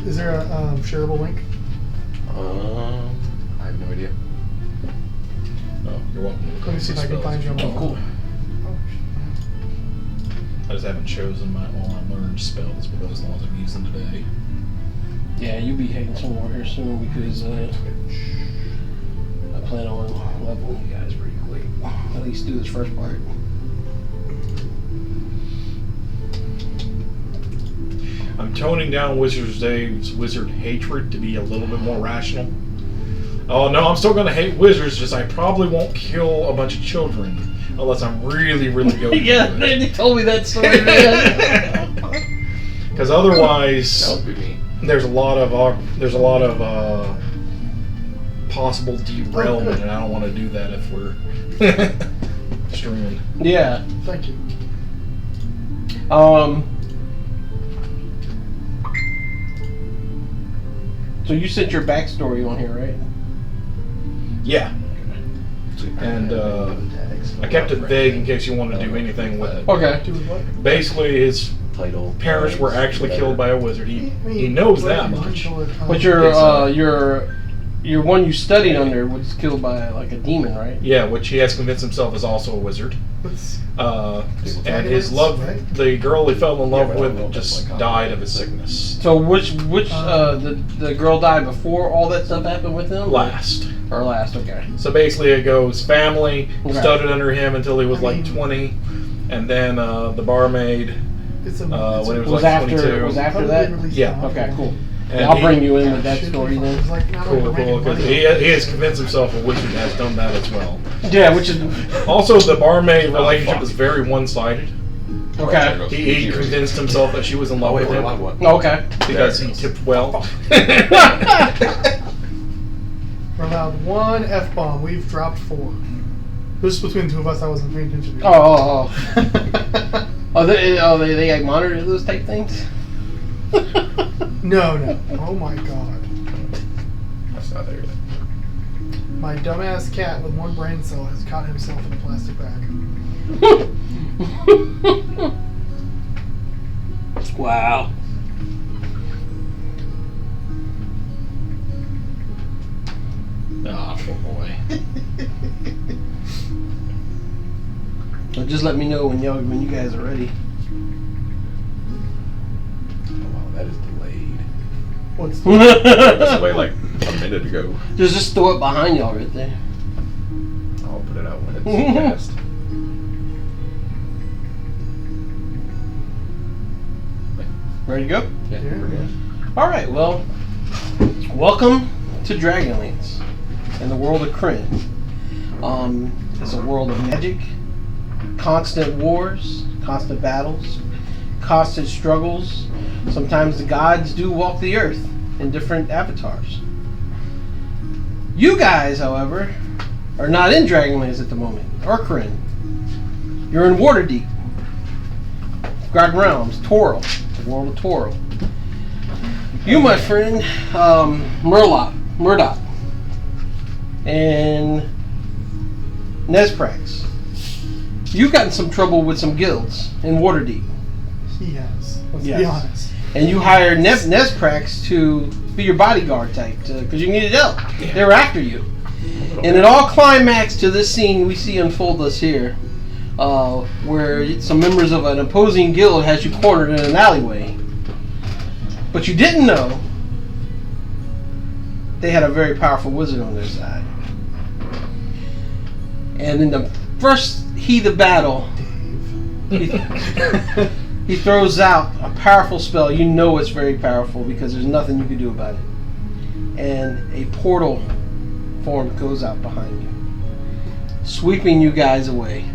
Is there a shareable link? I have no idea. Oh, you're welcome. Let me see if I can find you on my Oh, cool. Oh, I just haven't chosen my all I learned spells, but those are the ones I'm using today. Yeah, you'll be heading somewhere here soon because I plan on leveling you guys pretty quick. At least do this first part. I'm toning down Wizard's Dave's wizard hatred to be a little bit more rational. Oh no, I'm still gonna hate wizards, just I probably won't kill a bunch of children unless I'm really, really going Yeah, to it. they told me that story, man. Because otherwise, That would be me. there's a lot of possible derailment, and I don't want to do that if we're streaming. Yeah. thank you. So you sent your backstory on here, right? Yeah, and I kept it vague in case you want to do anything with it. Okay. Do what? Basically, his Title. parents were actually killed by a wizard. He knows that much. But your one you studied under was killed by like a demon, right? Yeah, which he has convinced himself is also a wizard. And his love, the girl he fell in love with, just died of his sickness. So which the girl died before all that stuff happened with him? Last. Or last, okay. So basically it goes family, Okay. studied under him until he was like 20, and then the barmaid, when he was like 22. Was after that? Yeah. Okay, cool. And I'll he- bring you in with that story then. Cool, because he has convinced himself a wizard has done that as well. Yeah, which is Also, the barmaid relationship is very one-sided. okay. He convinced himself that she was in love with him Okay. because he tipped well. We're allowed one F-bomb. We've dropped 4. This is between the two of us. I wasn't paying attention to. Oh. They like monitor those type things? No. Oh my god. That's not there. My dumbass cat with one brain cell has caught himself in a plastic bag. Wow. Ah, poor boy. So just let me know when you guys are ready. Oh, wow, that is delayed. What's That was delayed like a minute ago. Just throw it behind y'all right there. I'll put it out when it's cast. Ready to go? Yeah, we're good. All right. Well, welcome to Dragonlance and the world of Kryn. It's a world of magic, constant wars, constant battles, constant struggles. Sometimes the gods do walk the earth in different avatars. You guys, however, are not in Dragonlance at the moment, or Kryn. You're in Waterdeep, Garden Realms, Toril, the world of Toril. You, my friend, Murdoch, and Nesprax. You've gotten some trouble with some guilds in Waterdeep. He has. Let's Yes. be honest. And you hired Nesprax to be your bodyguard type, because you needed help. They were after you. And it all climaxed to this scene we see unfold us here, where some members of an opposing guild has you cornered in an alleyway. But you didn't know they had a very powerful wizard on their side. And in the first heat of battle, he throws out a powerful spell. You know it's very powerful because there's nothing you can do about it. And a portal form goes out behind you, sweeping you guys away.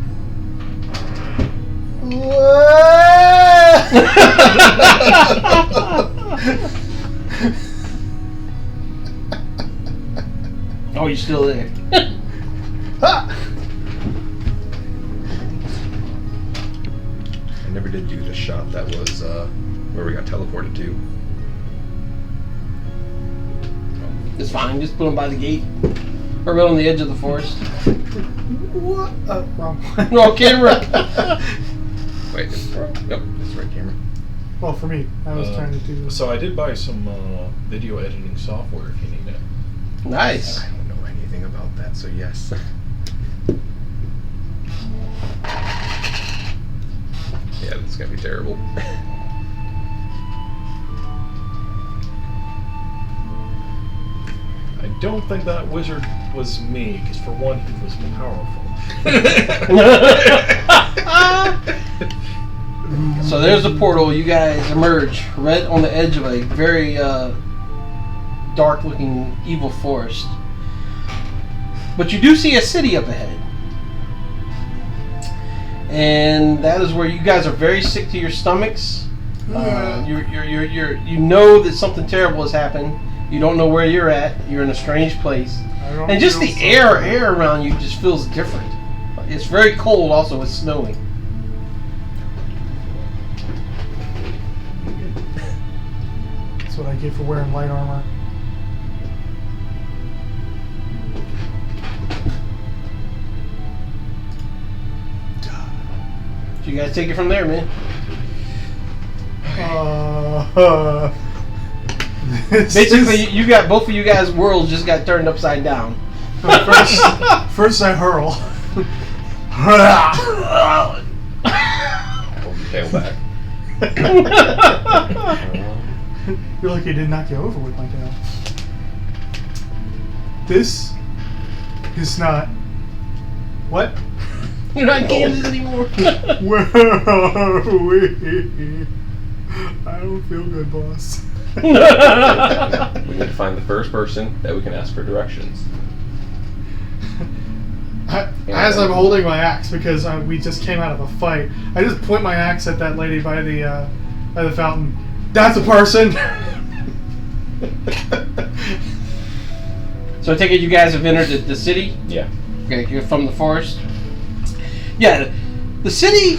Oh, you're still there. I never did do the shot that was where we got teleported to. It's fine. Just put him by the gate. Or right on the edge of the forest. What? Wrong one. No, camera. Wait, it's wrong. Yep, it's the right camera. Well, for me, I was trying to do this. So I did buy some video editing software if you need it. Nice. I don't know anything about that, so yes. Yeah, this is gonna be terrible. I don't think that wizard was me, because for one, he was powerful. So there's the portal. You guys emerge right on the edge of a very dark-looking evil forest. But you do see a city up ahead. And that is where you guys are very sick to your stomachs. You know that something terrible has happened. You don't know where you're at. You're in a strange place. And just the air around you just feels different. It's very cold also. It's snowing. That's what I get for wearing light armor. So you guys take it from there, man. Basically, you got both of you guys' worlds just got turned upside down. First I hurl. Hold your tail back. You're lucky I did knock you over with my tail. This is not. What? You're not in Kansas anymore. Where are we? I don't feel good, boss. We need to find the first person that we can ask for directions. As I'm holding my axe, because we just came out of a fight, I just point my axe at that lady by the fountain. That's a person. So I take it you guys have entered the city? Yeah. Okay, you're from the forest? Yeah, the city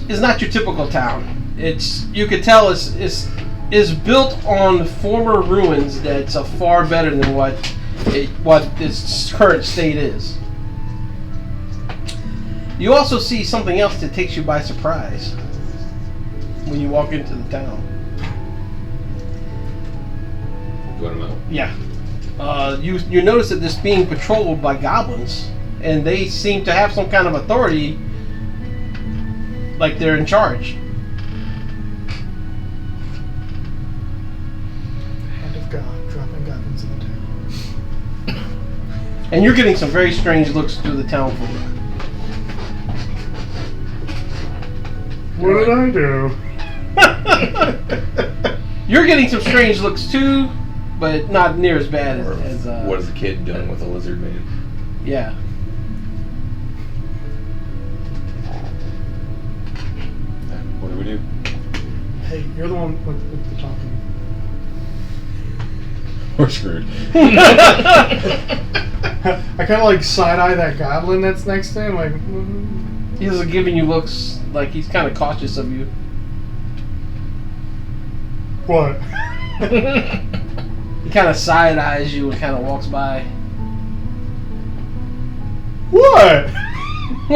is not your typical town. You could tell it's built on former ruins that's far better than what its current state is. You also see something else that takes you by surprise when you walk into the town. You want to know? Yeah. You notice that this being patrolled by goblins, and they seem to have some kind of authority, like they're in charge. Hand of God, dropping goblins in the town. And you're getting some very strange looks through the town floor. What did I do? You're getting some strange looks too, but not near as bad as what is the kid doing with a lizard man? yeah. What do we do? Hey, you're the one with the talking. We're screwed. I kind of like side-eye that goblin that's next to him, like... He's giving you looks like he's kind of cautious of you. What? He kind of side eyes you and kind of walks by. What? You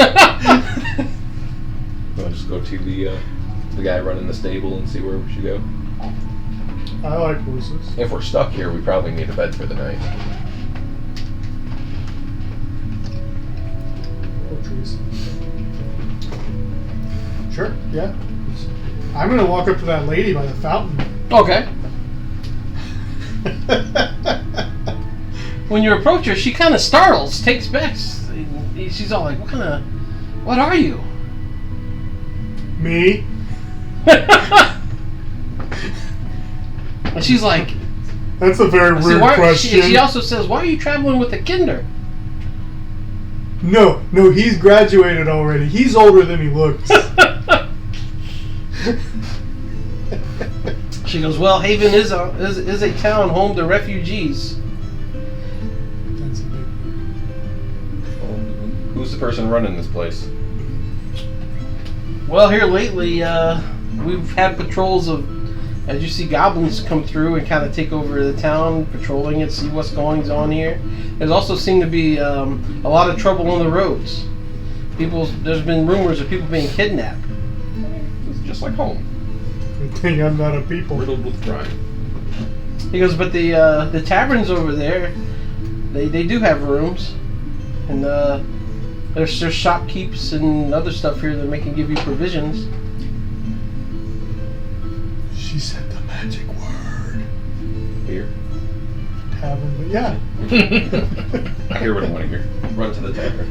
want to just go to the guy running the stable and see where we should go? I like horses. If we're stuck here, we probably need a bed for the night. Oh, trees. Sure, yeah. I'm gonna walk up to that lady by the fountain. Okay. When you approach her, she kind of startles, takes back. She's all like, what are you? Me? And she's like, That's a very rude question. She also says, why are you traveling with a kinder? No, he's graduated already. He's older than he looks. She goes, well, Haven is a town home to refugees. That's a big Who's the person running this place? Well, here lately, we've had patrols of as you see goblins come through and kind of take over the town, patrolling it, see what's going on here. There's also seemed to be a lot of trouble on the roads. There's been rumors of people being kidnapped. It's just like home. Good thing I'm not a people. Riddled with crime. He goes, but the taverns over there, they do have rooms, and there's shopkeepers and other stuff here that can give you provisions. She said the magic word. Beer. Tavern, but yeah. I hear what I want to hear. Run to the tavern.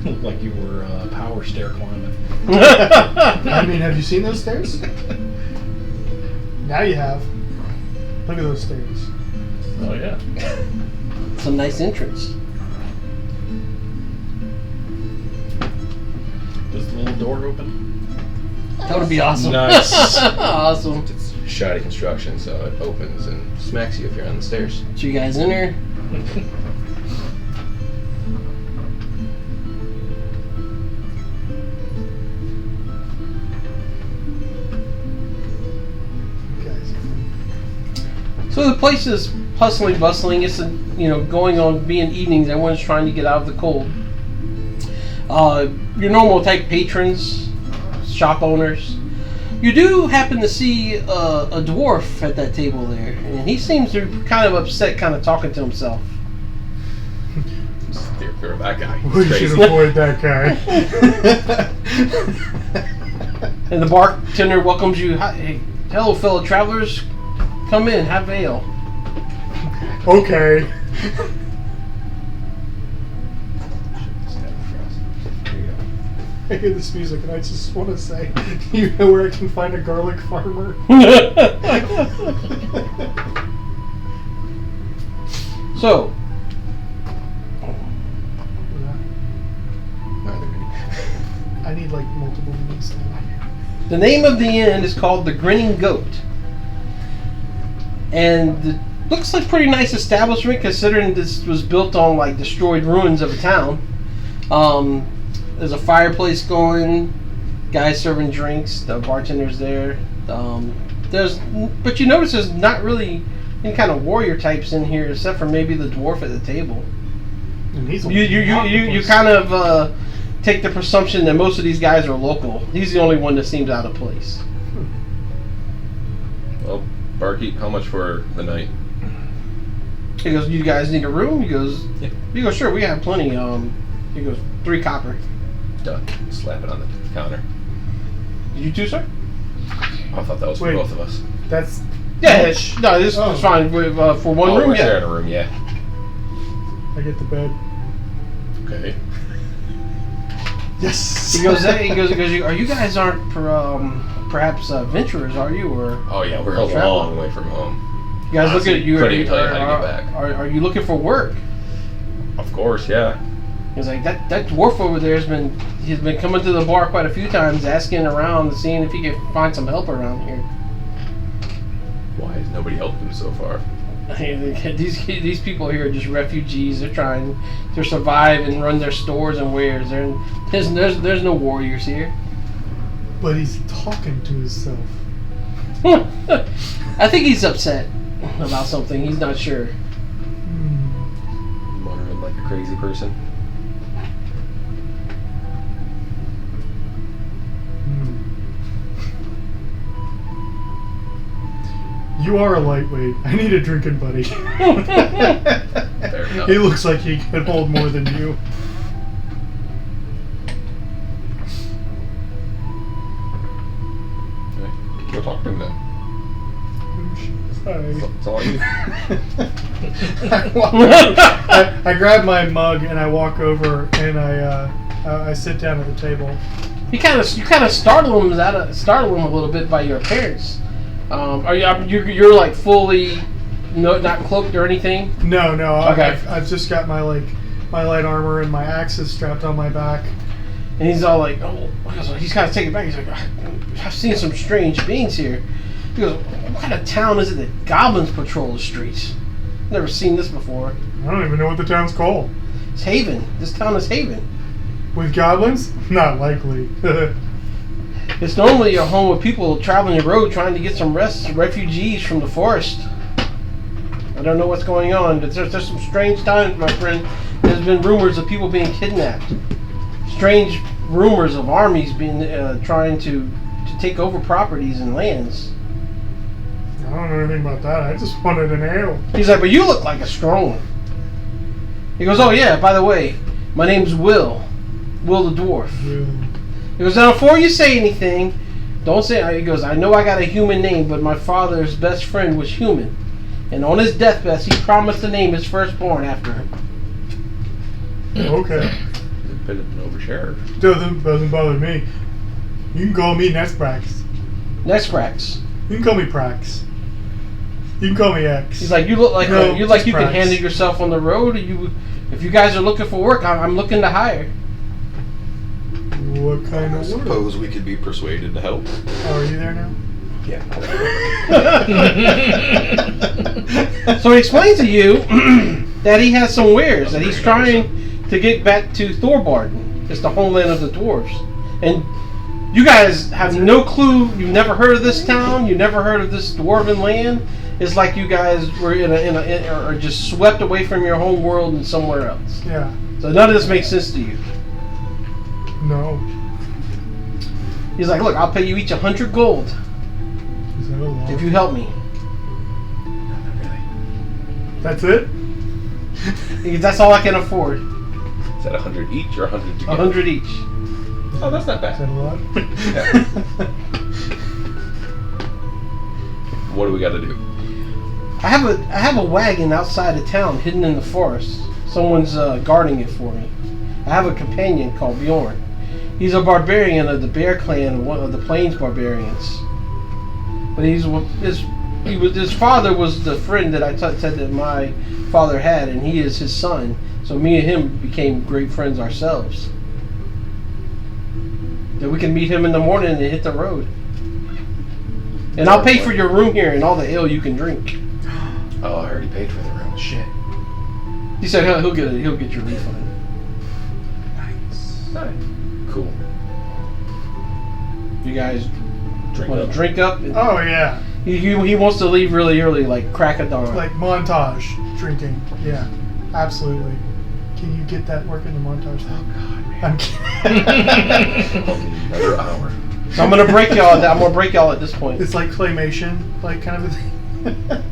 Looked like you were power stair climbing. I mean, have you seen those stairs? Now you have. Look at those stairs. Oh yeah. It's a nice entrance. Does the little door open? That would be awesome. Nice. Awesome. It's shoddy construction, so it opens and smacks you if you're on the stairs. So you guys in there? So the place is hustling, bustling. It's going on being evenings. Everyone's trying to get out of the cold. Your normal type patrons, shop owners. You do happen to see a dwarf at that table there, and he seems to be kind of upset, kind of talking to himself. Steer clear of that guy. We He's should crazy. avoid that guy. And the bartender welcomes you. Hey, hello, fellow travelers. Come in, have ale. Okay. There you go. I hear this music and I just want to say, you know where I can find a garlic farmer? So, I need like multiple minis. the name of the inn is called the Grinning Goat. And it looks like pretty nice establishment considering this was built on like destroyed ruins of a town. There's a fireplace going, guys serving drinks, the bartender's there. But you notice there's not really any kind of warrior types in here except for maybe the dwarf at the table. And he's a You octopus. kind of take the presumption that most of these guys are local. He's the only one that seems out of place. Well, barkeep, how much for the night? He goes, "You guys need a room?" He goes, Yeah. "You go, sure, we have plenty." He goes, 3 copper. Done. Slap it on the counter. You too, sir? I thought that was for Wait. both of us. That's Yeah, no, this Oh. is fine. For one Oh, room, we're yeah. sharing a room, yeah. I get the bed. Okay. Yes. He goes, "Hey," he goes, "Are you guys aren't perhaps adventurers, are you? Or Oh yeah, we're a Travel. long way from home. you guys look at you? Couldn't even tell you how to get back. Are you looking for work?" Of course, yeah. He's like, that dwarf over there he's been coming to the bar quite a few times, asking around, seeing if he can find some help around here. Why has nobody helped him so far? These people here are just refugees. They're trying to survive and run their stores and wares. There's no warriors here. But he's talking to himself. I think he's upset about something. He's not sure. Muttering like a crazy person. You are a lightweight. I need a drinking buddy. Fair enough. He looks like he could hold more than you. Okay. Go talk to him then. Sorry. That's all you. I grab my mug and I walk over and I sit down at the table. You kind of startle him a little bit by your appearance. You're like fully not cloaked or anything? No. Okay. I've just got my light armor and my axe is strapped on my back. And he's all like, oh, he's kind of taken back. He's like, I've seen some strange beings here. He goes, what kind of town is it that goblins patrol the streets? Never seen this before. I don't even know what the town's called. It's Haven. This town is Haven. With goblins? Not likely. It's normally a home of people traveling the road trying to get some rest, refugees from the forest. I don't know what's going on, but there's some strange times, my friend. There's been rumors of people being kidnapped. Strange rumors of armies being trying to take over properties and lands. I don't know anything about that. I just wanted an ale. He's like, but you look like a strong one. He goes, oh yeah, by the way, my name's Will the dwarf. Yeah. He goes, now before you say anything, don't say. He goes, I know I got a human name, but my father's best friend was human. And on his deathbed, he promised to name his firstborn after him. Okay. Been an overshare. Doesn't bother me. You can call me Nesprax. Nesprax. You can call me Prax. You can call me X. He's like, you look like No, you like just you can Prax. handle yourself on the road. If you guys are looking for work, I'm looking to hire. What kind I of work? suppose we could be persuaded to help. Oh, are you there now? Yeah. So he explains to you that he has some wares that he's trying to get back to Thorbarden. It's the homeland of the dwarves, and you guys have no clue. You've never heard of this town. You've never heard of this dwarven land. It's like you guys were are just swept away from your home world and somewhere else. Yeah. So none of this makes sense to you. No. He's like, look, I'll pay you each 100 gold Is that a lot? if you help me. Not really. That's it? Because that's all I can afford. Is that 100 each or 100 together? 100 each. Oh, that's not Is that bad. a lot? What do we got to do? I have a wagon outside of town, hidden in the forest. Someone's guarding it for me. I have a companion called Bjorn. He's a barbarian of the Bear Clan, one of the Plains barbarians. But his father was the friend that I said that my father had, and he is his son. So me and him became great friends ourselves. That we can meet him in the morning and hit the road. And I'll pay for your room here and all the ale you can drink. Oh, I already paid for the room. Shit. He said he'll get your refund. Nice. Alright. Cool. You guys Drink want up. to drink up? Oh, yeah. He wants to leave really early, like crack of dawn. Like montage drinking. Yeah. Absolutely. Can you get that working, the montage thing? Oh, God, man. I'm kidding. Another hour. So I'm gonna break y'all. I'm gonna break y'all at this point. It's like claymation, like kind of a thing.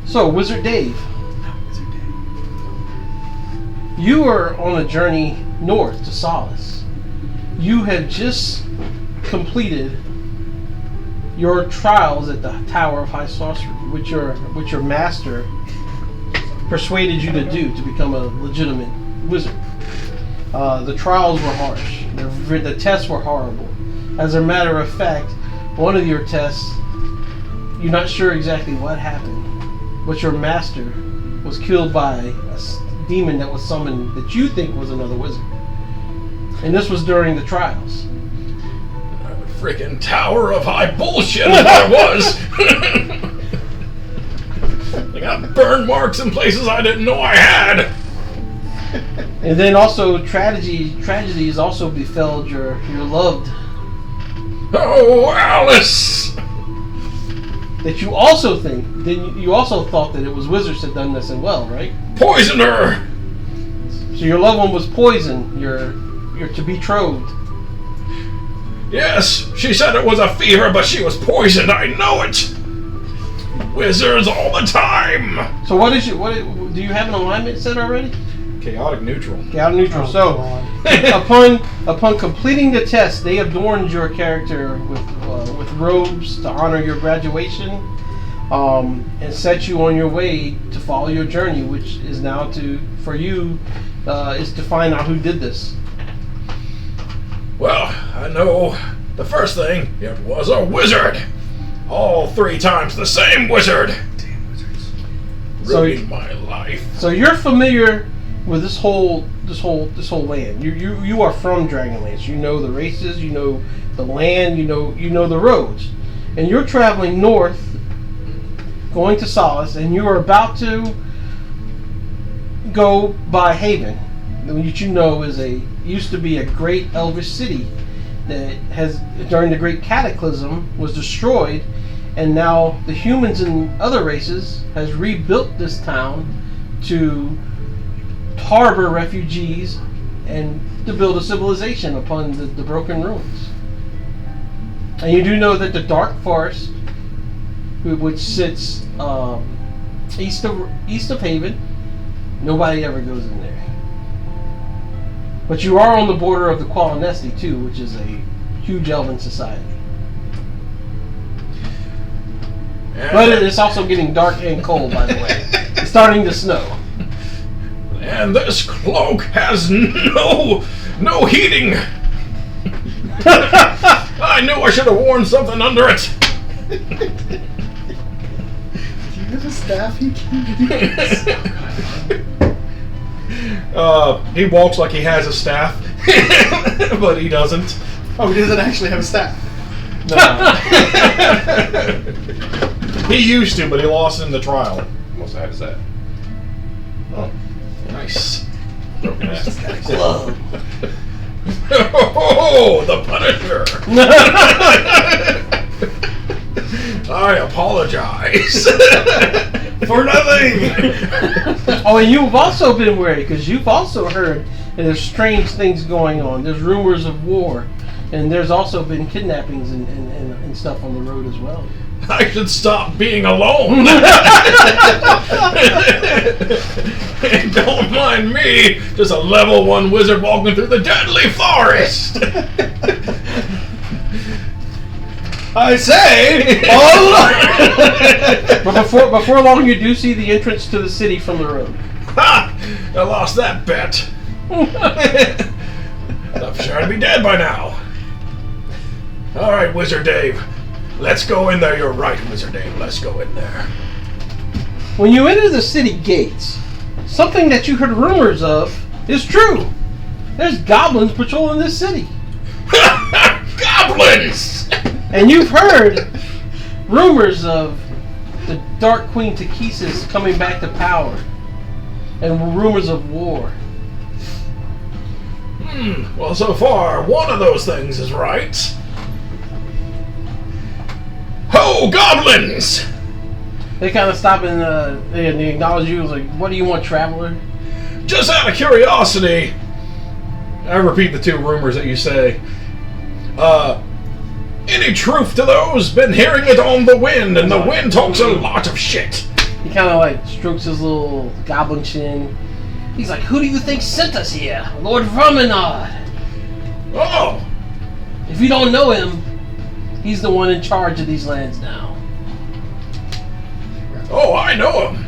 So Wizard Dave, you are on a journey north to Solace. You have just completed your trials at the Tower of High Sorcery, which your master persuaded you to do to become a legitimate wizard. The trials were harsh. The tests were horrible. As a matter of fact, one of your tests, you're not sure exactly what happened, but your master was killed by a demon that was summoned that you think was another wizard. And this was during the trials. Freaking Tower of High bullshit is what it was. I got burn marks in places I didn't know I had. And then also tragedies also befell your loved, Oh, Alice! that you also thought that it was wizards that done this as well, right? Poison her! So your loved one was poisoned, your to betrothed. Yes, she said it was a fever, but she was poisoned. I know it. Wizards all the time. So what do you have an alignment set already? Chaotic neutral. Chaotic neutral. Oh, So God. upon completing the test, they adorned your character with robes to honor your graduation, and set you on your way to follow your journey, which is now is to find out who did this. Well, I know the first thing, it was a wizard. All 3 times the same wizard. Damn wizards. Ruining my life. So you're familiar with this whole land. You are from Dragonlance. You know the races. You know the land. You know the roads, and you're traveling north, going to Solace, and you are about to go by Haven, which you know used to be a great elvish city that has, during the Great Cataclysm, was destroyed, and now the humans and other races has rebuilt this town to harbor refugees and to build a civilization upon the broken ruins. And you do know that the Dark Forest, which sits east of Haven, nobody ever goes in there. But you are on the border of the Qualinesti too, which is a huge elven society. But it's also getting dark and cold, by the way. It's starting to snow. And this cloak has no heating. I knew I should have worn something under it. Do you have a staff he can use? He walks like he has a staff, but he doesn't. Oh, he doesn't actually have a staff. No. He used to, but he lost in the trial. What size is that? Oh, nice. Broken ass. Glove. Oh, the Punisher! I apologize for nothing. Oh, and you've also been worried because you've also heard that there's strange things going on. There's rumors of war, and there's also been kidnappings and stuff on the road as well. I should stop being alone. Don't mind me, just a level 1 wizard walking through the deadly forest. I say, But before long, you do see the entrance to the city from the road. Ha! I lost that bet. I'm sure I'd be dead by now. All right, Wizard Dave. Let's go in there. You're right, Wizard Dave. Let's go in there. When you enter the city gates, something that you heard rumors of is true. There's goblins patrolling this city. Goblins! And you've heard rumors of the Dark Queen Takesis coming back to power. And rumors of war. Well, so far, one of those things is right. Ho, goblins! They kind of stop and they acknowledge you. Like, what do you want, traveler? Just out of curiosity, I repeat the 2 rumors that you say. Any truth to those? Been hearing it on the wind, and the wind talks a lot of shit. He kind of like strokes his little goblin chin. He's like, who do you think sent us here? Lord Verminard. Oh! If you don't know him, he's the one in charge of these lands now. Oh, I know him.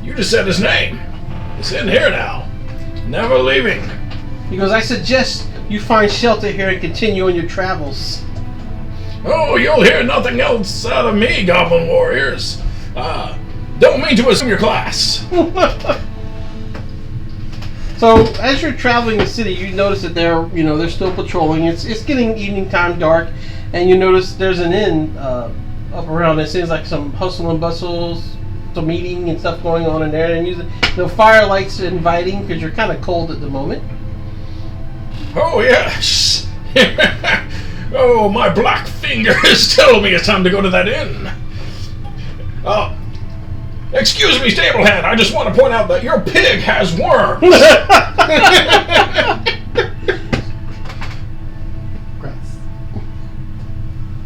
You just said his name. It's in here now. Never leaving. He goes, I suggest you find shelter here and continue on your travels. Oh, you'll hear nothing else out of me, Goblin Warriors. Don't mean to assume your class. So, as you're traveling the city, you notice that they're still patrolling. It's getting evening time, dark, and you notice there's an inn up around. It seems like some hustle and bustle, some eating and stuff going on in there. And the firelight's inviting because you're kind of cold at the moment. Oh, yes. Oh, my black fingers tell me it's time to go to that inn. Excuse me, stable hand. I just want to point out that your pig has worms.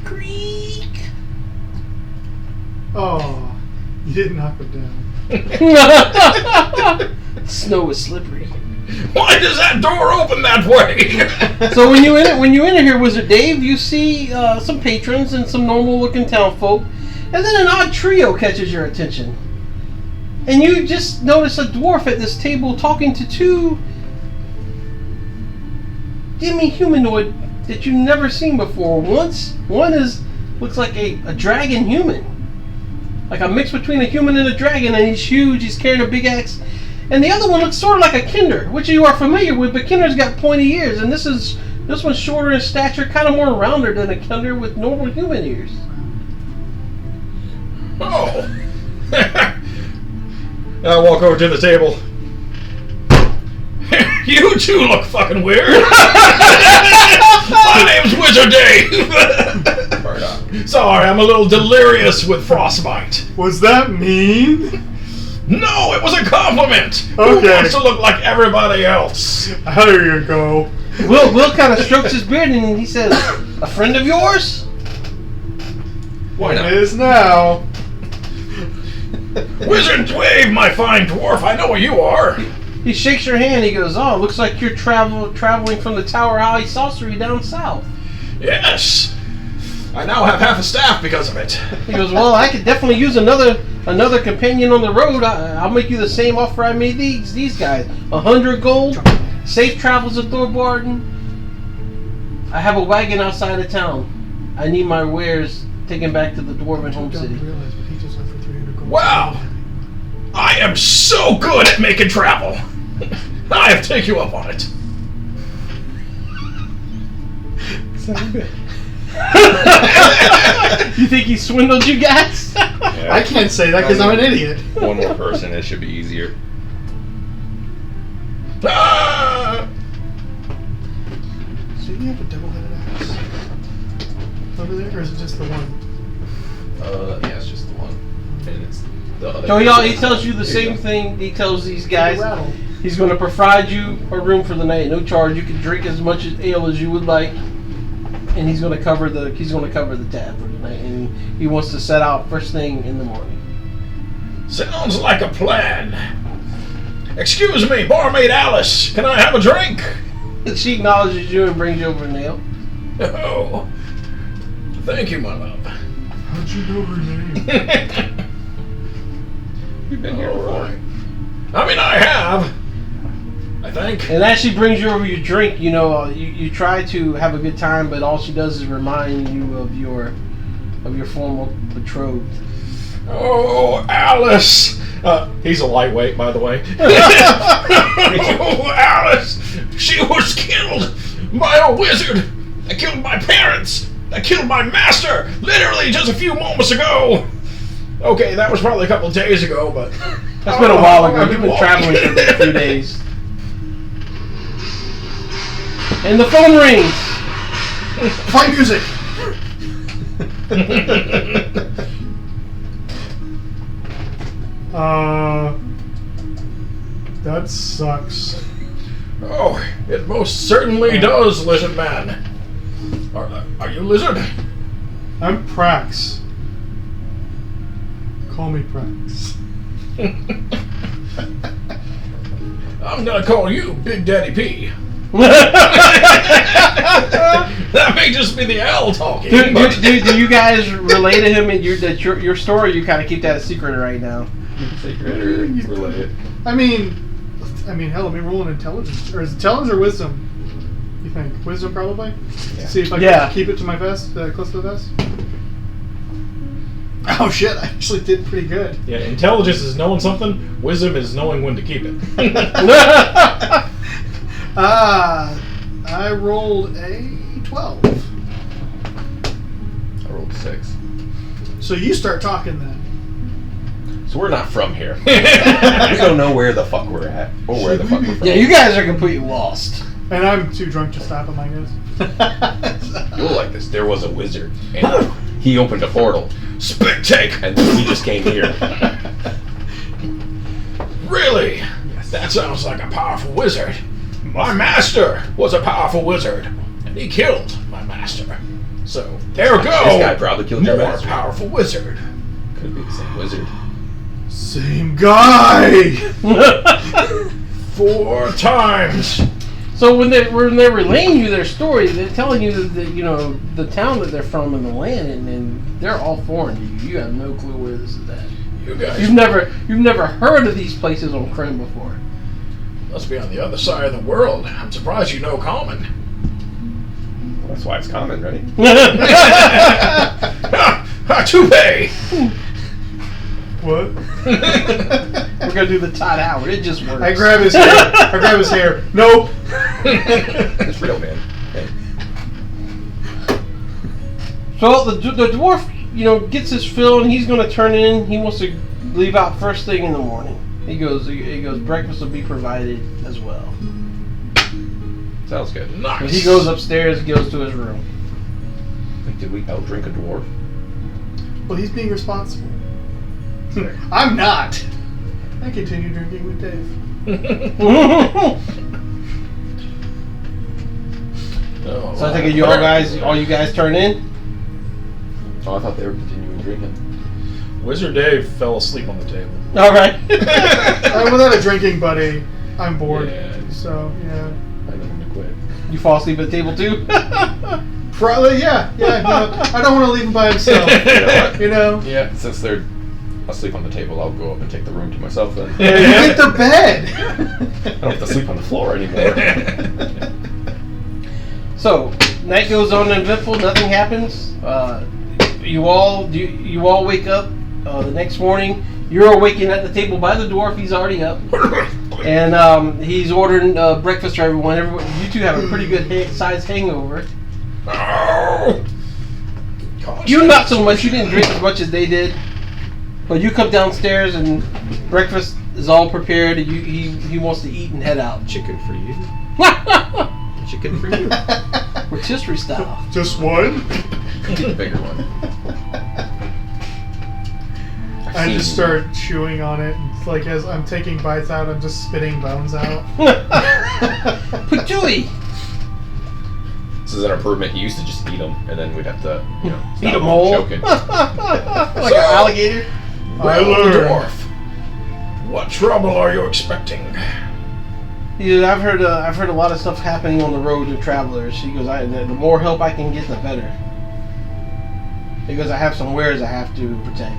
Creak. Oh, you didn't knock him down. Snow is slippery. Why does that door open that way? So when you enter here, Wizard Dave, you see some patrons and some normal-looking townfolk, and then an odd trio catches your attention. And you just notice a dwarf at this table talking to 2 demi-humanoid that you've never seen before. One looks like a dragon human. Like a mix between a human and a dragon, and he's huge, he's carrying a big axe. And the other one looks sort of like a Kinder, which you are familiar with, but Kinder's got pointy ears, and this one's shorter in stature, kind of more rounder than a Kinder with normal human ears. Oh. I walk over to the table. You two look fucking weird. My name's Wizard Dave. Right on. Sorry, I'm a little delirious with frostbite. Was that mean? No, it was a compliment. Who Okay. wants to look like everybody else? There you go. Will kind of strokes his beard and he says, "A friend of yours?" Why not? It is now. Wizard Dave, my fine dwarf, I know where you are. He shakes your hand. He goes, "Oh, looks like you're traveling from the Tower High Sorcery down south." Yes. I now have half a staff because of it. He goes, "Well, I could definitely use another companion on the road. I'll make you the same offer I made these guys: 100 gold, safe travels to Thorbarton. I have a wagon outside of town. I need my wares taken back to the Dwarven home city." Wow. I am so good at making travel. I have to take you up on it. You think he swindled you guys? Yeah. I can't say that because I'm an idiot. One more person, it should be easier. Ah! So you have a double-headed axe over there, or is it just the one? Yeah, it's just the one. And it's the other. So he tells you the same thing he tells these guys. Rattle. He's going to provide you a room for the night, no charge. You can drink as much ale as you would like, and he's going to cover the tab for the night. And he wants to set out first thing in the morning. Sounds like a plan. Excuse me, barmaid Alice. Can I have a drink? She acknowledges you and brings you over an ale. Oh, thank you, my love. How'd you know her name? You've been here All before. right. I mean, I have. I think. And as she brings you over your drink, you try to have a good time, but all she does is remind you of your former betrothed. Oh, Alice. He's a lightweight, by the way. Oh, Alice. She was killed by a wizard. That killed my parents. That killed my master. Literally just a few moments ago. Okay, that was probably a couple of days ago, but... That's been a while ago. I've You've been walking. traveling for a few days. And the phone rings. Play music. That sucks. Oh, it most certainly does, lizard man. Are you lizard? I'm Prax. Call me Prax. I'm gonna call you Big Daddy P. That may just be the owl talking. Do you guys relate to him in your story? You kind of keep that a secret right now. Secret or related? I mean, hell, let me roll an intelligence. Or is it intelligence or wisdom? You think? Wisdom, probably? Yeah. See if I Yeah. can keep it to my vest, close to the vest. Oh shit, I actually did pretty good. Yeah, intelligence is knowing something. Wisdom is knowing when to keep it. I rolled a 12. I rolled 6. So you start talking then. So we're not from here. We don't know where the fuck we're at. Or where the fuck we're from. Yeah, you guys are completely lost. And I'm too drunk to stop him, I guess. You'll like this. There was a wizard. And he opened a portal. Spit take! And then we just came here. Really? That sounds like a powerful wizard. My master was a powerful wizard, and he killed my master. So, there we go! This guy probably killed your More master. powerful wizard. Could be the same wizard. Same guy! 4 times. So when they're relaying you their story, they're telling you that the town that they're from and the land, and they're all foreign to you. You have no clue where this is at. You guys You've never heard of these places on Kryn before. must be on the other side of the world. I'm surprised you know common. That's why it's common, right? Toupee! What? We're gonna do the Todd Howard. It just works. I grab his hair. Nope. It's real, man. Hey. So the dwarf, gets his fill and he's gonna turn in. He wants to leave out first thing in the morning. He goes. Breakfast will be provided as well. Sounds good. Nice. When he goes upstairs, goes to his room. Wait, did we outdrink a dwarf? Well, he's being responsible. I'm not. I continue drinking with Dave. Oh, So I think all you guys turn in. Oh, I thought they were continuing drinking. Wizard Dave fell asleep on the table. All right. Without a drinking buddy, I'm bored. Yeah. So, yeah. I know when to quit. You fall asleep at the table too. Probably, yeah. No, I don't want to leave him by himself. You know? Yeah, since they're asleep on the table, I'll go up and take the room to myself then. Get to bed! I don't have to sleep on the floor anymore. So night goes on uneventful. Nothing happens. You all wake up the next morning. You're awakened at the table by the dwarf. He's already up, and he's ordering breakfast for everyone. You two have a pretty good size hangover. Oh. You not so much. You didn't drink as much as they did, but you come downstairs and breakfast is all prepared. And he wants to eat and head out. Chicken for you. Chicken for you. Rotisserie style. Just one? Get the bigger one. I just start chewing on it. It's like as I'm taking bites out, I'm just spitting bones out. Patooey! This is an improvement. He used to just eat them, and then we'd have to, Eat stop them him whole. choking. Like an alligator. I Well, learned. dwarf, what trouble are you expecting? Yeah, I've heard a lot of stuff happening on the road to travelers. He goes, the more help I can get, the better. Because I have some wares I have to protect.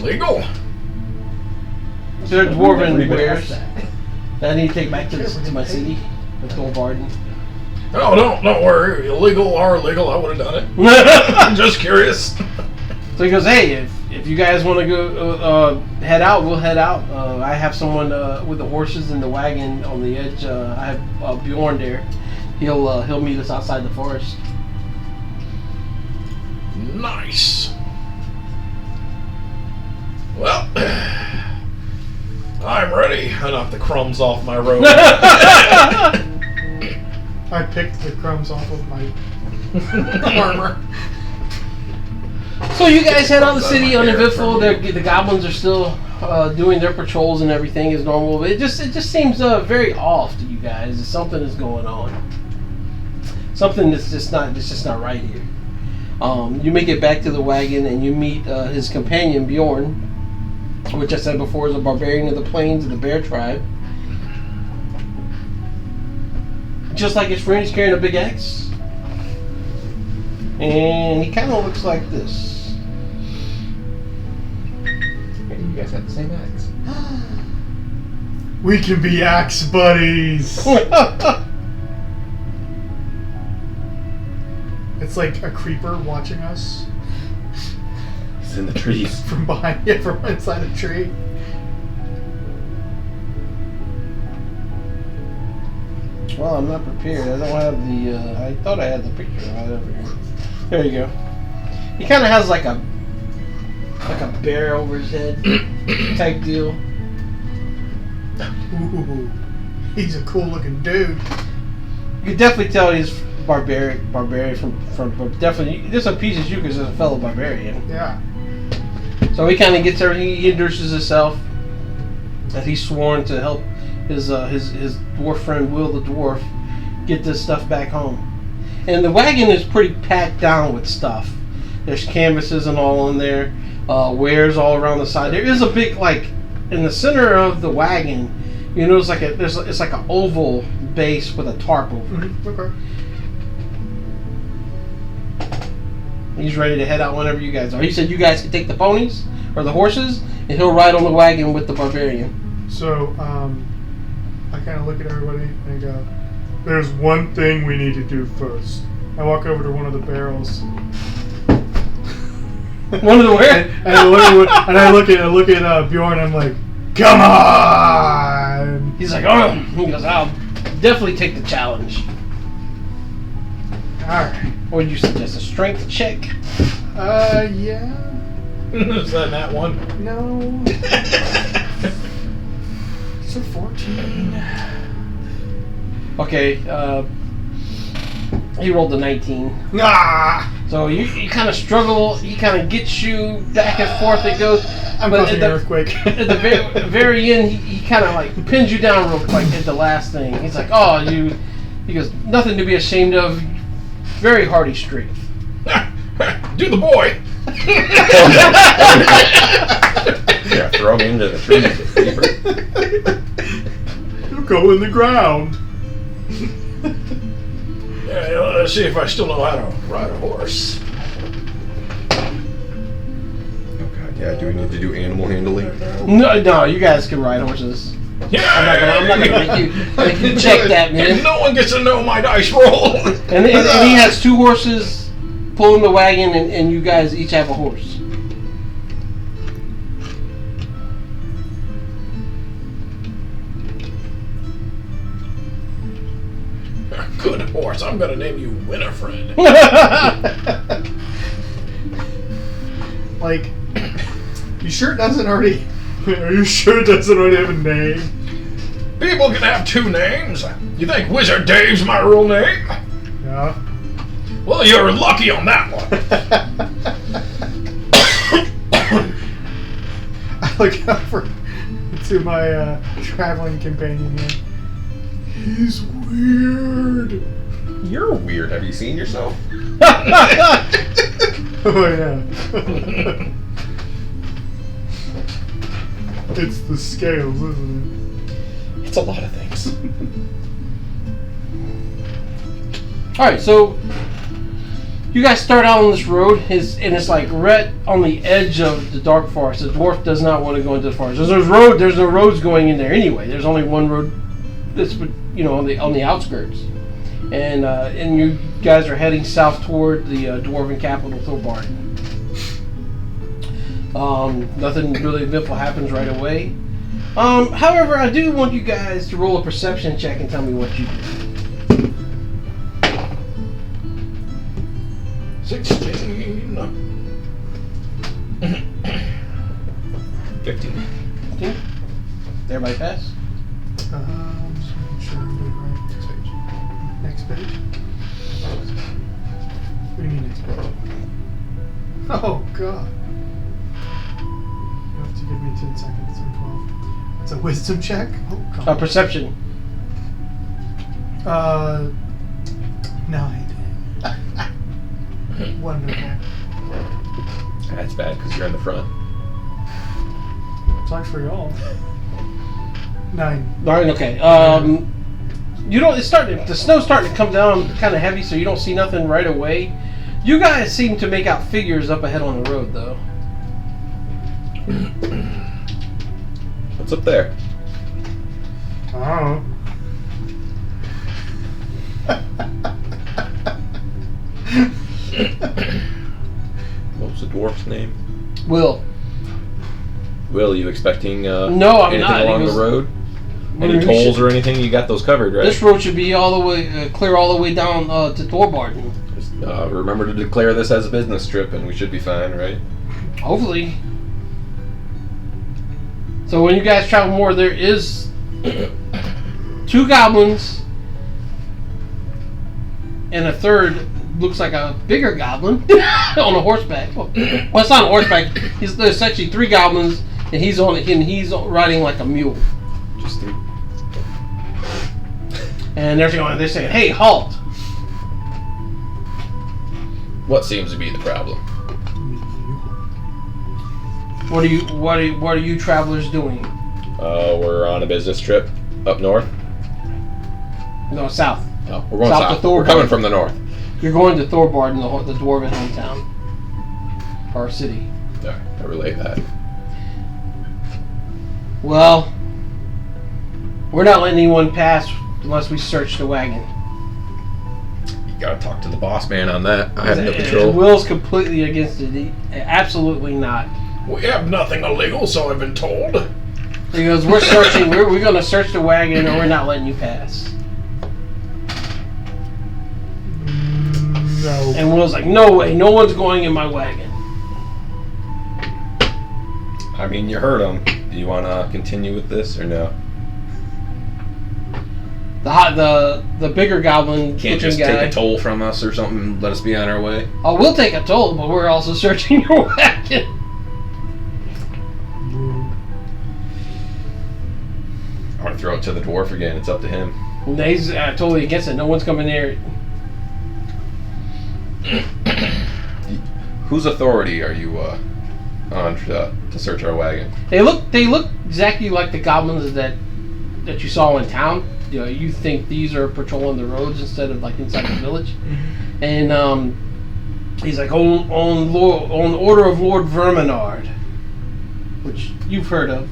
Legal? So they're dwarven Never even wares asked that I need to take back to my city, the Thorvarden. Oh, don't worry. Illegal or illegal, I would have done it. I'm just curious. So he goes, hey, if you guys want to go head out, we'll head out. I have someone with the horses and the wagon on the edge. I have Bjorn there. He'll meet us outside the forest. Nice. Well, I'm ready. I knocked the crumbs off my robe. I picked the crumbs off of my armor. So you guys head out the Crumbs on city my hair uneventful. from The goblins are still doing their patrols and everything as normal. But it just seems very off to you guys. Something is going on. Something that's just not right here. You make it back to the wagon and you meet his companion Bjorn, which I said before is a barbarian of the plains of the bear tribe. Just like his friend, he's carrying a big axe. And he kind of looks like this. Hey, you guys have the same axe. We can be axe buddies. It's like a creeper watching us It's in the trees. from behind it, from inside a tree. Well, I'm not prepared. I don't have the. I thought I had the picture right over here. There you go. He kind of has like a bear over his head type deal. Ooh, he's a cool looking dude. You can definitely tell he's barbarian from definitely. There's some pieces you because he's a fellow barbarian. Yeah. So he kind of gets there. He introduces himself that he's sworn to help his dwarf friend Will the dwarf get this stuff back home. And the wagon is pretty packed down with stuff. There's canvases and all in there, wares all around the side. There is a big in the center of the wagon. You know, it's like an oval base with a tarp over it. Okay. He's ready to head out whenever you guys are. He said you guys can take the ponies or the horses, and he'll ride on the wagon with the barbarian. So, I kind of look at everybody and I go, there's one thing we need to do first. I walk over to one of the barrels. One of the where? And I look at Bjorn and I'm like, come on! He's like, oh. He goes, I'll definitely take the challenge. Alright. What would you suggest? A strength check? Yeah. Is that one? No. It's a 14. Okay, he rolled a 19. Ah! So you kind of struggle. He kind of gets you back and forth. It goes. I'm But causing at an the- earthquake. At the very end, he kind of like pins you down real quick at the last thing. He's like, "Oh, you." He goes, "Nothing to be ashamed of. Very hardy strength." Do the boy. Yeah, throw me into the trees. You go in the ground. Yeah, let's see if I still know how to ride a horse. Oh god, yeah. Do we need to do animal handling? No, you guys can ride horses. Yeah. I'm not gonna make you check that, man. No one gets to know my dice roll. And he has 2 horses pulling the wagon, and you guys each have a horse. Good horse. I'm gonna name you Winifred. Like, you sure it doesn't already? Are you sure it doesn't already have a name? People can have 2 names. You think Wizard Dave's my real name? Yeah. Well, you're lucky on that one. I look over to my traveling companion here. He's weird. You're weird. Have you seen yourself? Oh yeah. It's the scales, isn't It's a lot of things. All right, so you guys start out on this road, and it's like right on the edge of the dark forest. The dwarf does not want to go into the forest. There's no roads going in there anyway. There's only one road that's on the outskirts, and you guys are heading south toward the dwarven capital, Thorbarn. Nothing really eventful happens right away. However, I do want you guys to roll a perception check and tell me what you do. 16. 15. 15? Everybody pass? it? Just making sure I'm doing right. Next page. What do you mean next page? Oh god. You have to give me 10 seconds or 12. It's a wisdom check? Oh god. Perception. 9. Wonderful. That's bad because you're in the front. Sucks for y'all. 9. All right, okay. You don't. The snow's starting to come down, kind of heavy, so you don't see nothing right away. You guys seem to make out figures up ahead on the road, though. What's up there? Oh. What was the dwarf's name? Will. Will, you expecting No, I'm anything not. along He the goes, road? "Well, Any we tolls should- or anything? You got those covered, right? This road should be all the way clear all the way down to Thorbarton. Just, remember to declare this as a business trip, and we should be fine, right? Hopefully. So when you guys travel more, there is 2 goblins and a third looks like a bigger goblin on a horseback. Well, it's not on horseback. There's actually 3 goblins, and he's riding like a mule. Just 3. And they're saying, "Hey, halt!" What seems to be the problem? What are you travelers doing? We're on a business trip up north. No, south. Oh, we're going South to south. We're Thorbarn. coming from the north. You're going to Thorbarton, the dwarven hometown, or city. All right, I relate that. Well, we're not letting anyone pass unless we search the wagon. You gotta talk to the boss man on that. I have no control. Will's completely against it. Absolutely not. We have nothing illegal, so I've been told. He goes, "We're searching. We're going to search the wagon, or we're not letting you pass." No. And Will's like, "No way. No one's going in my wagon." I mean, you heard him. Do you want to continue with this or no? The bigger goblin Can't just guy. take a toll from us or something and let us be on our way. Oh, we'll take a toll, but we're also searching your wagon. I want to throw it to the dwarf again. It's up to him. And he's totally against it. No one's coming near it. Whose authority are you on to search our wagon? They look exactly like the goblins that you saw in town. You know, you think these are patrolling the roads instead of like inside the village. And he's like on order of Lord Verminard, which you've heard of.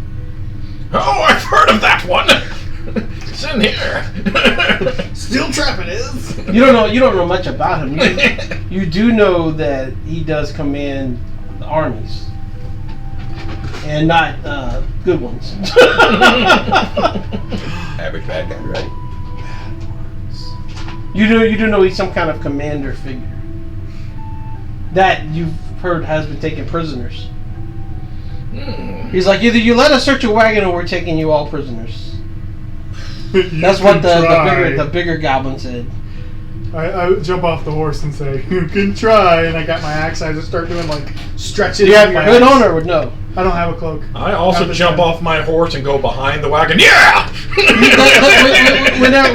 Oh, I've heard of that one. It's in here. Steel trap it is. You don't know much about him. You do know that he does command armies, and not good ones. Average bad guy, right? You do know he's some kind of commander figure that you've heard has been taking prisoners. He's like, either you let us search your wagon or we're taking you all prisoners. That's what the bigger goblin said. I jump off the horse and say, "You can try." And I got my axe. I just start doing like stretches. Do you have with your my hood axe. on or no? I don't have a cloak. I also Have jump the- off my horse and go behind the wagon. Yeah!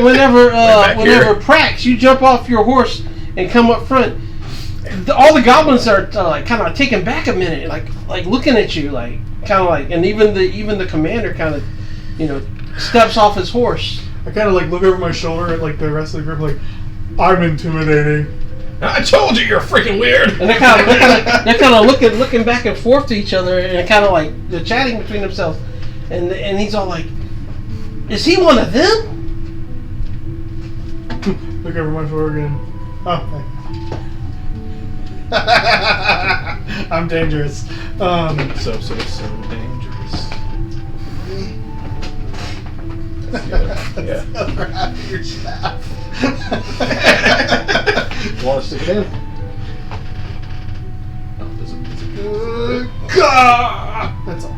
Whenever back here. Prax, you jump off your horse and come up front. All the goblins are like kind of taken back a minute, like looking at you, like kind of like, and even the commander kind of, steps off his horse. I kind of like look over my shoulder at like the rest of the group, like I'm intimidating. I told you you're freaking weird. And they're kind of looking back and forth to each other, and kind of like they're chatting between themselves. And he's all like, "Is he one of them?" Look over my shoulder again. Oh, hey. I'm dangerous. So dangerous. Yeah. Other half of your shaft. Want to stick it in? Oh, does it That's all.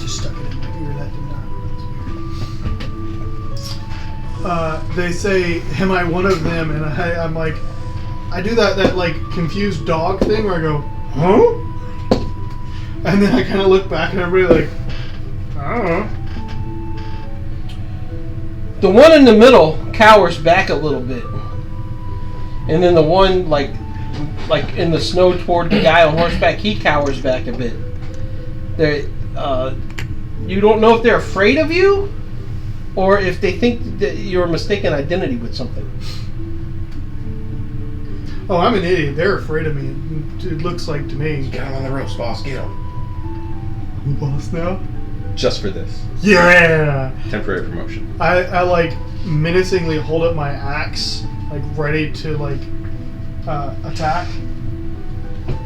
Just stuck it in my ear. That did not. That's weird. They say, "Am I one of them?" And I'm like, I do that like confused dog thing where I go, "Huh?" And then I kind of look back and everybody like, I don't know. The one in the middle cowers back a little bit, and then the one like in the snow toward the guy on horseback, he cowers back a bit. You don't know if they're afraid of you, or if they think that you're a mistaken identity with something. Oh, I'm an idiot. They're afraid of me. It looks like to me. Get him on the ropes, boss. Get him. Who boss now? Just for this. Yeah. Temporary promotion. I like menacingly hold up my axe, like ready to like attack.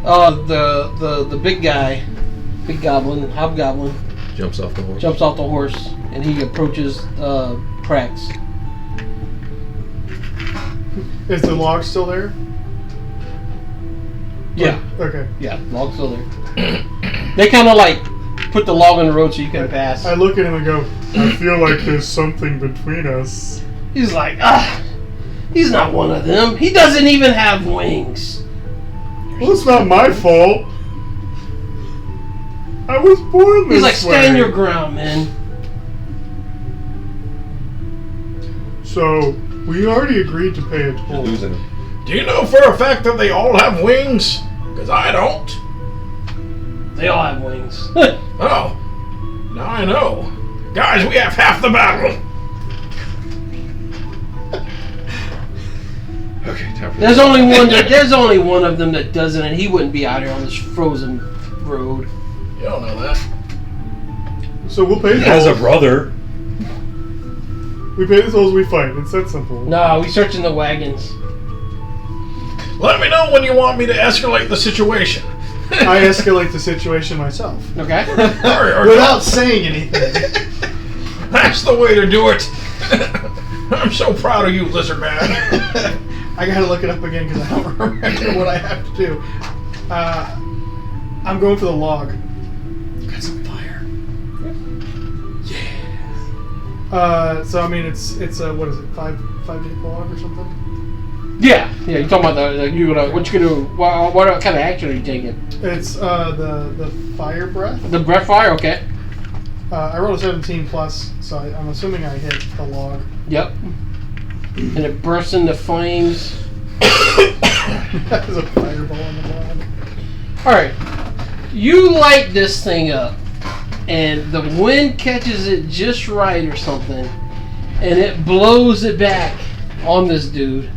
The big guy, big goblin, hobgoblin, Jumps off the horse. jumps off the horse and he approaches Prax. Is the log still there? Yeah, Okay. yeah, log's still there. They kind of like put the log on the road so you can pass. I look at him and go, I feel like there's something between us. He's like, he's not one of them. He doesn't even have wings. Well, it's not my fault. I was born this He's like, way. stand your ground, man. So, we already agreed to pay a You're toll. losing him. Do you know for a fact that they all have wings? Because I don't. They all have wings. Oh, now I know. Guys, we have half the battle. Okay, time for There's only one of them that doesn't, and he wouldn't be out here on this frozen road. You don't know that. So we'll pay He the has a tolls. brother. We pay the tolls, we fight. It's that simple. No, we searching the wagons. Let me know when you want me to escalate the situation. I escalate the situation myself. Okay. Or Without saying anything. That's the way to do it. I'm so proud of you, Lizard Man. I gotta look it up again because I don't remember what I have to do. I'm going for the log. Got some fire. So I mean, it's a what is it, 5-day log or something? Yeah. You talking about what you gonna do? What kind of action are you taking? It's the fire breath. The breath fire. Okay. I rolled a 17 plus, so I'm assuming I hit the log. Yep. And it bursts into flames. There's a fireball on the log. All right. You light this thing up, and the wind catches it just right or something, and it blows it back on this dude.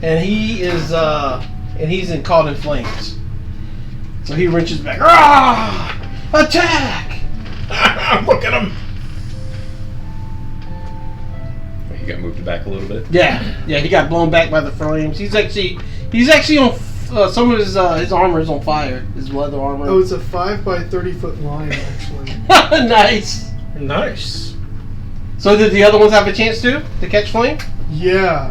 And he's caught in flames. So he wrenches back. Ah! Attack! Look at him. He got moved back a little bit. Yeah, he got blown back by the flames. He's actually on some of his armor is on fire. His leather armor. Oh, it's a 5 by 30 foot line actually. Nice. Nice. So did the other ones have a chance to catch flame? Yeah.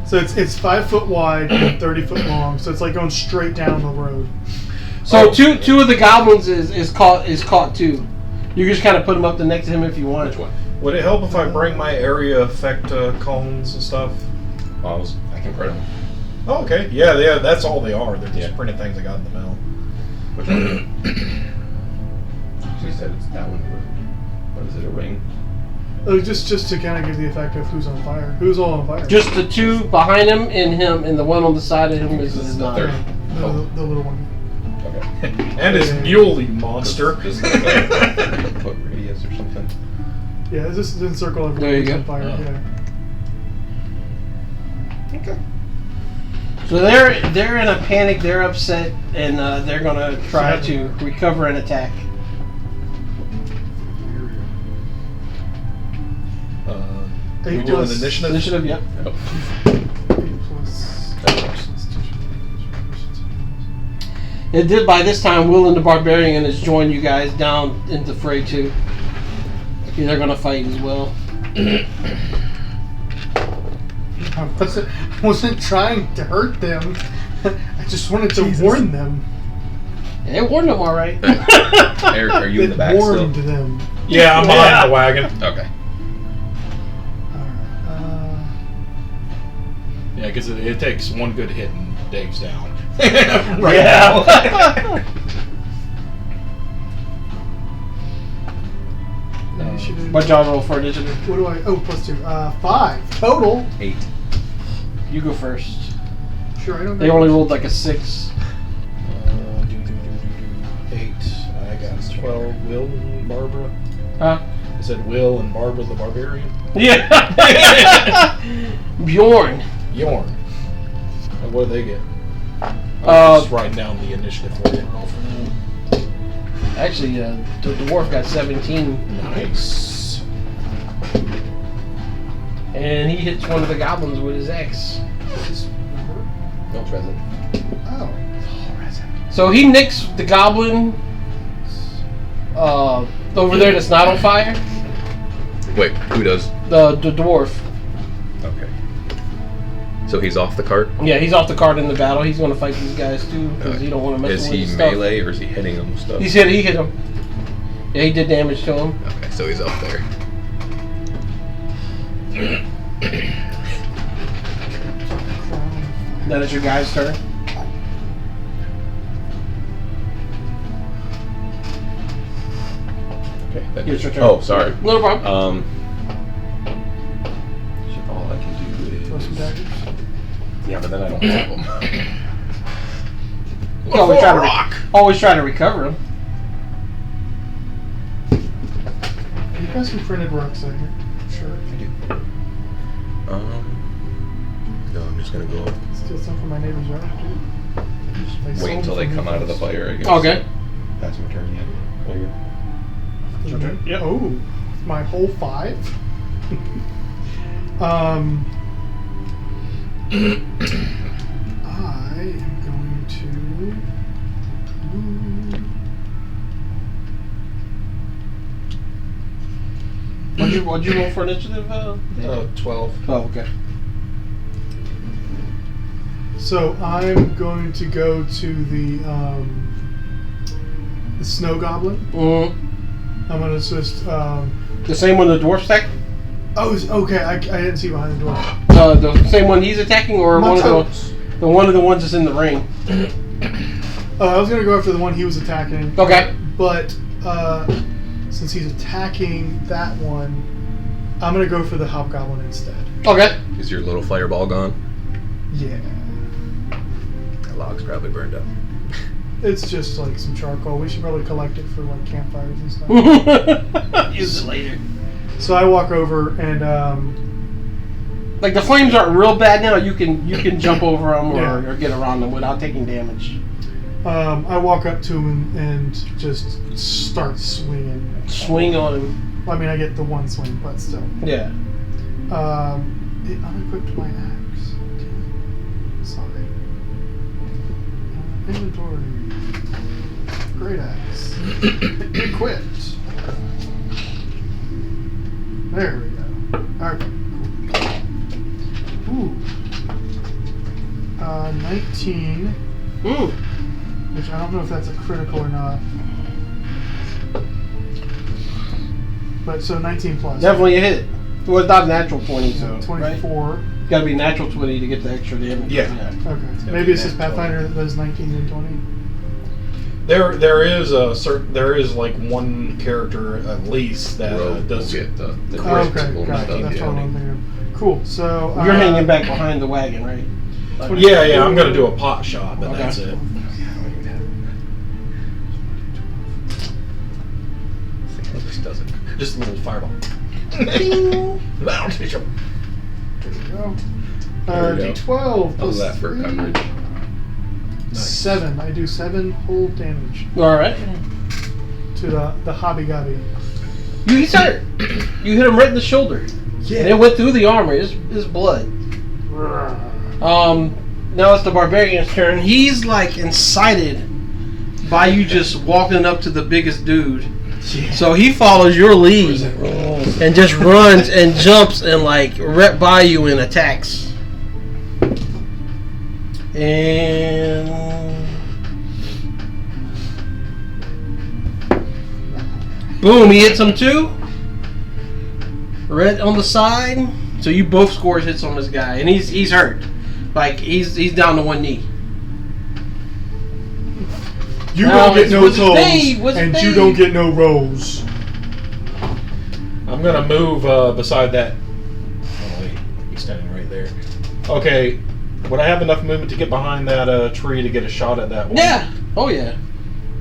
So it's 5 foot wide and 30 foot long. So it's like going straight down the road. So two of the goblins is caught too. You can just kind of put them up next to him if you want. Which one? Would it help if I bring my area effect cones and stuff? I can print them. Oh, okay. Yeah, that's all they are. They're just Yeah. printed things I got in the mail. Which one? She said it's that one. What is it? A ring? Oh, just to kind of give the effect of who's on fire. Who's all on fire? Just the two behind him and him, and the one on the side of him is This is the not. third. The little one. Okay. And his muley monster. Just like a foot radius or something. Yeah, it's just encircle everyone There you who's go. on fire. Oh. Yeah. Okay. So they're in a panic. They're upset, and they're gonna try to recover an attack. We 8 doing plus initiative? Initiative, yep. 8 plus. It did by this time. Will and the Barbarian has joined you guys down into fray too. They're gonna fight as well. I wasn't trying to hurt them. I just wanted to warn them. They warned them all right. Are you in the back warned still? them. Yeah, I'm behind the wagon. Okay. Alright. Yeah, because it takes one good hit and Dave's down. Yeah. Initiative. What y'all roll for initiative? What do I? Oh, plus 2. 5 total. 8. You go first. Sure, I don't. They only rolled like a 6. 8. I got 12. Will and Barbara. Huh? I said Will and Barbara the Barbarian. Yeah. Bjorn. Yorn. And what do they get? I'm just writing down the initiative for you. Actually, the dwarf got 17, Nice. and he hits one of the goblins with his axe. No present. Oh. So he nicks the goblin over there that's not on fire. Wait, who does? The dwarf. Okay. So he's off the cart? Yeah, he's off the cart in the battle. He's going to fight these guys too because he don't want to mess Is with he his stuff. melee or is he hitting them with stuff? He hit him. Yeah, he did damage to him. Okay, so he's up there. Then it's your guy's turn. Okay. Here's your turn. Oh, sorry. No problem. Shit, all I can do Throw some is. daggers. Yeah, but then I don't have them. Always try to recover him. You got some printed rocks out here. Sure. No, I'm just gonna go Steal some from my neighbor's yard, dude. They wait sold until they from come me out of the first. fire, I guess. Okay. That's my turn yet. There you go. Okay. Yep. Oh, my whole 5. I am going to. What'd you roll for initiative? 12. Oh, okay. So I'm going to go to the snow goblin. Mm-hmm. I'm gonna just. The same one the dwarf attacked? Oh, okay. I didn't see behind the door. The same one he's attacking, or one of the ones that's in the ring? I was gonna go after the one he was attacking. Okay. But since he's attacking that one, I'm gonna go for the hobgoblin instead. Okay. Is your little fireball gone? Yeah. That log's probably burned up. It's just like some charcoal. We should probably collect it for like campfires and stuff. Use it later. So I walk over and like the flames aren't real bad now. You can jump over them Yeah. or get around them without taking damage. I walk up to him and just start swinging. Swing on him. Well, I mean, I get the one swing, but still. Yeah. It unequipped my axe. Sorry. Inventory. Great axe. Equipped. There we go. Okay. Cool. Ooh. 19. Which I don't know if that's a critical or not. But so 19 plus. Definitely a hit. Well, it's not a natural 20, so. Yeah, 24. Right? Got to be natural 20 to get the extra damage. Yeah. Okay. gonna Maybe be it's just natural. Pathfinder that does 19 and 20. There is like one character at least that Rogue does will get the Oh, okay. critical Got it. stuff. That's what I'm thinking of. Cool. So You're hanging back behind the wagon, right? Yeah, I'm gonna do a pot shot, but Okay. that's it. This doesn't. Just a little fireball. Ding. That'll teach 'em. There we go. There we go. D12 How's plus that for 3. coverage? 7. I do 7 whole damage All right. to the hobby gobby. He's hurt. You hit him right in the shoulder. Yeah. And it went through the armor. It's blood. Now it's the barbarian's turn. He's like incited by you just walking up to the biggest dude. Yeah. So he follows your lead and just runs and jumps and like rep by you and attacks. And boom, he hits him too. Red on the side. So you both scores hits on this guy, and he's hurt. Like he's down to one knee. You Now don't get it's no Wizard's toes, Day, Wizard's and Day. you don't get no rolls. I'm gonna move beside that. Oh wait, he's standing right there. Okay, would I have enough movement to get behind that tree to get a shot at that one? Yeah. Oh yeah.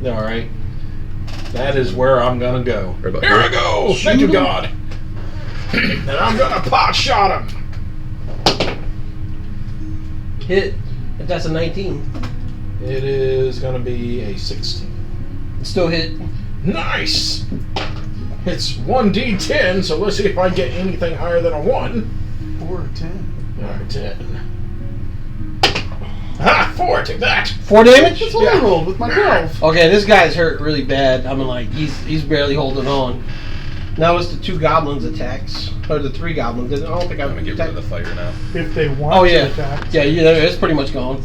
All right. That is where I'm gonna go. Right about Here here. I go. Shoot Thank you, him. God. And I'm gonna pot shot him. Hit. If that's a 19. It is gonna be a 16. Still hit. Nice. It's 1d10, so let's see if I get anything higher than a 1. 4 or 10. Or 10. Ah, 4. Take that. 4 damage? That's what I rolled with my 12. Okay, this guy's hurt really bad. I mean, like he's barely holding on. Now it's the 2 goblins attacks, or the 3 goblins. I don't think I'm I'm gonna get rid of the fire now. If they want Oh to yeah, attack. yeah. It's pretty much gone.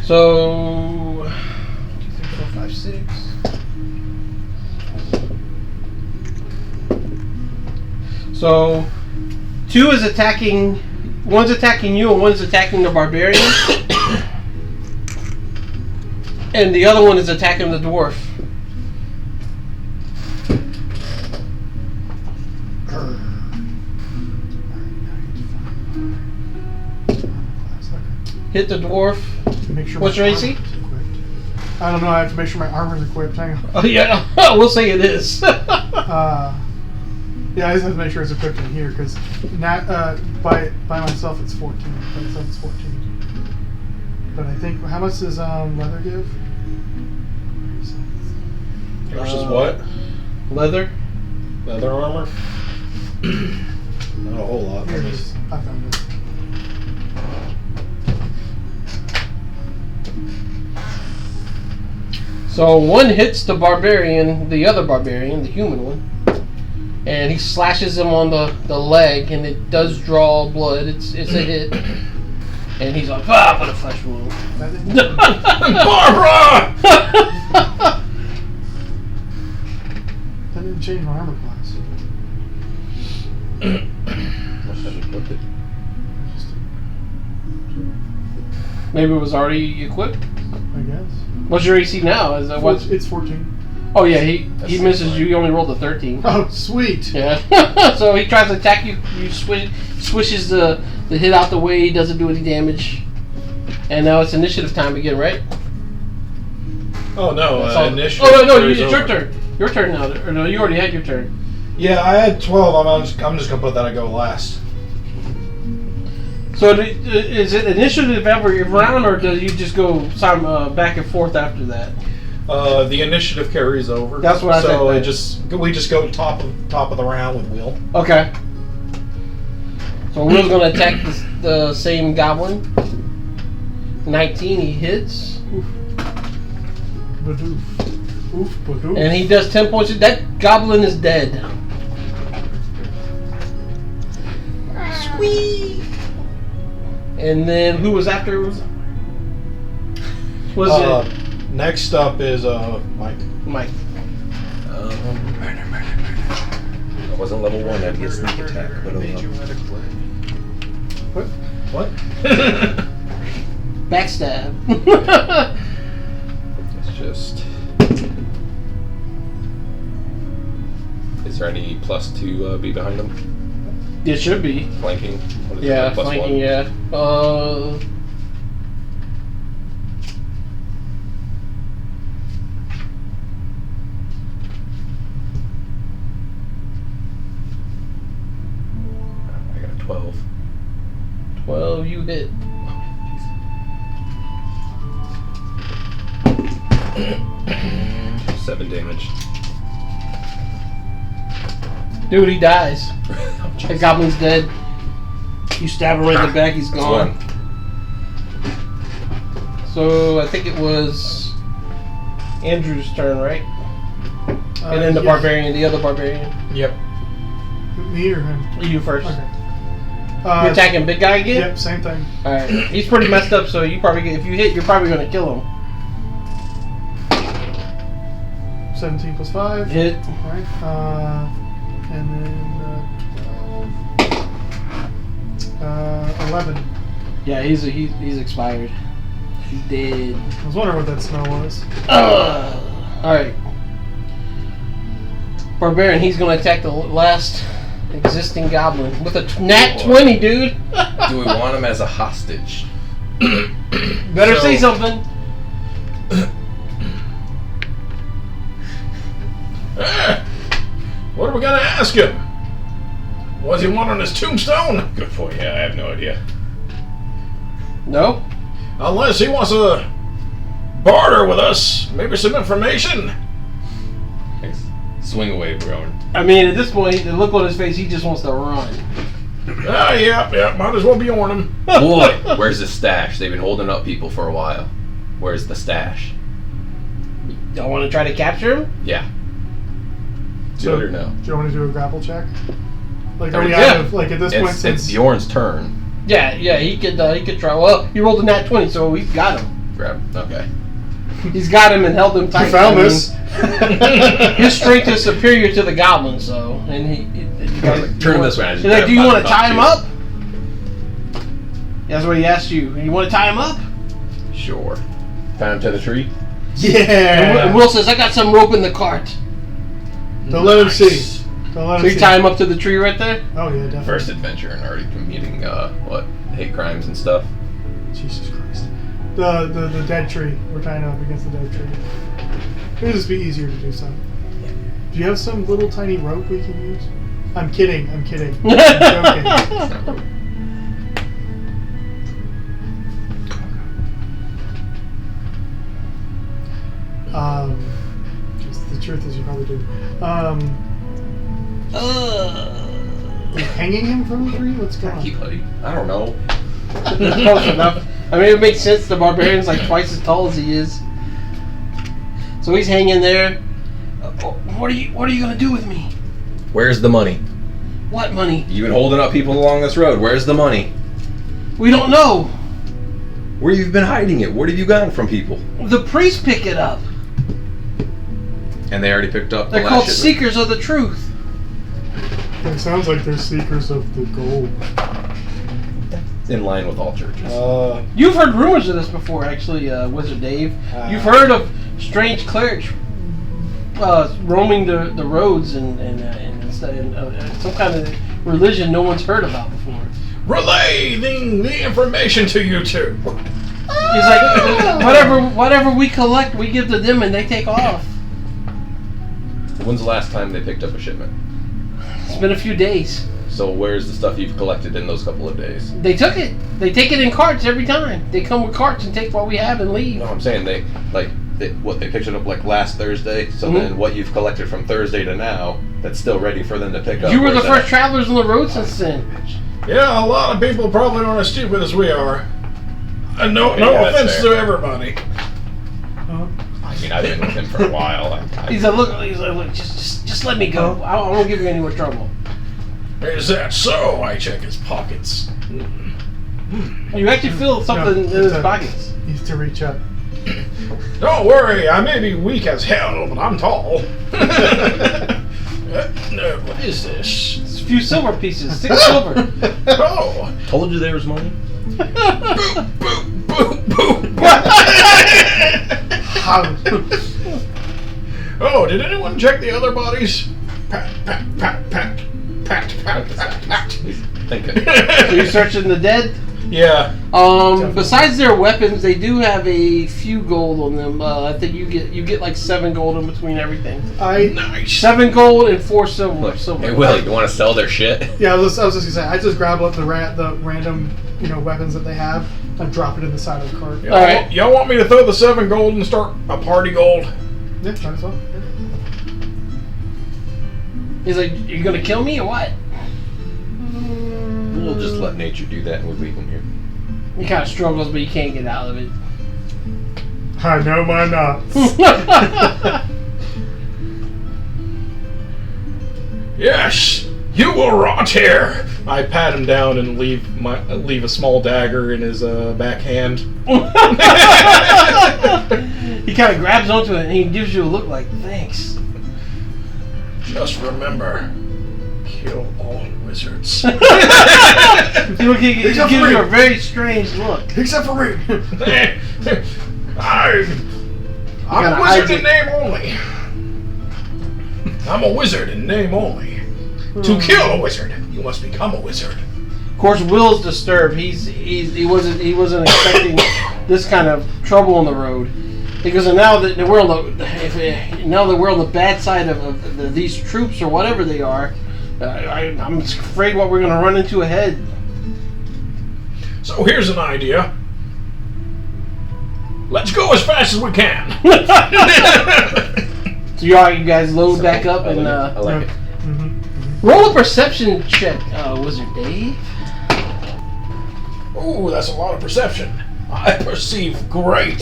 So 2, 3, 4, 5, 6. So 2 is attacking. One's attacking you, and one's attacking the barbarian. And the other one is attacking the dwarf. Hit the dwarf. Make sure What's my your AC? armor's equipped. I don't know. I have to make sure my armor's equipped. Hang on. Oh yeah, we'll say it is. Yeah, I just have to make sure it's equipped in here because by myself it's 14. By myself it's 14. But I think how much does leather give? Versus what? Leather. Leather armor? Not a whole lot. Here Let it me is. I found it. So one hits the barbarian, the other barbarian, the human one, and he slashes him on the leg, and it does draw blood. It's a hit, And he's like, ah, for the flesh wound. Barbara! That didn't change my armor class. Must have equipped it. Maybe it was already equipped. I guess. What's your AC now? Is that what? It's 14. Oh yeah, he That's misses fine. you. He only rolled a 13. Oh, sweet. Yeah. So he tries to attack you. You swishes the hit out the way. He doesn't do any damage. And now it's initiative time again, right? Oh no, That's all- initiative. Oh no, carries it's your over. turn. Your turn now. Or no, you already had your turn. Yeah, I had 12. I'm just gonna put that I go last. So is it initiative every round, or do you just go back and forth after that? The initiative carries over. That's what I said. So we just go top of the round with Will. Okay. So Will's gonna attack the same goblin. 19, he hits, Badoof. Oof, badoof. and he does 10 points. That goblin is dead. Squee. And then who was after? Was it Next up is Mike. Mike? I wasn't level 1, that'd be a sneak attack. But What? Backstab. it's just. Is there any plus to be behind him? It should be. Flanking? What is Yeah, it, plus flanking. 1? Yeah. I got a 12. 12. You hit. 7 damage. Dude, he dies. Oh, The jeez. goblin's dead. You stab him right in the back, he's That's gone. 1. So I think it was Andrew's turn, right? And then the yeah. barbarian, the other barbarian. Yep. Me or him? You first. Okay. You're attacking big guy again? Yep, same thing. Alright. He's pretty messed up, so you probably if you hit, you're probably gonna kill him. 17 plus 5. Hit. Alright. And then 12. 11. Yeah, he's expired. He's dead. I was wondering what that smell was. Alright. Barbarian, he's gonna attack the last existing goblin with a nat 20, dude. Do we want him as a hostage? Better So- say something. What are we gonna ask him? Was he want on his tombstone? Good point. Yeah, I have no idea. No? Unless he wants to barter with us, maybe some information. Thanks. Swing away, Bjorn. I mean, at this point, the look on his face, he just wants to run. Ah, yeah, might as well be on him. Boy, where's the stash? They've been holding up people for a while. Where's the stash? Y'all want to try to capture him? Yeah. Do So- it or no? Do you want me to do a grapple check? Like, are we Yeah. out of, like, at this point It's since... Bjorn's turn. Yeah, he could try. Well, he rolled a nat 20, so we've got him. Grab. Okay. He's got him and held him tight. You found I mean, this. His strength is superior to the goblin, so and he Turn him this way. I just He's like, grab do you my want to top tie him two." up? That's what he asked you. You want to tie him up? Sure. Tie him to the tree. Yeah. And Will says, I got some rope in the cart. Don't let him see. Don't let So him you see. tie him up to the tree right there? Oh, yeah, definitely. First adventure and already committing hate crimes and stuff. Jesus Christ. The dead tree. We're tying up against the dead tree. It'd just be easier to do so. Do you have some little tiny rope we can use? I'm kidding. I'm joking. Just the truth is you probably do. You hanging him from the tree? What's going Keep on? buddy. I don't know. Close enough. I mean, it makes sense. The barbarian's like twice as tall as he is. So he's hanging there. What are you gonna do with me? Where's the money? What money? You've been holding up people along this road. Where's the money? We don't know. Where you've been hiding it? Where have you gotten from people? The priests pick it up. And they already picked up. They're called seekers of the truth. It sounds like they're seekers of the gold. In line with all churches. You've heard rumors of this before, actually, Wizard Dave. You've heard of strange clerics roaming the roads and some kind of religion no one's heard about before. Relaying the information to you two. He's like, whatever we collect, we give to them, and they take off. When's the last time they picked up a shipment? It's been a few days. So where's the stuff you've collected in those couple of days? They took it. They take it in carts every time. They come with carts and take what we have and leave. No, I'm saying they picked it up like last Thursday. So then what you've collected from Thursday to now, that's still ready for them to pick up. You were the first travelers on the road since then. Yeah, a lot of people probably aren't as stupid as we are. No offense to everybody. I mean, I've been with him for a while. He's like, look, just let me go. I won't give you any more trouble. Is that so? I check his pockets. You actually feel something in his pockets. Needs to reach up. Don't worry, I may be weak as hell, but I'm tall. No, what is this? It's a few silver pieces, 6 silver. Oh! Told you there was money. Boop, boop, boop, boop. Oh, did anyone check the other bodies? Pat, pat, pat, pat. Pat, pat, pat, pat. Thinking. So you're searching the dead? Yeah. Besides their weapons, they do have a few gold on them. I think you get like 7 gold in between everything. Nice. 7 gold and 4 silver. Hey Willie, you want to sell their shit? Yeah, I was just gonna say. I just grab up the random weapons that they have and drop it in the side of the cart. Y'all want me to throw the 7 gold and start a party gold? Yeah, might as well. Yeah. He's like, you gonna kill me or what? We'll just let nature do that and we'll leave him here. He kind of struggles, but he can't get out of it. I know my knots. Yes, you will rot here. I pat him down and leave a small dagger in his backhand. He kind of grabs onto it and he gives you a look like, thanks. Just remember, kill all wizards. He gives you a very strange look. Except for me. I'm a wizard in name only. I'm a wizard in name only. To kill a wizard, you must become a wizard. Of course, Will's disturbed. He wasn't expecting this kind of trouble on the road. Because now that we're on the bad side of these troops or whatever they are, I'm afraid what we're going to run into ahead. So here's an idea. Let's go as fast as we can. So you guys load back up and I like it. Roll a perception check, Wizard Dave. Ooh, that's a lot of perception. I perceive great.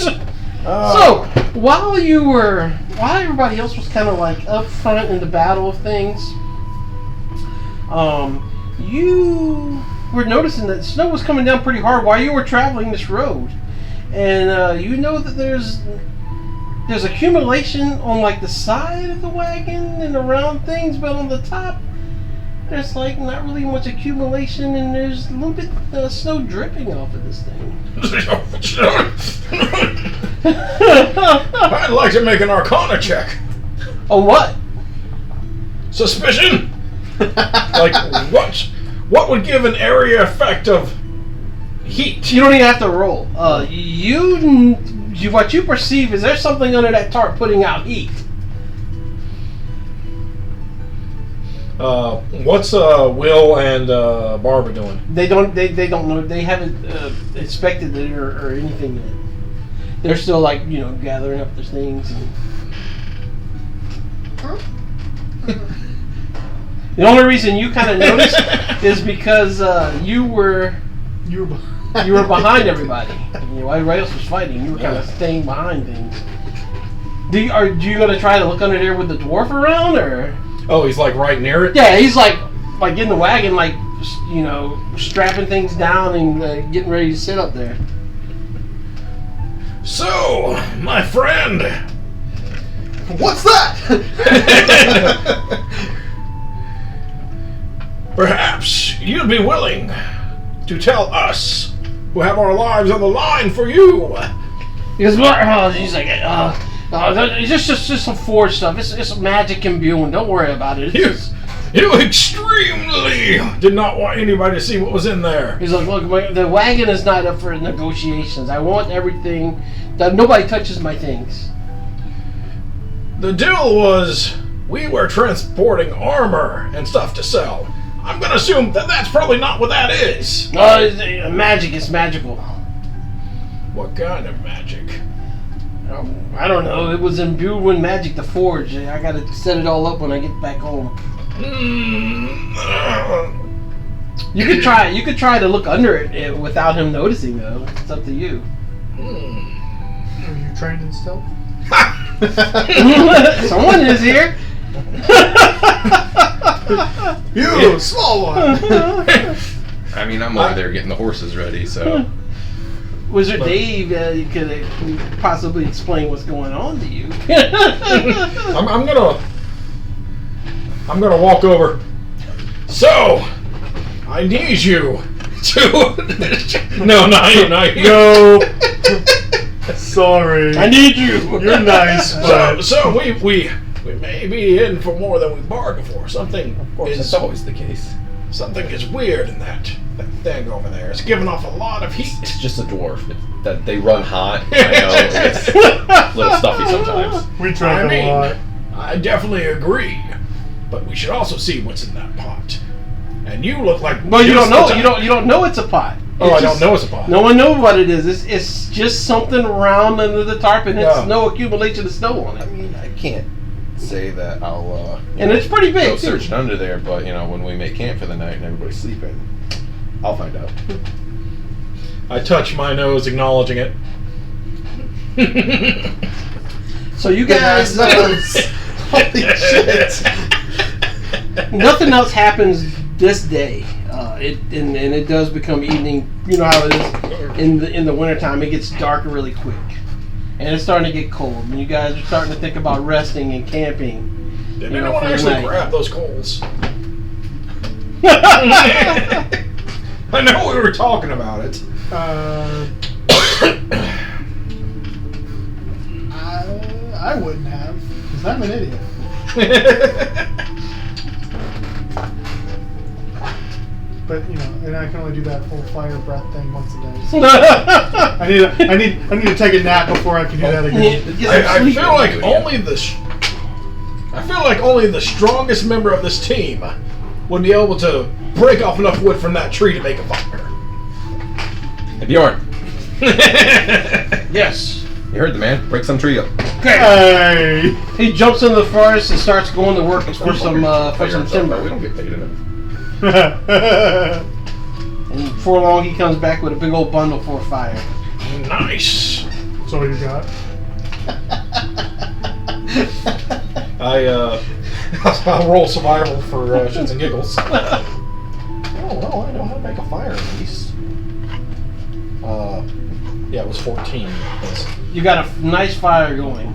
So while everybody else was kind of like up front in the battle of things, you were noticing that snow was coming down pretty hard while you were traveling this road, and you know that there's accumulation on like the side of the wagon and around things, but on the top there's like not really much accumulation, and there's a little bit of snow dripping off of this thing. I'd like to make an Arcana check. On what? Suspicion? Like what would give an area effect of heat? You don't even have to roll. What you perceive is there's something under that tarp putting out heat. What's Will and Barbara doing? They don't know. They haven't inspected it or anything yet. They're still like gathering up their things. The only reason you kind of noticed is because you were behind everybody. Everybody else was fighting. You were kind of staying behind things. Are you gonna try to look under there with the dwarf around, or? Oh, he's like right near it? Yeah, he's like in the wagon, like strapping things down and getting ready to sit up there. So, my friend, What's that? perhaps you'd be willing to tell us, who have our lives on the line for you. He goes, he's like, it's just some forged stuff. It's magic imbuing. Don't worry about it. You extremely did not want anybody to see what was in there. He's like, look, the wagon is not up for negotiations. I want everything. That nobody touches my things. The deal was we were transporting armor and stuff to sell. I'm gonna assume that that's probably not what that is. No, magic is magical. What kind of magic? I don't know. It was imbued with magic to forge. I gotta set it all up when I get back home. You could try. You could try to look under it without him noticing, though. It's up to you. Are you trained in stealth? Someone is here. You, small one. I mean, I'm over there getting the horses ready, so. Wizard Dave, you could possibly explain what's going on to you. I'm gonna walk over. So, I need you to. No, not you. No. Sorry. I need you. You're nice, but So we may be in for more than we bargained for. Something Of course, is that's always the case. something is weird in that thing over there. It's giving off a lot of heat. It's just a dwarf. That they run hot. I know it's a little stuffy sometimes. we try I mean, a lot. I definitely agree, but we should also see what's in that pot. And you look like. Well, you just don't know. the You type- don't know it's a pot. Oh, It's I just- don't know it's a pot. No one knows what it is. It's just something round under the tarp, and it's Yeah. no accumulation of snow on I it. mean, I can't say that I'll And it's pretty go big too. searching under there, but when we make camp for the night and everybody's sleeping, I'll find out. I touch my nose, acknowledging it. So you guys, Holy shit. nothing else happens this day. And it does become evening. You know how it is in the wintertime. It gets dark really quick, and it's starting to get cold. And you guys are starting to think about resting and camping. Did You know, anyone for the actually night. grab those coals? I know we were talking about it. I wouldn't have, because I'm an idiot. But and I can only do that whole fire breath thing once a day. So I need to take a nap before I can do that again. I feel like only the strongest member of this team would be able to break off enough wood from that tree to make a fire. Hey, Bjorn, Yes. you heard the man. Break some tree up. Hey. He jumps into the forest and starts going to work for some timber. We don't get paid enough. And before long, he comes back with a big old bundle for a fire. Nice. That's all you got. I'll roll survival for shits and giggles. Oh well, I know how to make a fire at least. Yeah, it was 14. You got a nice fire going.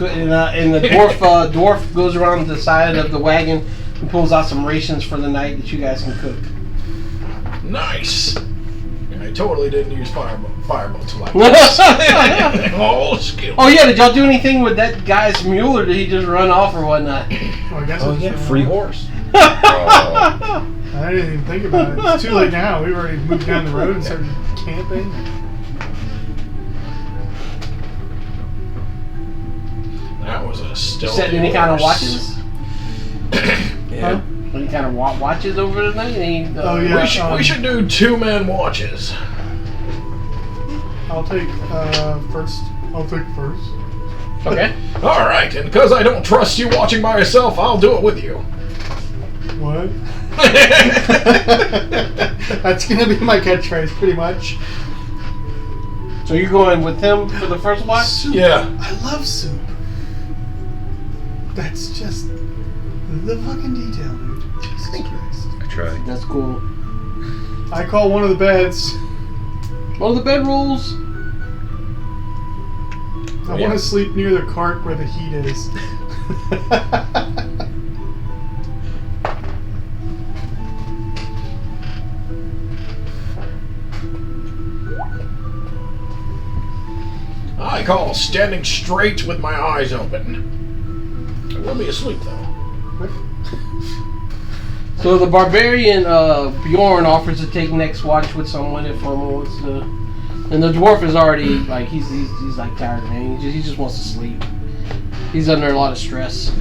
And the dwarf goes around the side of the wagon and pulls out some rations for the night that you guys can cook. Nice. And I totally didn't use fireboats like this. All skill. Oh yeah, did y'all do anything with that guy's mule, or did he just run off or whatnot? I guess Oh it's, yeah, free horse. I didn't even think about it. It's too late now. We've already moved down the road and started camping. That was a stealthy Setting any kind of horse. watches? Yeah. Any kind of watches over the night? Oh, yeah. We should do 2-man watches. I'll take first. Okay. All right, and because I don't trust you watching by yourself, I'll do it with you. What? That's gonna be my catchphrase, pretty much. So you're going with him for the first watch? Soup. Yeah. I love soup. That's just the fucking detail, dude. Jesus Christ. I tried. That's cool. I call one of the beds. One of the bedrolls. I want to sleep near the cart where the heat is. I call standing straight with my eyes open. I will be asleep though. So the barbarian Bjorn offers to take next watch with someone if someone wants to, and the dwarf is already like he's like tired, man. He just wants to sleep. He's under a lot of stress.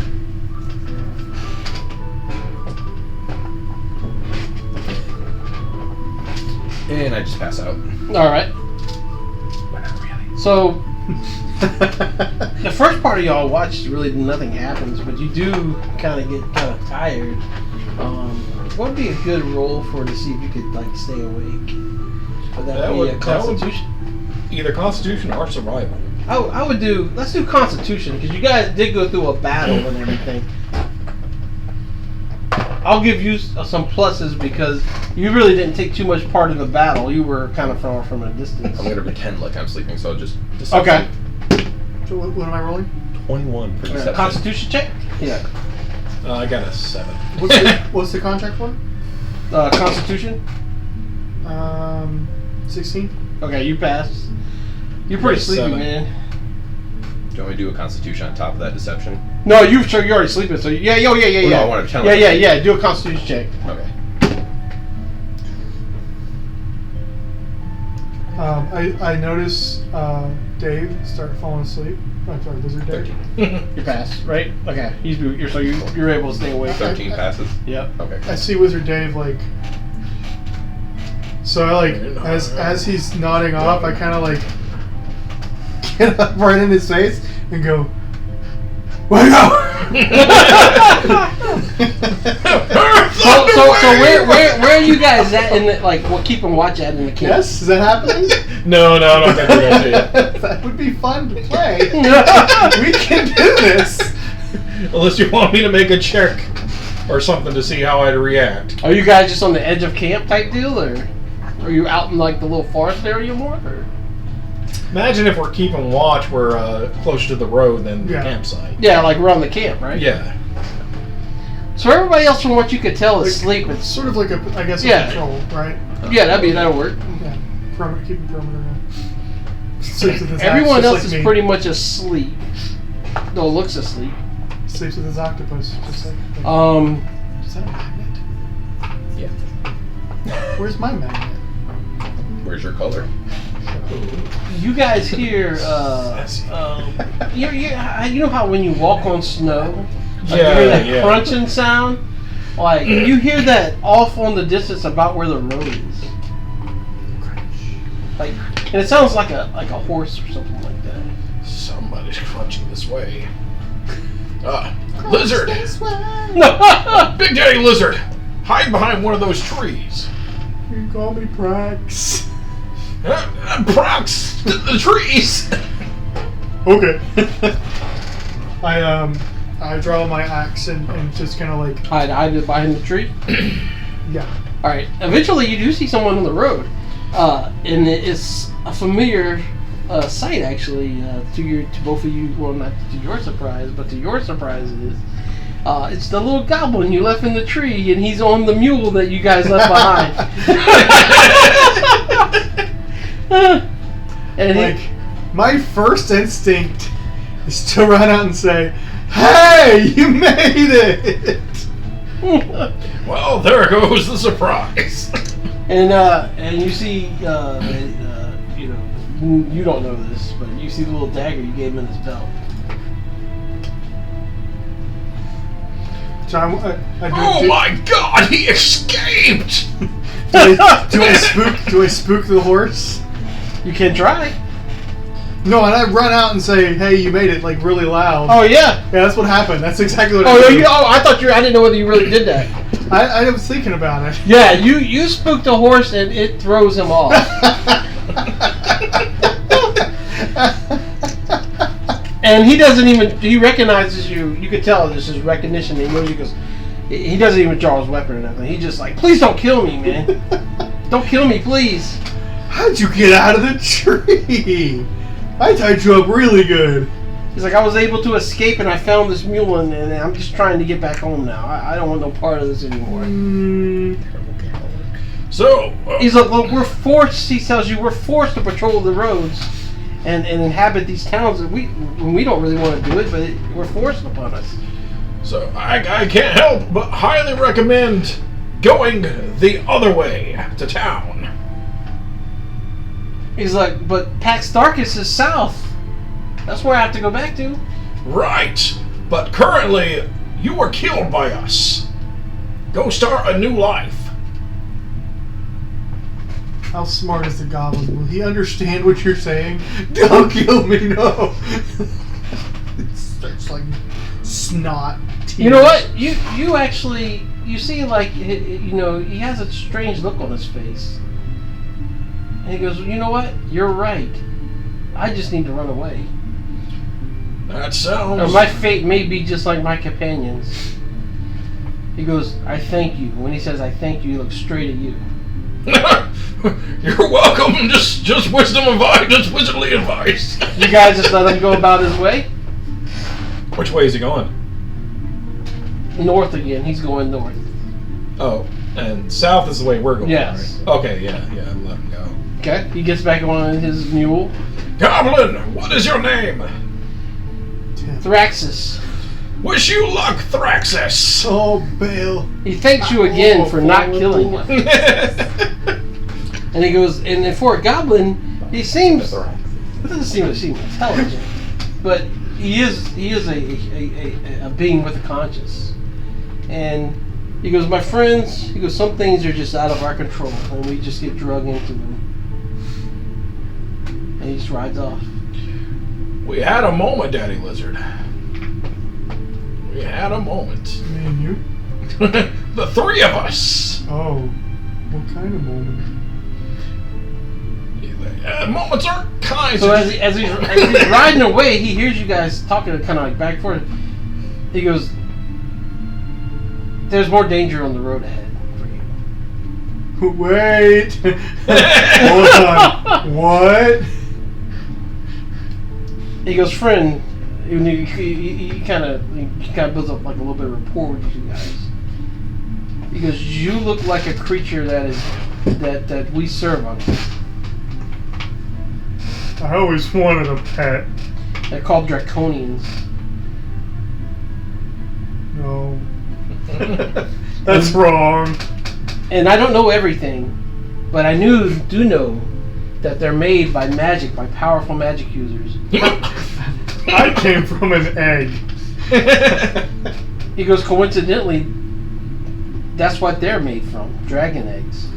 And I just pass out. All right. So the first part of y'all watch, really nothing happens, but you do kind of get tired. What would be a good roll for to see if you could like stay awake? Would that be a Constitution? Either Constitution or Survival. I would do. Let's do Constitution because you guys did go through a battle and everything. I'll give you some pluses because you really didn't take too much part in the battle. You were kind of from a distance. I'm going to pretend like I'm sleeping, so I'll just... Okay. So what am I rolling? 21 for deception. Constitution check? Yeah. I got a 7. What's the contract for? Constitution? 16. Okay, you passed. You're pretty sleepy, 7. man. Do you want me to do a Constitution on top of that deception? No, you're already sleeping. So yeah. Oh, no, I want to pretend Yeah. Do a Constitution check. Okay. I notice Dave start falling asleep. I'm sorry, Lizard Dave. 13. You passed, right? Okay. You're able to stay awake. 13 passes? Yep. Okay. I see Wizard Dave like. So I like as he's nodding off, I kind of like get up right in his face and go, "Wake up!" So where are you guys at in the, like what keeping watch at in the camp? Yes, is that happening? No, I don't think we're going to yet. That would be fun to play. We can do this. Unless you want me to make a check or something to see how I'd react. Are you guys just on the edge of camp type deal, or are you out in like the little forest area more? Or? Imagine if we're keeping watch, we're closer to the road than the Yeah. campsite. Yeah, like around the camp, right? Yeah. So everybody else, from what you could tell, is sleeping. It's sort of like a Yeah. patrol, right? Yeah, that'll work. Yeah, keep the perimeter. Sleeps with his Everyone axe, else just is like me. pretty much asleep. No, looks asleep. Sleeps with his octopus, just like. Is that a magnet? Yeah. Where's my magnet? Where's your color? You guys hear, you know how when you walk on snow, like you hear that crunching sound? Like, you hear that off on the distance about where the road is. Like, and it sounds like a horse or something like that. Somebody's crunching this way. Lizard! No! Big Daddy Lizard! Hide behind one of those trees. You can call me Prax. Prox! The trees! Okay. I draw my axe and just kind of like. Hide it behind the tree? Yeah. Alright, eventually you do see someone on the road. And it's a familiar sight, actually, to both of you. Well, not to your surprise, but to your surprise it is. It's the little goblin you left in the tree, and he's on the mule that you guys left behind. And my first instinct is to run out and say, "Hey, you made it!" Well, there goes the surprise. And you see, you don't know this, but you see the little dagger you gave him in his belt. So My God, he escaped! do I spook the horse? You can try. No, and I run out and say, "Hey, you made it!" like really loud. Oh yeah. Yeah, that's what happened. That's exactly what. I didn't know whether you really did that. I was thinking about it. Yeah, you spooked the horse and it throws him off. And he doesn't even, he recognizes you. You could tell this is recognition. He knows you because he doesn't even draw his weapon or nothing. He just like, please don't kill me, man. Don't kill me, please. How'd you get out of the tree? I tied you up really good. He's like, I was able to escape and I found this mule and I'm just trying to get back home now. I don't want no part of this anymore. So He's like, look, we're forced, he tells you, we're forced to patrol the roads and inhabit these towns. We don't really want to do it, but we're forced upon us. So I can't help but highly recommend going the other way to town. He's like, but Pax Darkus is south. That's where I have to go back to. Right, but currently you were killed by us. Go start a new life. How smart is the goblin? Will he understand what you're saying? Don't kill me, no! It starts like snot. Tears. You know what? You actually, you see, like, you know, he has a strange look on his face. And he goes, you know what? You're right. I just need to run away. That sounds... Or my fate may be just like my companions. He goes, I thank you. When he says I thank you, he looks straight at you. You're welcome. Just wisdom advice. Just wizardly advice. You guys just let him go about his way? Which way is he going? North again. He's going north. Oh, and south is the way we're going. Yes. Right? Okay, yeah, let him go. Okay. He gets back on his mule. Goblin, what is your name? Thraxus. Wish you luck, Thraxus. Oh, Bale. He thanks you again for not killing him. And he goes, and for a goblin, he seems, it doesn't seem intelligent, but he is a being with a conscience. And he goes, my friends, he goes, some things are just out of our control, and we just get drug into them. And he just rides off. We had a moment, Daddy Lizard. We had a moment. Me and you? The three of us. Oh, what kind of moment? Moments aren't kind. So as he's riding away, he hears you guys talking kind of like back and forth. He goes, there's more danger on the road ahead for you. Wait. Hold on. What? He goes, friend, he kind of builds up like a little bit of rapport with you guys. He goes, you look like a creature that we serve on. I always wanted a pet. They're called draconians. No. That's wrong. And I don't know everything, but I do know that they're made by magic, by powerful magic users. I came from an egg. He goes, coincidentally, that's what they're made from, dragon eggs.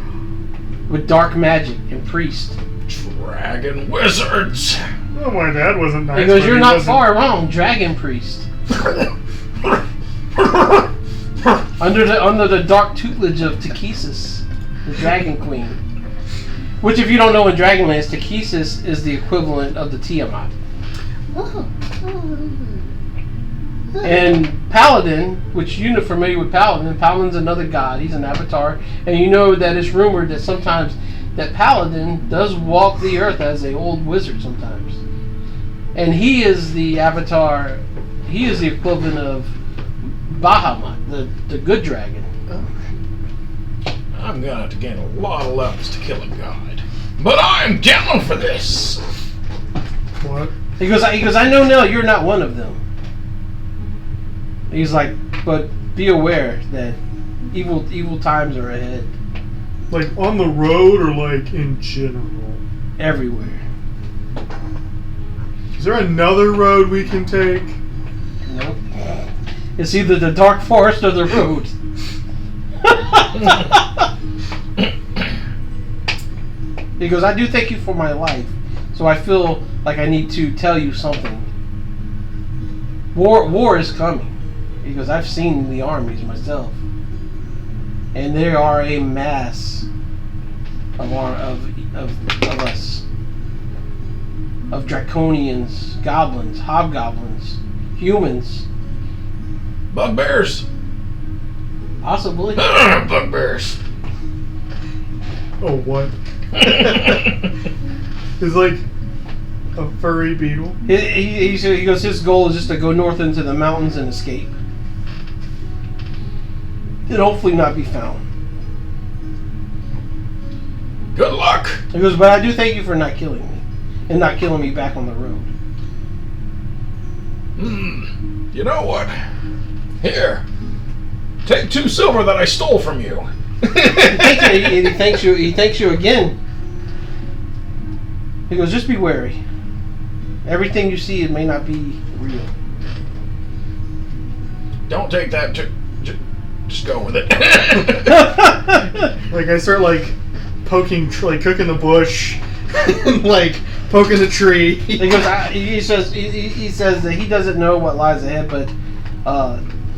With dark magic and priests. Dragon wizards. Oh, my dad wasn't nice. He goes, but you're he not wasn't- far wrong, dragon priest. Under the dark tutelage of Takesis, the dragon queen. Which, if you don't know in Dragonlance, Takesis is the equivalent of the Tiamat. And Paladin, which you're familiar with Paladin, Paladin's another god, he's an avatar, and you know that it's rumored that sometimes that Paladin does walk the earth as an old wizard sometimes. And he is the avatar, he is the equivalent of Bahamut, the good dragon. I'm gonna have to gain a lot of levels to kill a god. But I'm down for this! What? He goes, I know now you're not one of them. He's like, but be aware that evil times are ahead. Like on the road or like in general? Everywhere. Is there another road we can take? Nope. It's either the dark forest or the road. He goes, I do thank you for my life, so I feel like I need to tell you something. War is coming. He goes, I've seen the armies myself, and there are a mass of us, of draconians, goblins, hobgoblins, humans, Bugbears! possibly. Bugbears! Oh, what? It's like A furry beetle. He goes, his goal is just to go north into the mountains and escape. And hopefully not be found. Good luck. He goes, but I do thank you for not killing me. And not killing me back on the road. You know what? Here. Take 2 silver that I stole from you. He thanks you again. He goes, just be wary. Everything you see, it may not be real. Don't take that. Just go with it. Like I start like poking, like cooking the bush, like poking the tree. He goes. He says that he doesn't know what lies ahead, but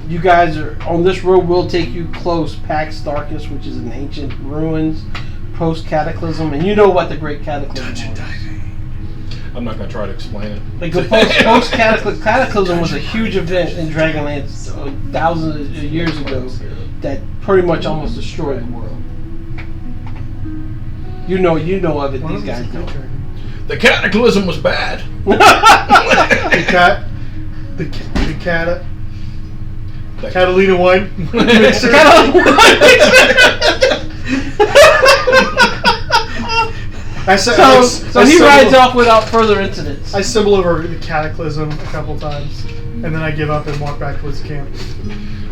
you guys are on this road. Will take you close, Pax Darkness, which is an ancient ruins, post cataclysm, and you know what the Great Cataclysm was. I'm not going to try to explain it. Like the post cataclysm was a huge event in Dragonlance thousands of years ago that pretty much almost destroyed the world. You know of it. These guys know. The cataclysm was bad. The Catalina wine mixer. So he rides off without further incidents. I stumble over the cataclysm a couple times, and then I give up and walk back towards camp.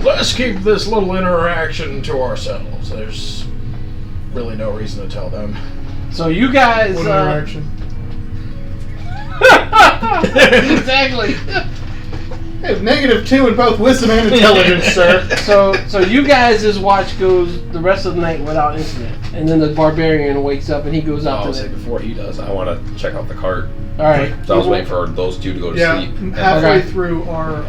Let's keep this little interaction to ourselves. There's really no reason to tell them. So you guys... What interaction? Exactly. I have -2 in both wisdom and intelligence, sir. So you guys' watch goes the rest of the night without incident, and then the barbarian wakes up and he goes out to say before he does, I want to check out the cart. All right. So I was waiting for those 2 to go to sleep. Halfway through our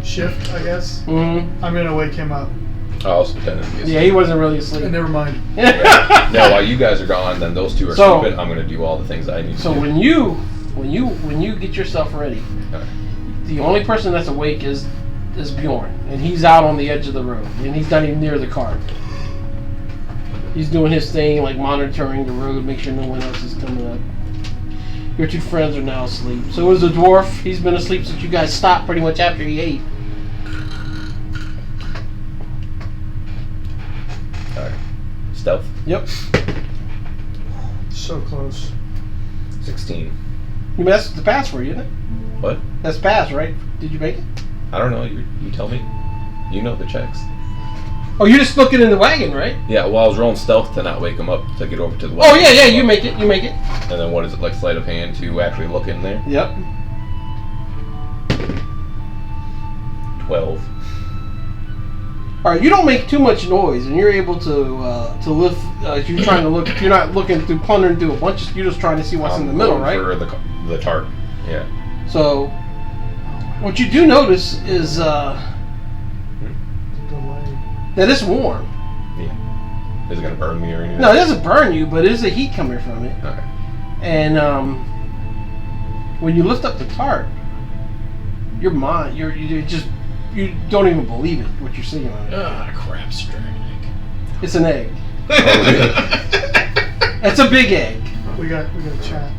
shift, I guess. Mm-hmm. I'm gonna wake him up. I was pretending to be asleep. Yeah, he wasn't really asleep. Never mind. Yeah. No, while you guys are gone, then those 2 are sleeping. I'm gonna do all the things I need to do. So when you get yourself ready, the only person that's awake is Bjorn, and he's out on the edge of the road, and he's not even near the cart. He's doing his thing, like monitoring the road, make sure no one else is coming up. Your 2 friends are now asleep. So is the dwarf. He's been asleep since you guys stopped, pretty much after he ate. Alright. Stealth. Yep. So close. 16. You that's the pass for you, isn't it? What? That's pass, right? Did you make it? I don't know. You tell me. You know the checks. Oh, you're just looking in the wagon, right? Yeah, well, I was rolling stealth to not wake him up to get over to the wagon. Oh, yeah, you make it. You make it. And then what is it, like sleight of hand to actually look in there? Yep. 12. All right, you don't make too much noise, and you're able to lift. You're trying to look. You're not looking through, plundering through a bunch. You're just trying to see what's in the middle, right? For the tarp. Yeah. So, what you do notice is that it's warm. Yeah. Is it gonna burn me or anything? No, it doesn't burn you, but there's a heat coming from it. Okay. And when you lift up the tarp, your mind, you don't even believe it what you're seeing on it. Ah, crap, it's a dragon egg. It's an egg. Oh, really? It's a big egg. We got a chat.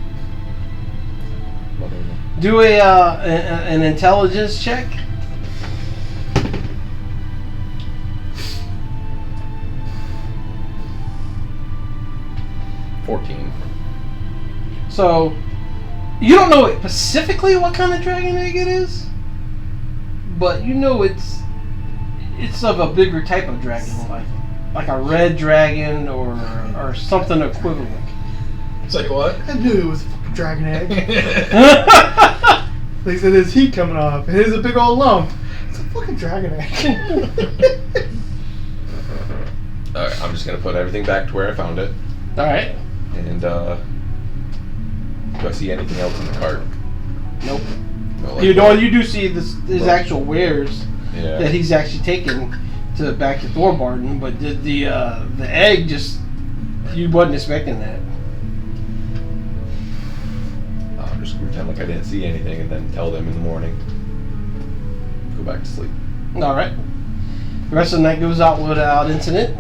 Do an intelligence check. So, you don't know specifically what kind of dragon egg it is, but you know it's of a bigger type of dragon, like a red dragon or something equivalent. Say what? I knew it was a fucking dragon egg. They said there's heat coming off, and there's a big old lump. It's a fucking dragon egg. Alright, I'm just gonna put everything back to where I found it. Alright. And do I see anything else in the cart? Nope. No, like You do see his actual wares that he's actually taken back to Thorbarton, but the egg just, you wasn't expecting that. I'll just pretend like I didn't see anything and then tell them in the morning. Go back to sleep. Alright. The rest of the night goes out without incident.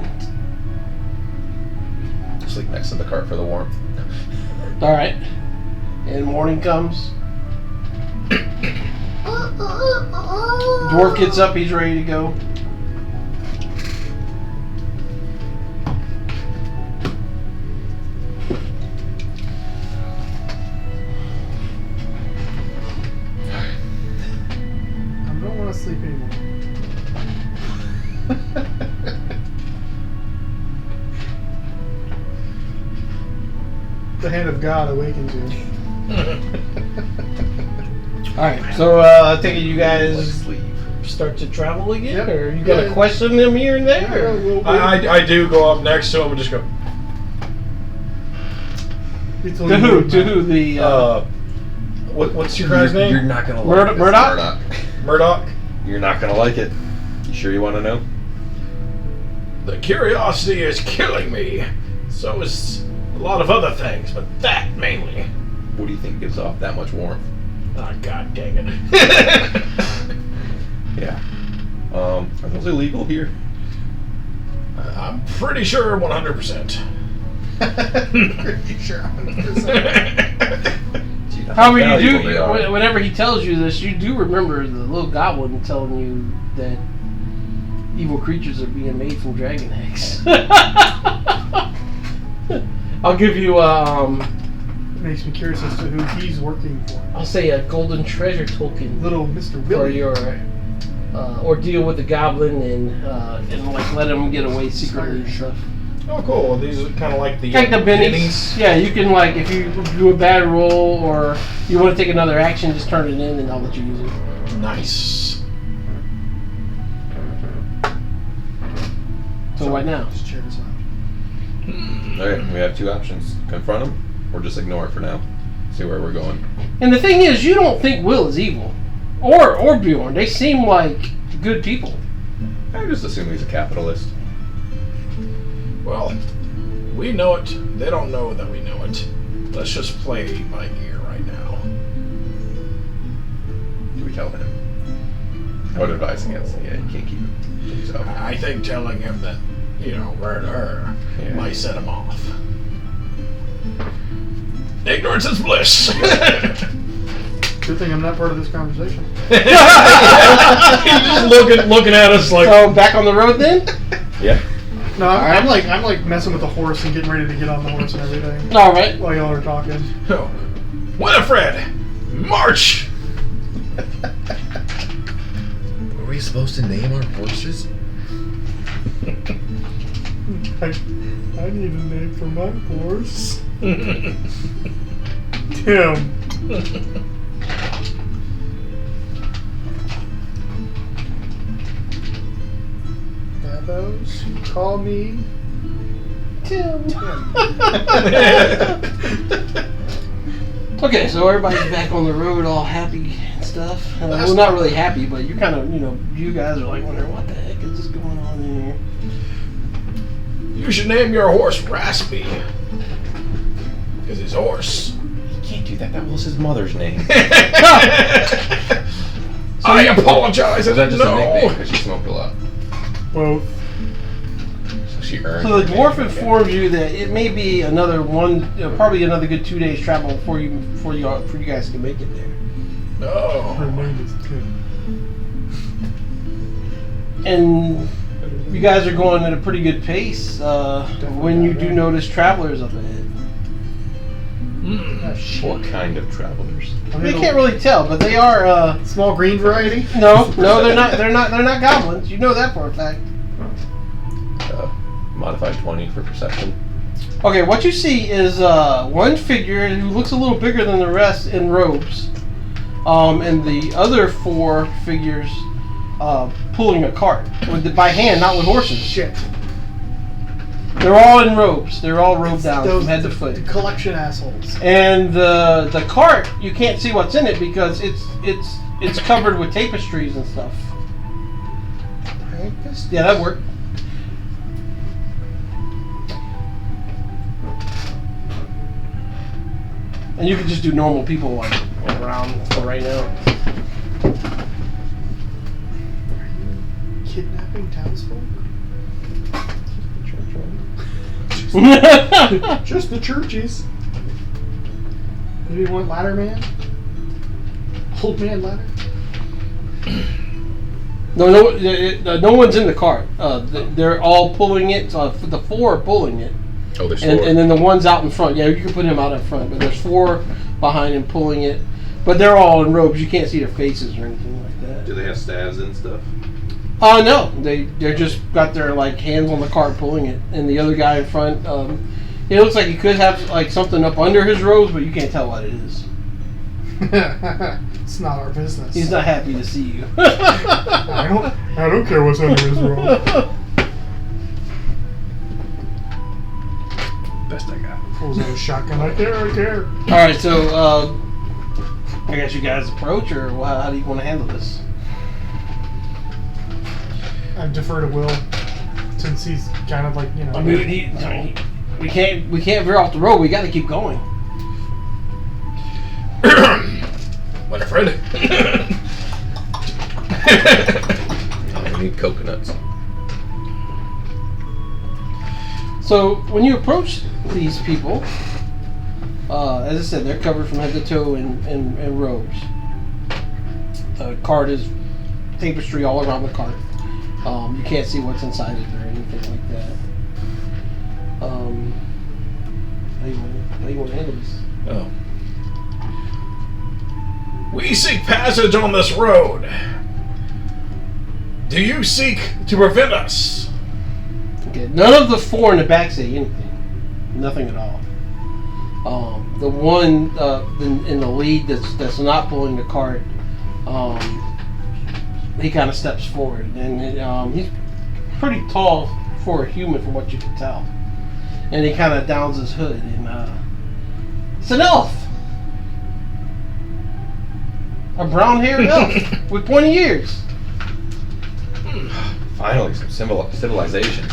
Sleep next to the cart for the warmth. Alright. and morning comes. Dwarf gets up, he's ready to go. I don't want to sleep anymore. The hand of God awakens you. Alright, so I take it you guys Sleep. start to travel again? Yep. Or you got to question them here and there? Or? I do go up next to him and just go, To who? To who? The what's your guy's name? You're not gonna like this, Murdoch? Murdoch. You're not gonna like it. You sure you want to know? The curiosity is killing me. So is a lot of other things, but that mainly. What do you think gives off that much warmth? Oh, god dang it. Yeah. Are those illegal here? I'm pretty sure 100%. Pretty sure 100%. However, you valuable they do, are. whenever he tells you this, you do remember the little goblin telling you that evil creatures are being made from dragon eggs. I'll give you, Makes me curious as to who he's working for. I'll say a golden treasure token Little Mr. for Willie. your ordeal with the goblin and like let him get away secretly and stuff. Oh, cool. These are kind of like the Take the bennies. bennies. Yeah, you can like if you do a bad roll or you want to take another action, just turn it in and I'll let you use it. Nice. So right now. Just cheer us out. Okay, we have two options: confront him, or just ignore it for now. See where we're going. And the thing is, you don't think Will is evil, or Bjorn. They seem like good people. I just assume he's a capitalist. Well, we know it. They don't know that we know it. Let's just play by ear right now. Do we tell him? I would advise against it. Yeah, you can't keep it to yourself. I think telling him that, murder Yeah. might set him off. Ignorance is bliss. Good thing I'm not part of this conversation. He's just looking at us like. So back on the road then. Yeah. No, I'm like messing with the horse and getting ready to get on the horse and everything All right. while y'all are talking. Oh, Winifred, march! Were we supposed to name our horses? I need a name for my horse. Tim. Babos, call me Tim. Tim. Okay, so everybody's back on the road, all happy and stuff. Well, not really happy, but you kind of, you guys are like wondering what the heck is this going on in here. You should name your horse Raspy. Because his horse. You can't do that. That was his mother's name. I apologize. Was that just a nickname? no. Because she smoked a lot. Both. So she earned. So the her dwarf name, I informs you that it may be another probably another good 2 days travel for you guys can make it there. Her No. name is Tim. And you guys are going at a pretty good pace when you do notice travelers up ahead. Ah, shit. What kind of travelers? You can't really tell, but they are. Small green variety. No, they're not. They're not goblins. You know that for a fact. Modified 20 for perception. Okay, what you see is one figure who looks a little bigger than the rest in robes, and the other 4 figures pulling a cart by hand, not with horses. Shit. They're all in robes. They're all robed down Those from head to foot. collection assholes. And the cart, you can't see what's in it because it's covered with tapestries and stuff. Yeah, that worked. And you can just do normal people like around for right now. Kidnapping townsfolk? Okay, Just the churches. You want ladder man? Old man ladder? No one's in the cart. They're all pulling it. The 4 are pulling it. Oh, there's 4. And then the one's out in front. Yeah, you can put him out in front, but there's 4 behind him pulling it. But they're all in robes. You can't see their faces or anything like that. Do they have staves and stuff? No, they're just got their hands on the cart pulling it, and the other guy in front. It looks like he could have something up under his robes, but you can't tell what it is. It's not our business. He's not happy to see you. I don't care what's under his robe. Best I got. Pulls out a shotgun. I care. All right, so I guess you guys approach, or how do you want to handle this? I defer to Will, since he's kind of like, I mean, we can't veer off the road. We got to keep going. My friend. I need coconuts. So when you approach these people, as I said, they're covered from head to toe in robes. The cart is tapestry all around the cart. You can't see what's inside it or anything like that. How you want to handle this? Oh. We seek passage on this road. Do you seek to prevent us? Okay, none of the 4 in the back say anything. Nothing at all. The one in the lead that's not pulling the cart, he kind of steps forward, and he's pretty tall for a human, from what you can tell. And he kind of downs his hood, and it's an elf, a brown-haired elf with pointy ears. Finally, some civilization.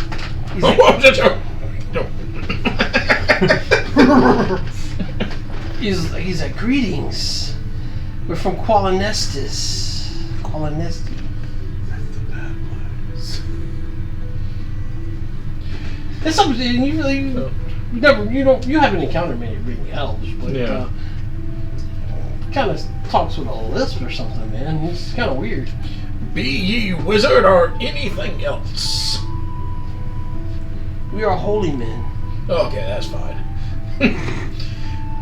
He's like, he's like, greetings. We're from Qualinesti. It's something you haven't encountered many reading elves, but Yeah. Kind of talks with a lisp or something, man. It's kind of weird. Be ye wizard or anything else? We are holy men. Okay, that's fine.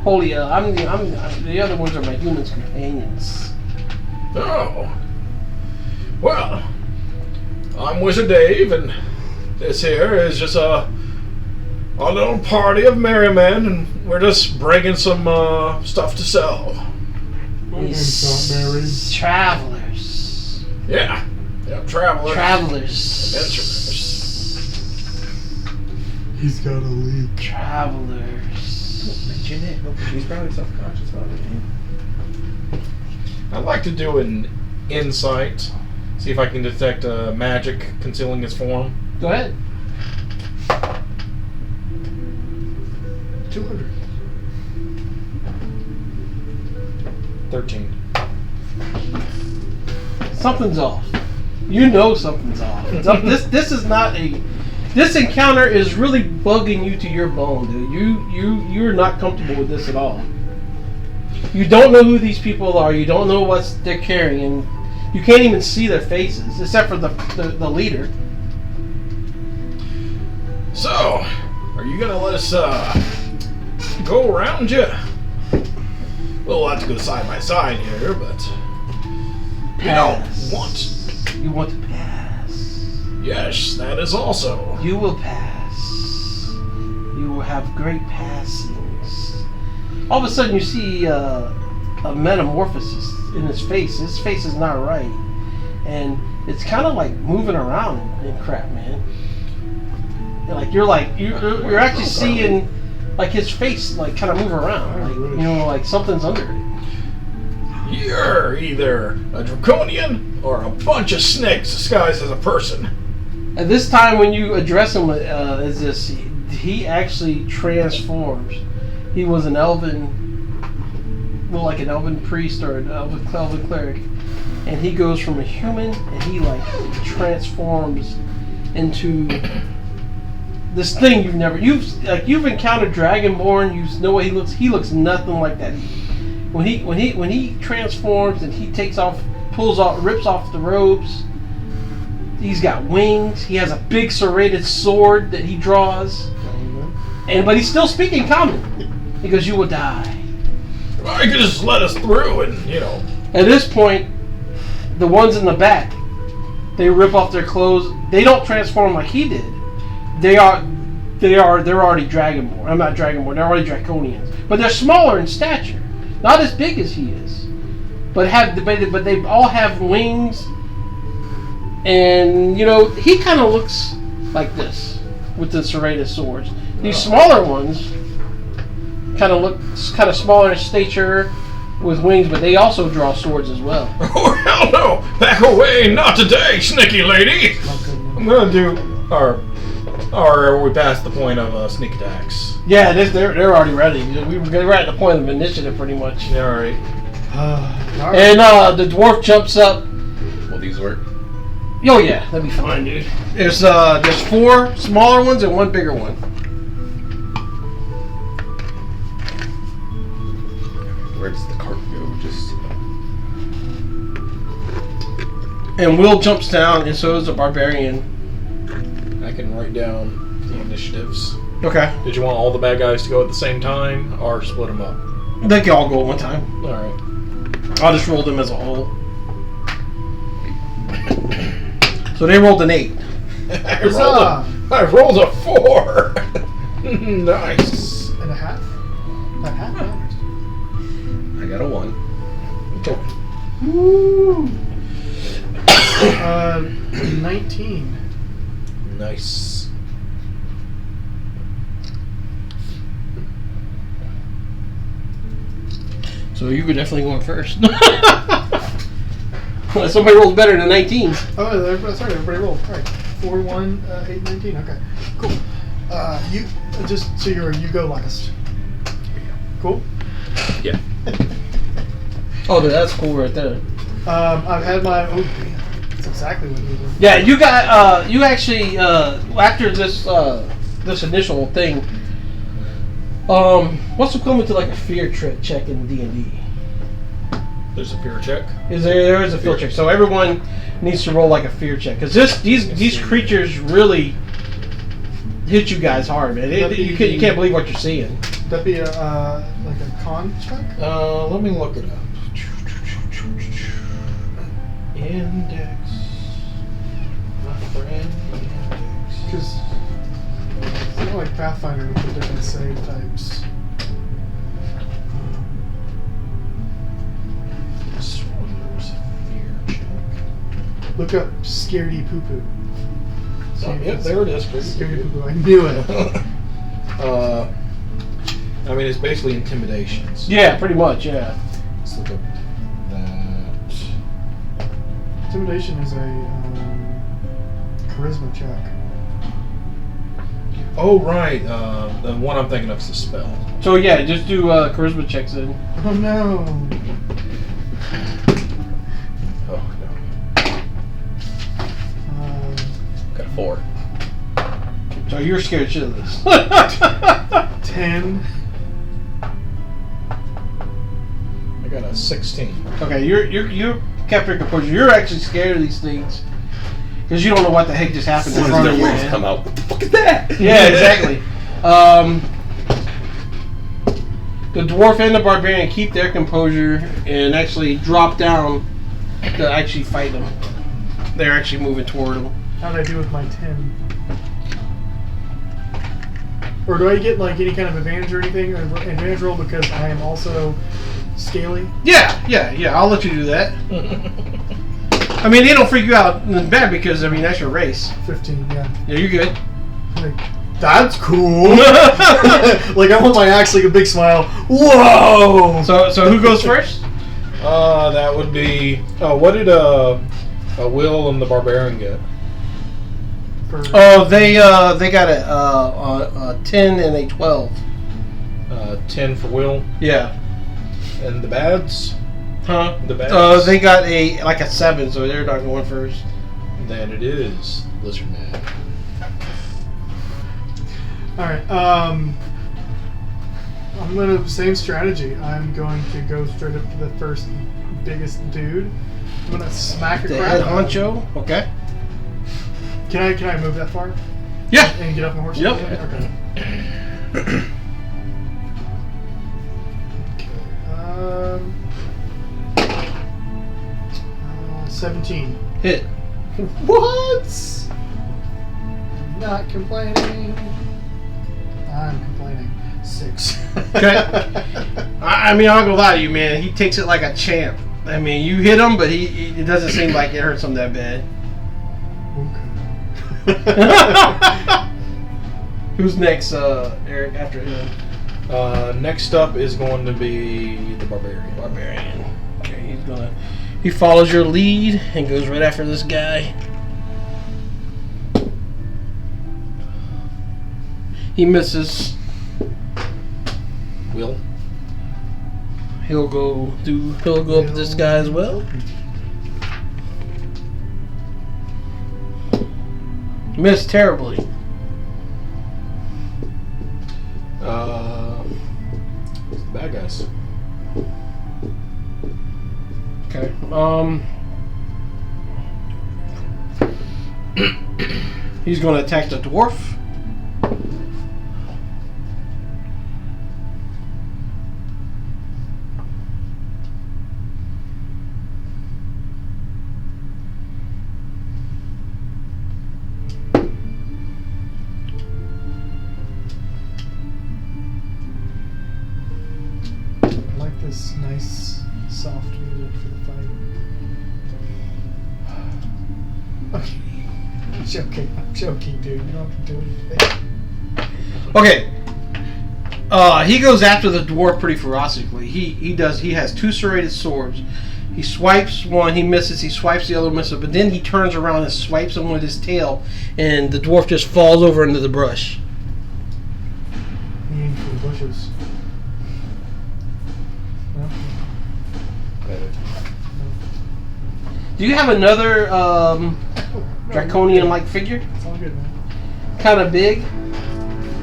Holy, I'm the other ones are my humans companions. Oh. Well, I'm Wizard Dave, and this here is just a little party of merry men, and we're just bringing some stuff to sell. My name's not Mary. Travelers. Yeah, travelers. Adventurers. He's got a leak. Travelers. Mention it. She's probably self-conscious about it. I'd like to do an insight, see if I can detect magic concealing his form. Go ahead. 200. 13. Something's off. You know something's off. This is not a. This encounter is really bugging you to your bone, dude. You're not comfortable with this at all. You don't know who these people are. You don't know what they're carrying. You can't even see their faces, except for the leader. So, are you gonna let us go around you? We'll have to go side by side here, but you don't want. You want to pass. Yes, that is also. You will pass. You will have great passings. All of a sudden, you see a metamorphosis in his face. His face is not right, and it's kind of like moving around and crap, man. You're actually seeing like his face like kind of move around, like something's under it. You're either a draconian or a bunch of snakes disguised as a person. At this time, when you address him as this, he actually transforms. He was an elven, like an elven priest or an elven cleric, and he goes from a human and he like transforms into this thing you've encountered Dragonborn. You know what he looks. He looks nothing like that. When he transforms and he rips off the robes. He's got wings. He has a big serrated sword that he draws. But he's still speaking common. He goes, "You will die." Well, you could just let us through, and At this point, the ones in the back, they rip off their clothes. They don't transform like he did. They're already Dragonborn. I'm not Dragonborn. They're already Draconians, but they're smaller in stature, not as big as he is, but they all have wings. And he kind of looks like this with the serrated swords. These smaller ones kind of smaller in stature with wings, but they also draw swords as well. Oh hell no! Back away! Not today, sneaky lady. I'm gonna do our. Or are we past the point of sneak attacks? Yeah, they're already ready. We're at the point of initiative, pretty much. Yeah, all right. And the dwarf jumps up. Will these work? Oh yeah, that'd be fine, dude. There's 4 smaller ones and 1 bigger one. Where does the cart go? And Will jumps down, and so does the barbarian. I can write down the initiatives. Okay. Did you want all the bad guys to go at the same time, or split them up? They can all go at one time. All right. I'll just roll them as a whole. So they rolled an 8. I rolled a 4. Nice. And a half? A half matters. I got a 1. Woo! 19. Nice. So you could definitely go in first. Somebody rolls better than 19. Oh, sorry, everybody rolled. All right. 4, 1, 8, 19. Okay, cool. You just so you go last. Cool. Yeah. Oh, that's cool right there. I've had my. Oh, damn. That's exactly what you did. Yeah, you got. You actually after this this initial thing. What's equivalent to like a fear check in D&D? There's a fear check. There is a fear check. So everyone needs to roll like a fear check because these creatures really hit you guys hard, man. You can't believe what you're seeing. Would that be like a con check? Let me look it up. Index. My friend. Index. Because it's not like Pathfinder with the different save types. Look up Scaredy Poo Poo. Yep, there it is. Scaredy Poo Poo. I knew it. I mean, it's basically intimidations. Yeah, pretty much. Yeah. Let's look up that. Intimidation is a charisma check. Oh right, the one I'm thinking of is the spell. So yeah, just do charisma checks then. Oh no. Oh no. Got a 4. So you're scared shitless. 10. I got a 16. Okay, you kept your composure. You're actually scared of these things because you don't know what the heck just happened in As front soon of as you. their wings come out, what the fuck is that? Yeah, exactly. The dwarf and the barbarian keep their composure and actually drop down to actually fight them. They're actually moving toward them. How'd I do with my 10? Or do I get like any kind of advantage or anything? Or advantage roll because I am also scaly? Yeah. I'll let you do that. I mean, they don't freak you out bad because I mean that's your race. 15, yeah. Yeah, you're good. Like, that's cool. Like I want my axe like a big smile. Whoa! So who goes first? That would be. What did Will and the barbarian get? Oh, they got a 10 and a 12. 10 for Will. Yeah. And the bads? Huh? The bads? They got a 7, so they're not going first. Then it is Lizard Man. All right. I'm gonna same strategy. I'm going to go straight up to the first biggest dude. I'm gonna smack a The crap. head out of him. honcho. Okay. Can I move that far Yeah. and get off my horse? Yep. Okay. 17. Hit. What? Not complaining. I'm complaining. 6. Okay. I mean, I'm not gonna lie to you, man. He takes it like a champ. I mean, you hit him, but it doesn't seem like it hurts him that bad. Okay. Who's next, Eric? After him, Next up is going to be the barbarian. Barbarian. Okay, he follows your lead and goes right after this guy. He misses. Will. He'll go up to this guy as well. Missed terribly. Bad guys. Okay. He's going to attack the dwarf. I like this nice, soft music for the fight. Okay. I'm joking, dude. You don't have to do anything. Okay. He goes after the dwarf pretty ferociously. He has 2 serrated swords. He swipes one, he misses. He swipes the other, misses. But then he turns around and swipes him with his tail, and the dwarf just falls over into the brush. He aimed for the bushes. No? Do you have another draconian-like figure? It's all good, man. Kind of big.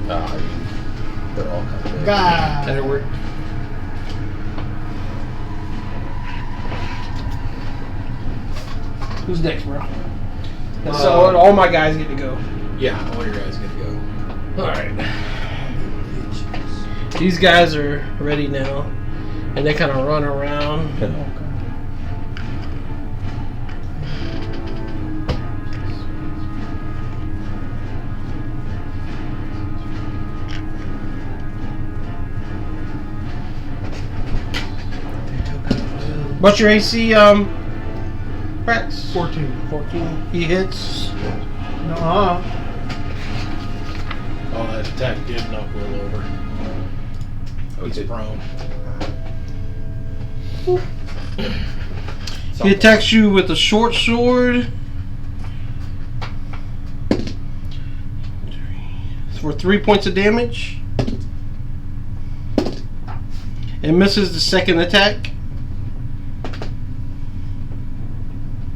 They're all kind of big. God. Edward. Who's next, bro? So all my guys get to go. Yeah, all your guys get to go. All right. These guys are ready now, and they kind of run around. What's your AC, Rex? 14. 14. He hits. Nuh-uh. Oh, that attack did knock Will over. He's prone. He attacks you with a short sword. For 3 points of damage. And misses the second attack.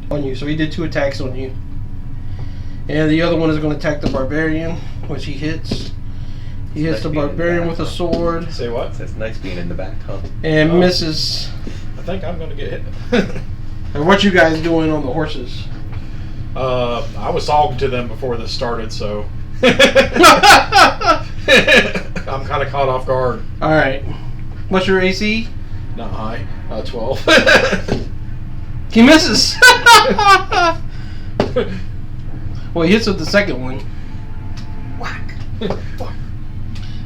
On you. So he did 2 attacks on you. And the other one is going to attack the barbarian, which he hits. He hits the barbarian with a sword. Say what? It's nice being in the back, huh? And misses. I think I'm going to get hit. And what you guys doing on the horses? I was talking to them before this started, so I'm kind of caught off guard. Alright. What's your AC? Not high. 12. He misses. Well, he hits with the second one. Whack.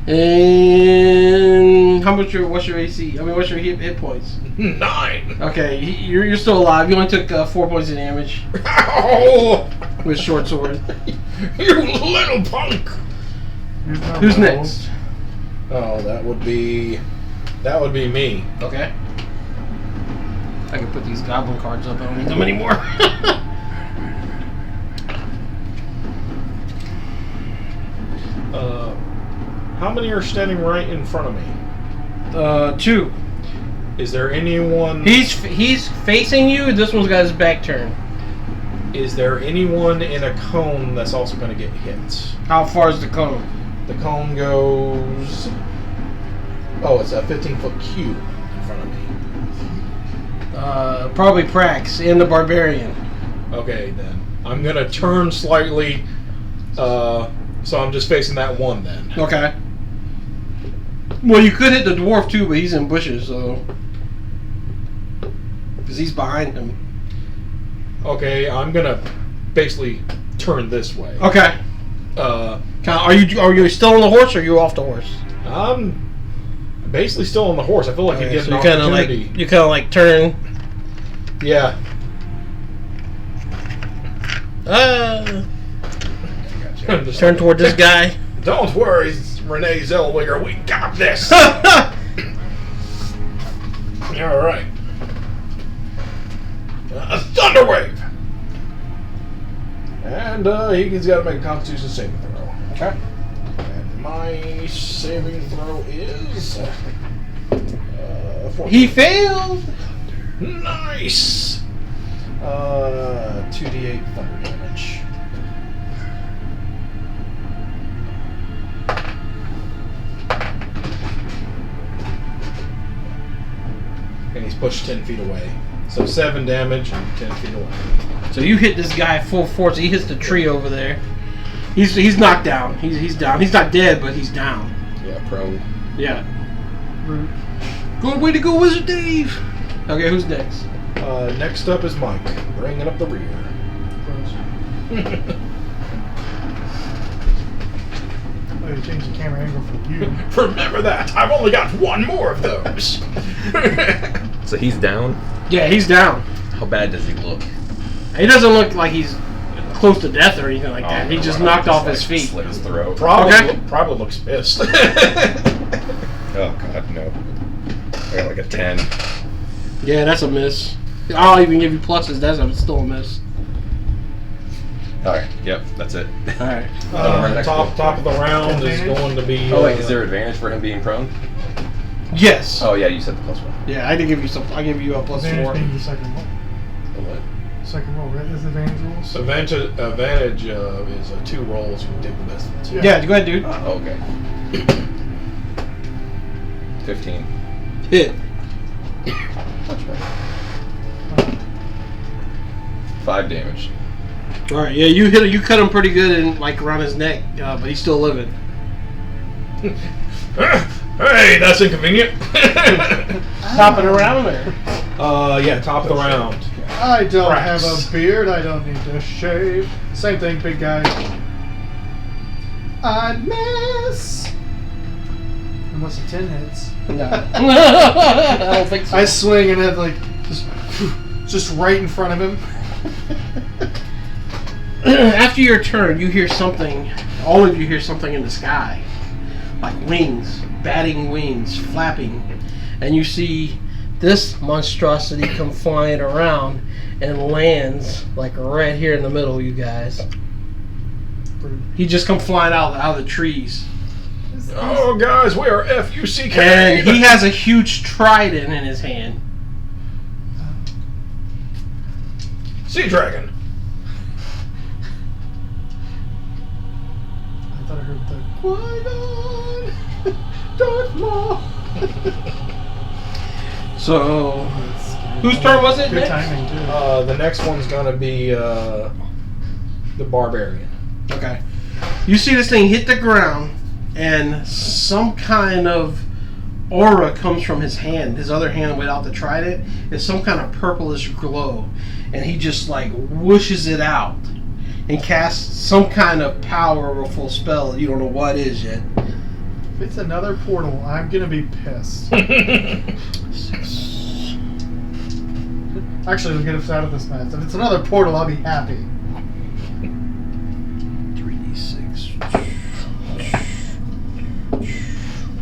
And what's your AC? I mean, what's your hit points? 9. Okay, you're still alive. You only took 4 points of damage Oh, with short sword. you little punk! Who's next? Oh, that would be me. Okay. I can put these goblin cards up. I don't need them anymore. How many are standing right in front of me? 2. Is there anyone? He's facing you. This one's got his back turned. Is there anyone in a cone that's also going to get hit? How far is the cone? The cone goes. Oh, it's a 15-foot cube in front of me. Probably Prax and the Barbarian. Okay, then. I'm gonna turn slightly. So I'm just facing that one then. Okay. Well, you could hit the dwarf too, but he's in bushes, so. Because he's behind him. Okay, I'm gonna basically turn this way. Okay. Are you still on the horse or are you off the horse? I'm basically still on the horse. I feel like you get So an you kind of opportunity. like turn. Yeah. Just- Turn toward this guy. Don't worry, Renee Zellweger. We got this. All right. A thunder wave. And he's got to make a Constitution saving throw. Okay. And my saving throw is 14. He failed. Nice. 2d8 thunder damage. And he's pushed 10 feet away. So 7 damage and 10 feet away. So you hit this guy full force. He hits the tree over there. He's knocked down. He's down. He's not dead, but he's down. Yeah, prone. Yeah. Good way to go, Wizard Dave. Okay, who's next? Next up is Mike, bringing up the rear. Oh, you changed the camera angle for you. Remember that. I've only got one more of those. So he's down. Yeah, he's down. How bad does he look? He doesn't look like he's close to death or anything like that. He no, just I knocked off like, his feet. Slit his throat. Probably looks pissed. Oh god, no. I got like a 10. Yeah, that's a miss. I'll even give you pluses. That's still a miss. Alright, yep, that's it. All right. Top of the round is going to be. Oh wait, is there advantage for him being prone? Yes. Oh yeah, you said the +1. Yeah, I did give you some. I give you a +4. Advantage being the second roll. The what? Second roll, right? Is advantage rules? Advantage is 2 rolls. You can take the best of the 2. Yeah, go ahead, dude. Oh, okay. 15. Hit. Much better. 5 damage. All right. Yeah, you hit. You cut him pretty good and like around his neck, but he's still living. Hey, that's inconvenient. Top it around there. Yeah, top of the round. I don't Prax. have a beard. I don't need to shave. Same thing, big guy. I miss. Unless a 10 hits. No. I don't think so. I swing and have like just right in front of him. After your turn, you hear something. All of you hear something in the sky, like wings, batting wings, flapping, and you see this monstrosity come flying around and lands like right here in the middle, you guys. He just come flying out of the trees, Oh, guys, we are FUCK. and he has a huge trident in his hand. Sea Dragon. I thought I heard the Qui-Gon, Darth Maul. So, whose turn was it Good next? timing too. The next one's gonna be the Barbarian. Okay. You see this thing hit the ground, and some kind of aura comes from his hand. His other hand without the trident is some kind of purplish glow, and he just like whooshes it out and casts some kind of powerful spell. You don't know what it is yet. If it's another portal, I'm gonna be pissed. Actually, it'll get us out of this mess. If it's another portal, I'll be happy. 3d6.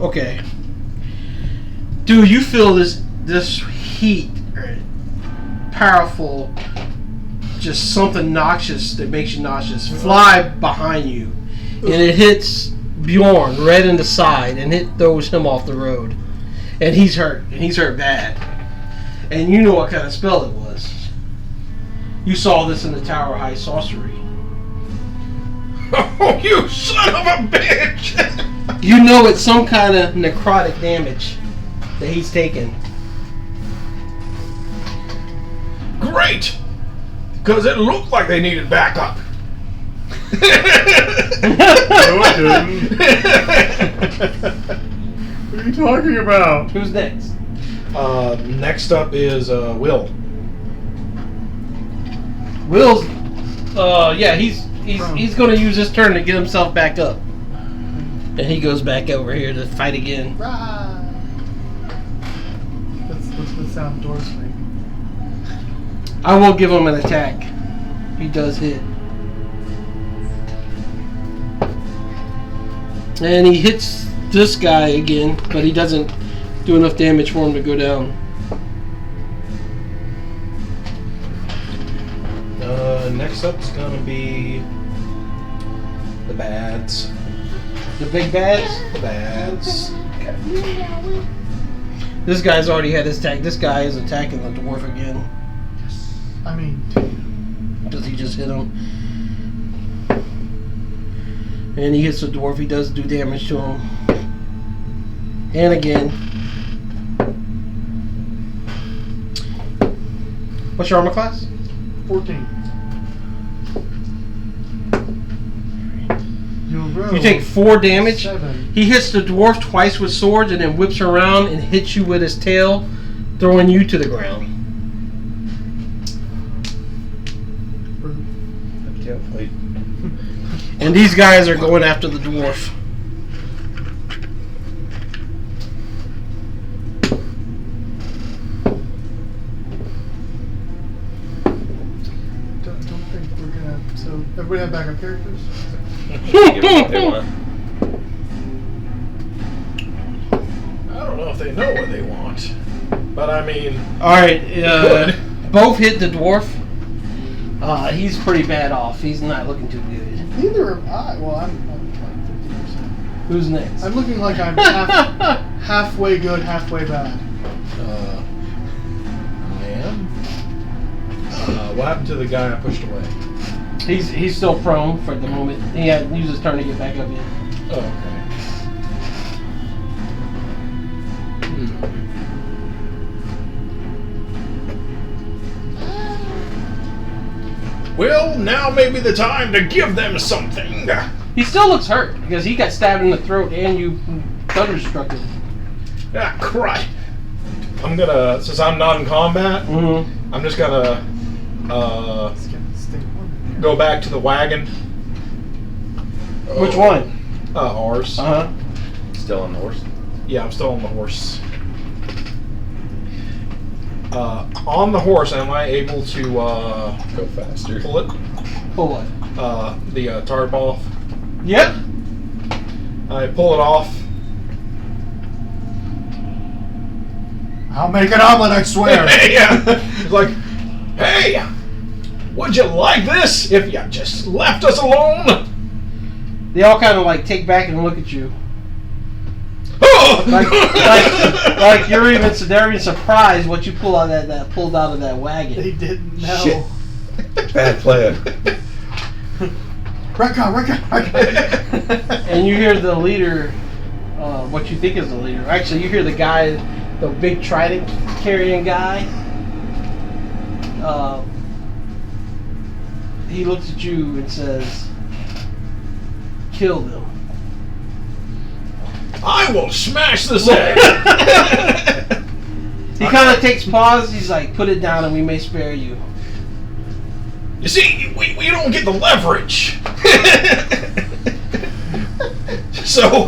Okay. Dude, you feel this heat, powerful, just something noxious that makes you nauseous, fly behind you, and it hits Bjorn right in the side, and it throws him off the road, and he's hurt bad. And you know what kind of spell it was. You saw this in the Tower of High Sorcery. Oh, you son of a bitch! You know it's some kind of necrotic damage that he's taken. Great! Because it looked like they needed backup. No, it didn't. What are you talking about? Who's next? Next up is Will. Will's. Yeah, he's going to use his turn to get himself back up, and he goes back over here to fight again. Right. That's the sound doors make. I will give him an attack. He does hit. And he hits this guy again, but he doesn't do enough damage for him to go down. Next up's gonna be the bads. The big bads? The bads. This guy's already had his attack. This guy is attacking the dwarf again. I mean, Does he just hit him? And he hits the dwarf. He does do damage to him. And again. What's your armor class? 14. You take 4 damage. 7. He hits the dwarf twice with swords and then whips around and hits you with his tail, throwing you to the ground. And these guys are going after the dwarf. Don't think we're gonna. So everybody have backup characters. Give them what they want. I don't know if they know what they want, but I mean, Alright, both hit the dwarf. He's pretty bad off. He's not looking too good. Neither am I. Well, I'm like 50%. Who's next? I'm looking like I'm halfway good, halfway bad. man. What happened to the guy I pushed away? He's still prone for the moment. He had used his turn to get back up yet. Oh, okay. Well, now may be the time to give them something. He still looks hurt because he got stabbed in the throat and you thunderstruck him. Ah, crap. I'm gonna, since I'm not in combat, Mm-hmm. I'm just gonna Let's get this thing on. go back to the wagon. Which one? Ours. Uh-huh. Still on the horse. Yeah, I'm still on the horse. On the horse, am I able to Go faster. pull it? Pull what? The tarp off. Yep. I pull it off. I'll make an omelet, I swear. Yeah. It's like, hey, would you like this if you just left us alone? They all kind of like take back and look at you. Like they're even surprised what you pull out that pulled out of that wagon. They didn't know. Shit. Bad plan. Recca. And you hear the leader, what you think is the leader. Actually, you hear the guy, the big trident carrying guy. He looks at you and says, "Kill them." I will smash this egg. He kind of takes pause. He's like, "Put it down, and we may spare you." You see, we don't get the leverage. So,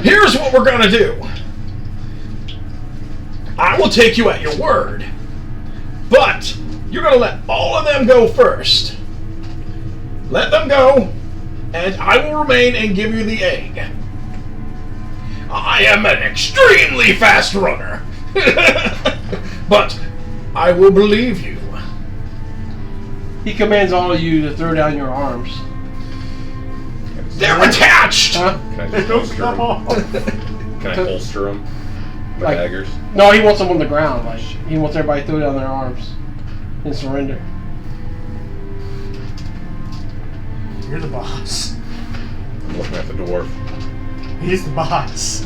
here's what we're gonna do. I will take you at your word, but you're gonna let all of them go first. Let them go, and I will remain and give you the egg. I am an extremely fast runner, but I will believe you. He commands all of you to throw down your arms. They're attached. Huh? Can I just holster Come them? on. Can I holster them? My Like- daggers. No, he wants them on the ground. Like he wants everybody to throw down their arms and surrender. You're the boss. looking at the dwarf. He's the boss.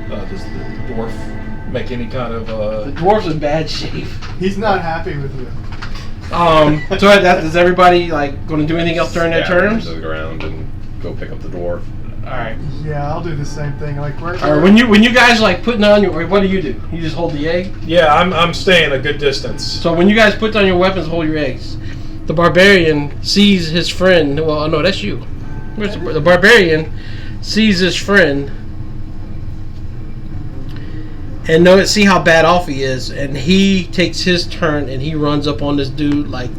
Does the dwarf make any kind of The dwarf's in bad shape. He's not happy with you. So does everybody like going to do anything else during their Scatter turns? into the ground and go pick up the dwarf. All right. Yeah, I'll do the same thing. Like, where? All right. When you guys like putting on your, what do? You just hold the egg. Yeah, I'm staying a good distance. So when you guys put down your weapons, hold your eggs. The barbarian sees his friend. Well, no, that's you. Where's the barbarian sees his friend and see how bad off he is, and he takes his turn and he runs up on this dude like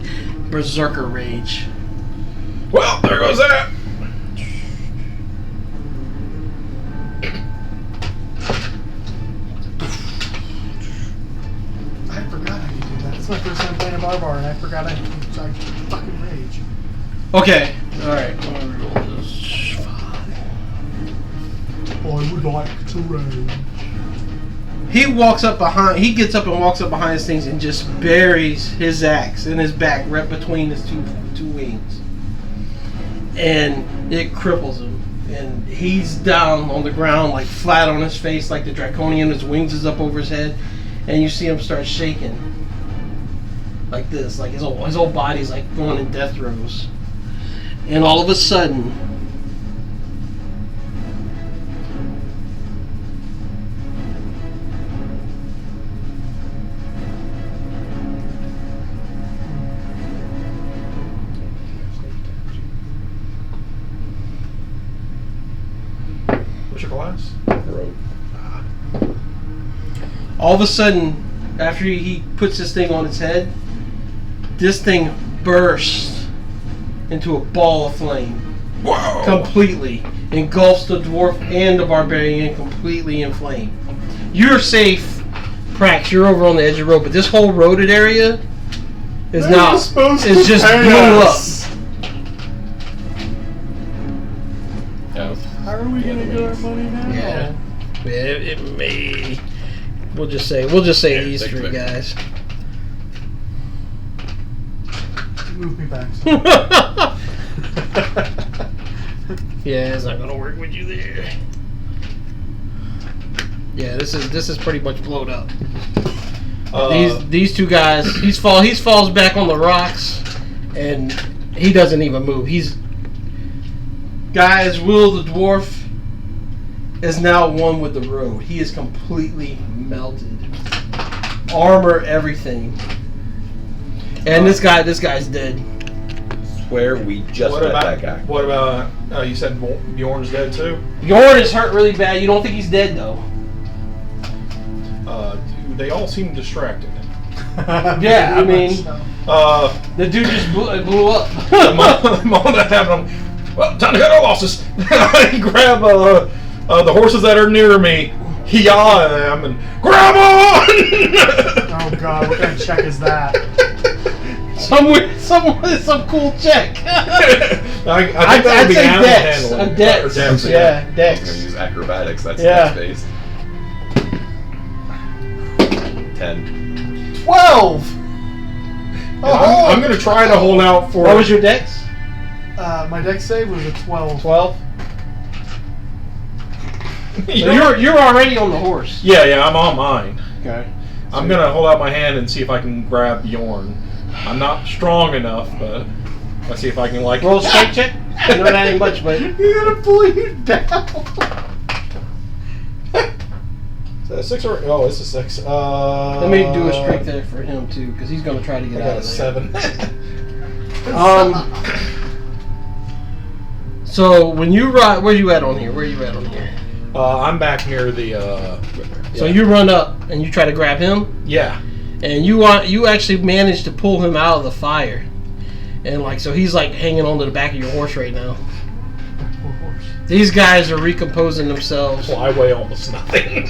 berserker rage. Well, there goes that. I forgot I could do that. It's my first time playing a barbar, and I forgot I fucking rage. Okay. All right. I'm gonna roll this. I would like to rage. He gets up and walks up behind his things and just buries his axe in his back, right between his two wings, and it cripples him. And he's down on the ground, like flat on his face, like the draconian. His wings is up over his head, and you see him start shaking, like this, like his whole body's like going in death throes. And all of a sudden, What's your class? Rope. all of a sudden, after he puts this thing on its head, this thing bursts into a ball of flame. Wow. Completely engulfs the dwarf and the barbarian completely in flame. You're safe, Prax. You're over on the edge of the road, but this whole roaded area is now just blew up. Yeah. How are we gonna get our money now? Yeah, it may. We'll just say these take three it. guys. Move me back. Yeah, it's not gonna work with you there. Yeah, this is pretty much blown up. These two guys, he falls back on the rocks, and he doesn't even move. Will the dwarf is now one with the road. He is completely melted, armor, everything, and this guy's dead. Swear we just met that guy. What about? You said Bjorn's dead too. Bjorn is hurt really bad. You don't think he's dead though? They all seem distracted. Yeah, I mean, The the dude just blew up. moment that happened, well, time to cut our losses. I grab the horses that are near me, yell at them, and grab on! Oh god, what kind of check is that? some cool check. I think I'd that would be say animal Dex. handling. A Dex. Or Dex, Yeah, I was gonna Dex. use acrobatics. That's Yeah. Dex based. 10. 12! I'm going to try to hold out for. What was your Dex? My dex save was a 12. 12. You So know- you're already on the horse. Yeah, I'm on mine. Okay. I'm going to hold out my hand and see if I can grab Bjorn. I'm not strong enough, but let's see if I can Roll a strength check. I know that ain't much, but You're gonna pull you down! Is that a 6 or? Oh, it's a 6. let me do a strength there for him too, because he's gonna try to I get got out a of there. 7. So when you ride, where you at on here? I'm back near the. So you run up and you try to grab him, Yeah. and you actually manage to pull him out of the fire, and so he's hanging onto the back of your horse right now. Poor horse. These guys are recomposing themselves. Well, I weigh almost nothing.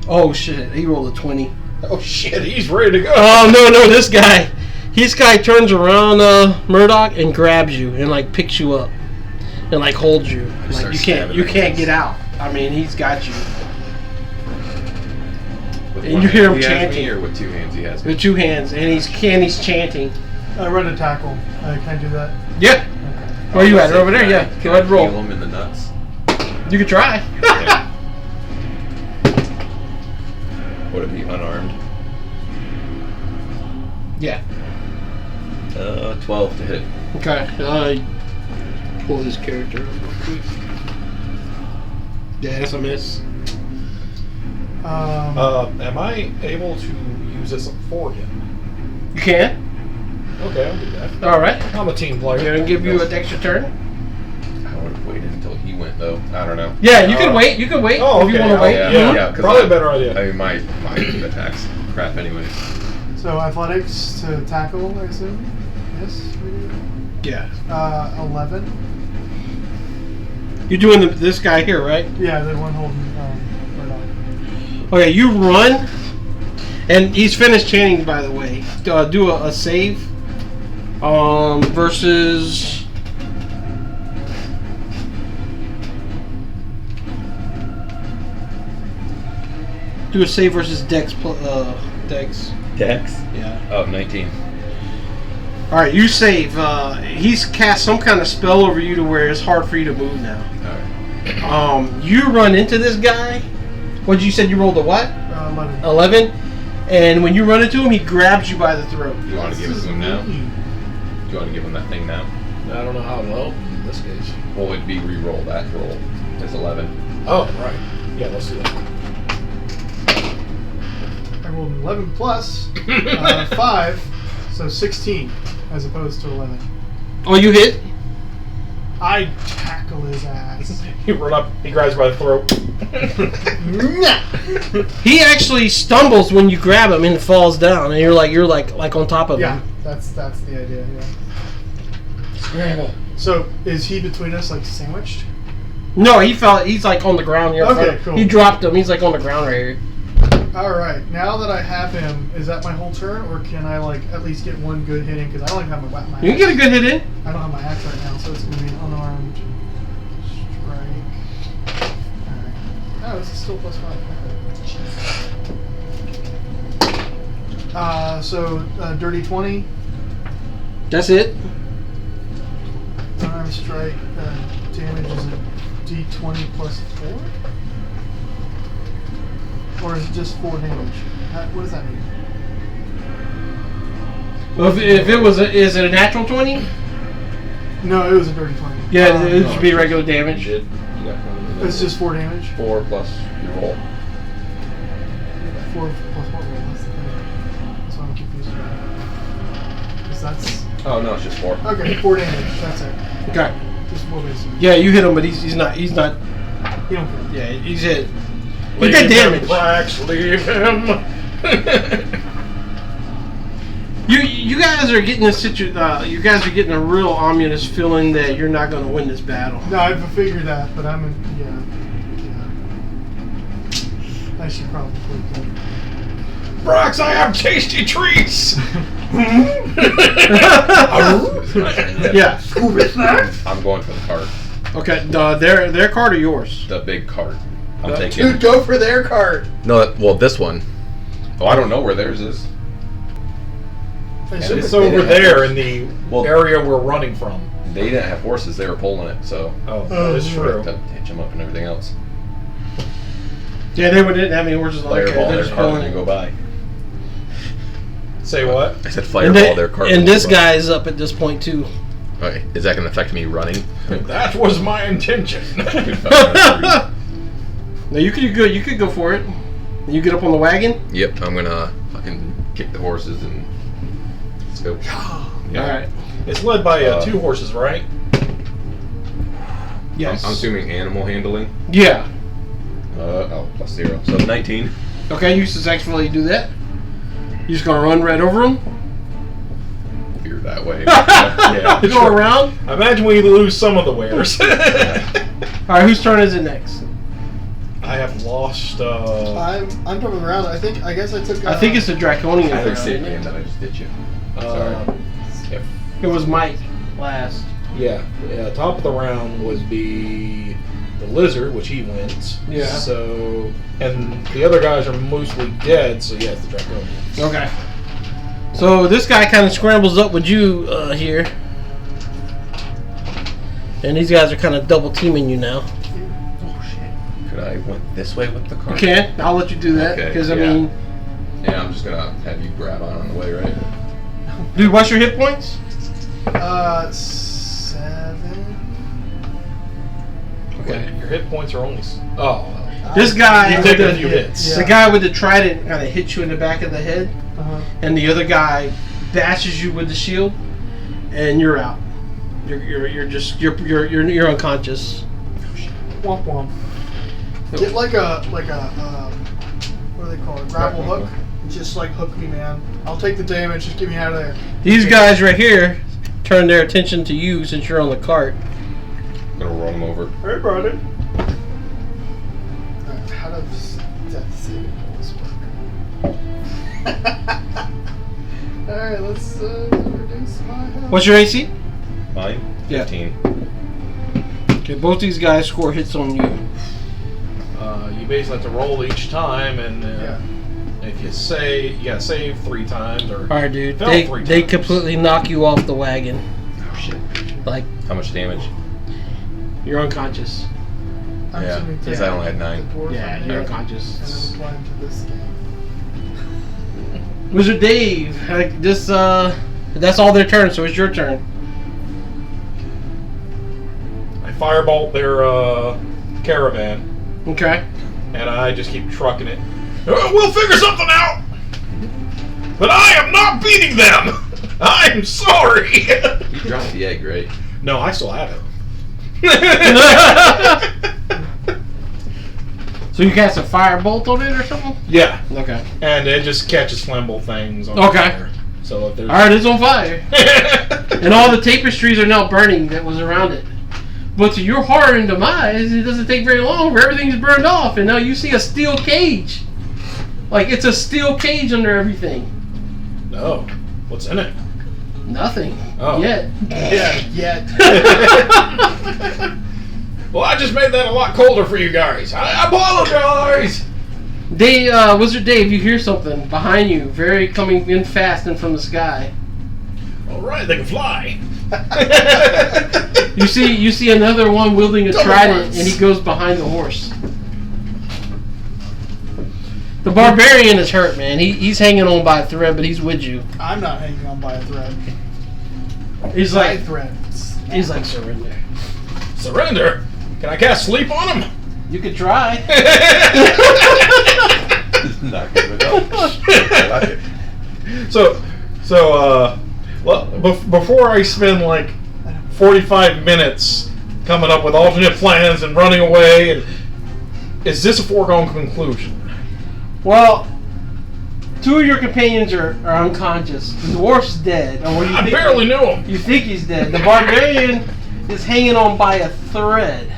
Oh shit! He rolled a 20. Oh shit, he's ready to go. Oh no! This guy turns around, Murdoch, and grabs you and picks you up and holds you. Start You stabbing can't things. get out. I mean, he's got you. With And one you hear hand him he has me, chanting. or with two hands he has me. With two hands, and he's chanting. I run a tackle. Can I do that? Yeah. Where are you at? Over there? Yeah. Go ahead and roll. Heal him in the nuts. You can try. Yeah. Would it be unarmed? Yeah. 12 to hit. Okay. Pull this character up real quick. Yeah, that's a miss. Am I able to use this for him? You can. Okay, I'll do that. All right. I'm a team player. Gonna give you an extra turn. I would have waited until he went, though. I don't know. Yeah, you can wait. You can wait Oh, if you okay. want to wait. Yeah, 'cause Probably a better idea. I mean, my attack's crap anyways. So athletics to tackle, I assume. Yes. We do. Yeah. 11. You're doing this guy here, right? Yeah, the one holding right on. Okay, you run, and he's finished chanting. By the way, do a save. Versus. Do a save versus Dex. Dex. Dex? Yeah. Oh, 19. All right, you save. He's cast some kind of spell over you to where it's hard for you to move now. Alright. You run into this guy. What you said? You rolled a what? 11. 11. And when you run into him, he grabs you by the throat. You want to give it to him now? Do you want to give him that thing now? I don't know how to help in this case. Well, it'd be re-roll that roll. It's 11. Oh, right. Yeah, let's do that. I rolled an 11 plus 5, so 16 as opposed to 11. Oh, you hit? I tackle his ass. He run up, he grabs you by the throat. He actually stumbles when you grab him and falls down, and you're like on top of Yeah, him. that's the idea. Yeah. Scramble. So is he between us, like sandwiched? No, he fell. He's like on the ground here. in Okay, front. cool. He dropped him. He's like on the ground right here. All right. Now that I have him, is that my whole turn, or can I like at least get one good hit in? Because I don't even have my You can get a good hit in. I don't have my axe right now, so it's gonna be an unarmed strike. All right. Oh, this is still plus 5. So dirty 20. That's it. Unarmed strike damage is a d20 plus 4? Or is it just 4 damage? What does that mean? Well, if it was, is it a natural 20? No, it was a dirty 20. Yeah, it should be regular damage. You got one. It's just 4 damage? 4 plus your roll. 4 plus what roll? That's the thing. That's what I'm confused about. Because that's... Oh, no, it's just 4. Okay, 4 damage. That's it. Okay. Just 4 basic. Yeah, you hit him, but he's not. You don't care. Yeah, he's hit. He did damage. Brax, leave him. You guys are getting you guys are getting a real ominous feeling that you're not going to win this battle. No, I've figured that, but I'm in... Yeah. I should probably put that. Brax, I have tasty treats. Yeah. I'm going for the cart. Okay. Their card or yours? The big cart. I'm Dude, thinking. Dude, go for their card! No, well, this one. Oh, I don't know where theirs is. It's over there in the Well- area we're running from. They didn't have horses, they were pulling it, so. Oh, that is true. To hitch them up and everything else. Yeah, they didn't have any horses like that. Fireball They're their just cart pulling when you it. go by. Say what? I said fireball their cart. And when you this go by. guy is up at this point too. Okay, is that going to affect me running? That was my intention. No, you could go for it. You get up on the wagon. Yep, I'm going to fucking kick the horses and let's go. All right. It's led by 2 horses, right? Yes. I'm assuming animal handling. Yeah. Plus 0. So 19. Okay, you successfully do that. You just gonna run right over him? If you're that way. Yeah. Go around? I imagine we lose some of the wares. All right, whose turn is it next? I have lost. I'm jumping around. I guess I took... I think it's the Draconian I round, think isn't it? that I just did you. Sorry. It was Mike last. Yeah, top of the round would be the lizard, which he wins. Yeah. So, and the other guys are mostly dead, so yeah, it's the Draconian. Okay. So this guy kind of scrambles up with you here. And these guys are kind of double teaming you now. Oh shit. Could I went this way with the car? You can. I'll let you do that. Okay, Because, I yeah. mean... Yeah, I'm just gonna have you grab on the way, right? Dude, what's your hit points? 7. Okay. Your hit points are only. Oh. This guy... You with take the, a few hits. The guy with the trident kind of hits you in the back of the head. Uh-huh. And the other guy bashes you with the shield. And you're out. You're unconscious. Womp womp. Get like a what do they call it? Grapple hook. Just like hook me, man. I'll take the damage. Just get me out of there. These guys right here turn their attention to you since you're on the cart. I'm gonna run him over. Hey, brother. How does death saving throws work? Alright, let's reduce my health. What's your AC? Mine? Yeah. 15. Okay, both these guys score hits on you. You basically have to roll each time, and Yeah. if you gotta save 3 times or. Alright, dude. Fell They 3 times. completely knock you off the wagon. Oh shit. Like, How much damage? you're unconscious. I'm Yeah, assuming because take I only had the 9. dwarf Yeah, on you're there unconscious. And then apply them to this game. Wizard Dave, like this, that's all their turn, so it's your turn. I firebolt their caravan, Okay. and I just keep trucking it. We'll figure something out! But I am not beating them! I'm sorry! You dropped the egg, right? No, I still have it. So you cast a firebolt on it or something? Yeah, Okay. and it just catches flammable things on Okay. fire. So if there's... Alright, it's on fire. And all the tapestries are now burning that was around it. But to your horror and demise, it doesn't take very long for everything's burned off, and now you see a steel cage. Like, it's a steel cage under everything. No. What's in it? Nothing. Oh. Yet. Yet. Well, I just made that a lot colder for you guys. I apologize! Wizard Dave, you hear something behind you, very coming in fast and from the sky. Alright, they can fly. You see another one wielding a Double trident, horns. and he goes behind the horse. The barbarian is hurt, man. He's hanging on by a thread, but he's with you. I'm not hanging on by a thread. He's My like, threads. surrender. Surrender? Can I cast sleep on him? You could try. Not giving up. Well, before I spend like 45 minutes coming up with alternate plans and running away, and is this a foregone conclusion? Well, 2 of your companions are unconscious. The dwarf's dead. Or what do you I think? barely knew him. You think he's dead. The barbarian is hanging on by a thread.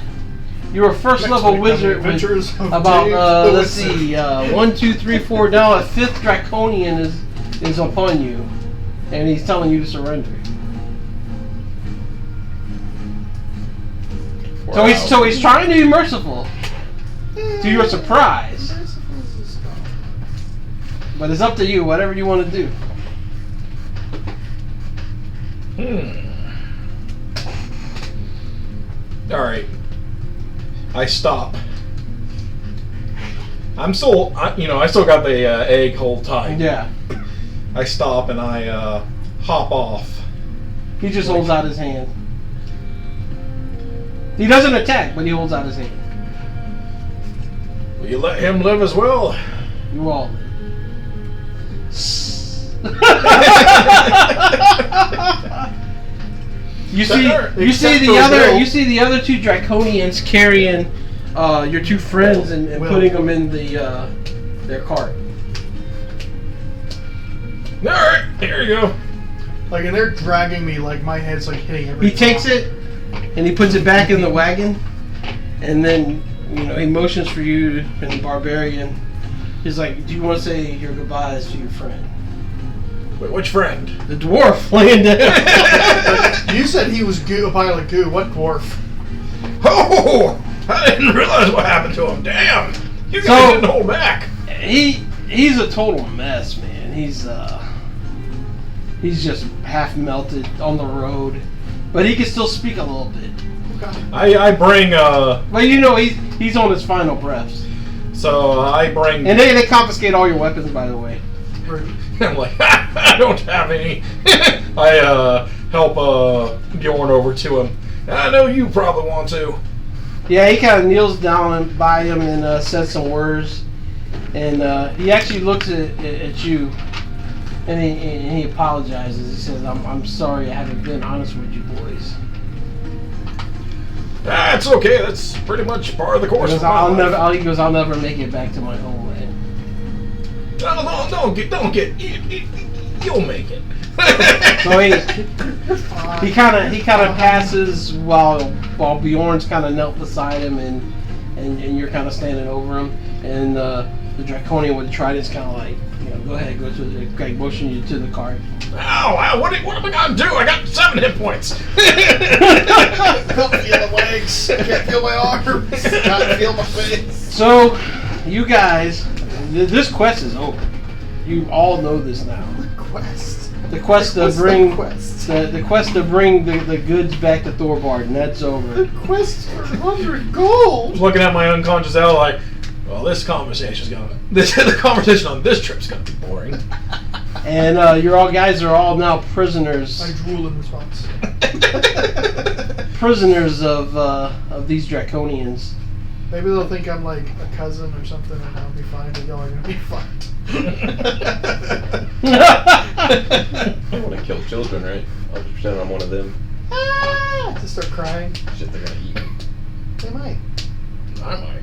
You're a first Next level week on wizard the Adventures with of about Dave the let's Wizard. see, 1, 2, 3, 4. Now a 5th draconian is upon you, and he's telling you to surrender. So he's trying to be merciful, to your surprise. But it's up to you. Whatever you want to do. All right. I stop. I still got the egg hold tight. Yeah. I stop and I hop off. He just holds out his hand. He doesn't attack, but he holds out his hand. Will you let him live as well? You all. You see Except the for other Will. you see the other 2 draconians carrying your 2 friends and Will. putting them in their cart. All right, here you go. Like, and they're dragging me, like, my head's, like, hitting everything. He takes it and he puts it back in the wagon, and then he motions for you and the barbarian. He's like, "Do you want to say your goodbyes to your friend?" Wait, which friend? The dwarf laying down. You said he was a pile of goo. What dwarf? Oh, I didn't realize what happened to him. Damn, you guys So- didn't hold back. He's a total mess, man. He's He's just half melted on the road, but he can still speak a little bit. I bring But you know he's on his final breaths. so I bring And they confiscate all your weapons, by the way. I'm like, I don't have any. I help Bjorn over to him. I know you probably want to. Yeah, he kind of kneels down by him and says some words, and he actually looks at you, and he apologizes. He says, "I'm sorry, I haven't been honest with you boys." That's okay. That's pretty much part of the course. He goes, I'll never make it back to my homeland. No, don't get. You'll make it. So he kind of passes while Bjorn's kind of knelt beside him and you're kind of standing over him, and the Draconian with the trident's kind of like, go ahead, go to the guy, motion you to the cart. Ow! What am I gonna do? I got 7 hit points. Can't feel the legs. Can't feel my arms. Can't feel my face. So, you guys, this quest is over. You all know this now. Quest. The quest to What's bring the quest? the quest to bring the goods back to Thorbard, and that's over. The quest for 100 gold. Looking at my unconscious ally, like, well, the conversation on this trip's gonna be boring. And guys are all now prisoners. I drool in response. Prisoners of these Draconians. Maybe they'll think I'm like a cousin or something, and I'll be fine. But y'all are gonna be fucked. I want to kill children, right? I'll just pretend I'm one of them. Just start crying. Shit, they're gonna eat me. They might. I might.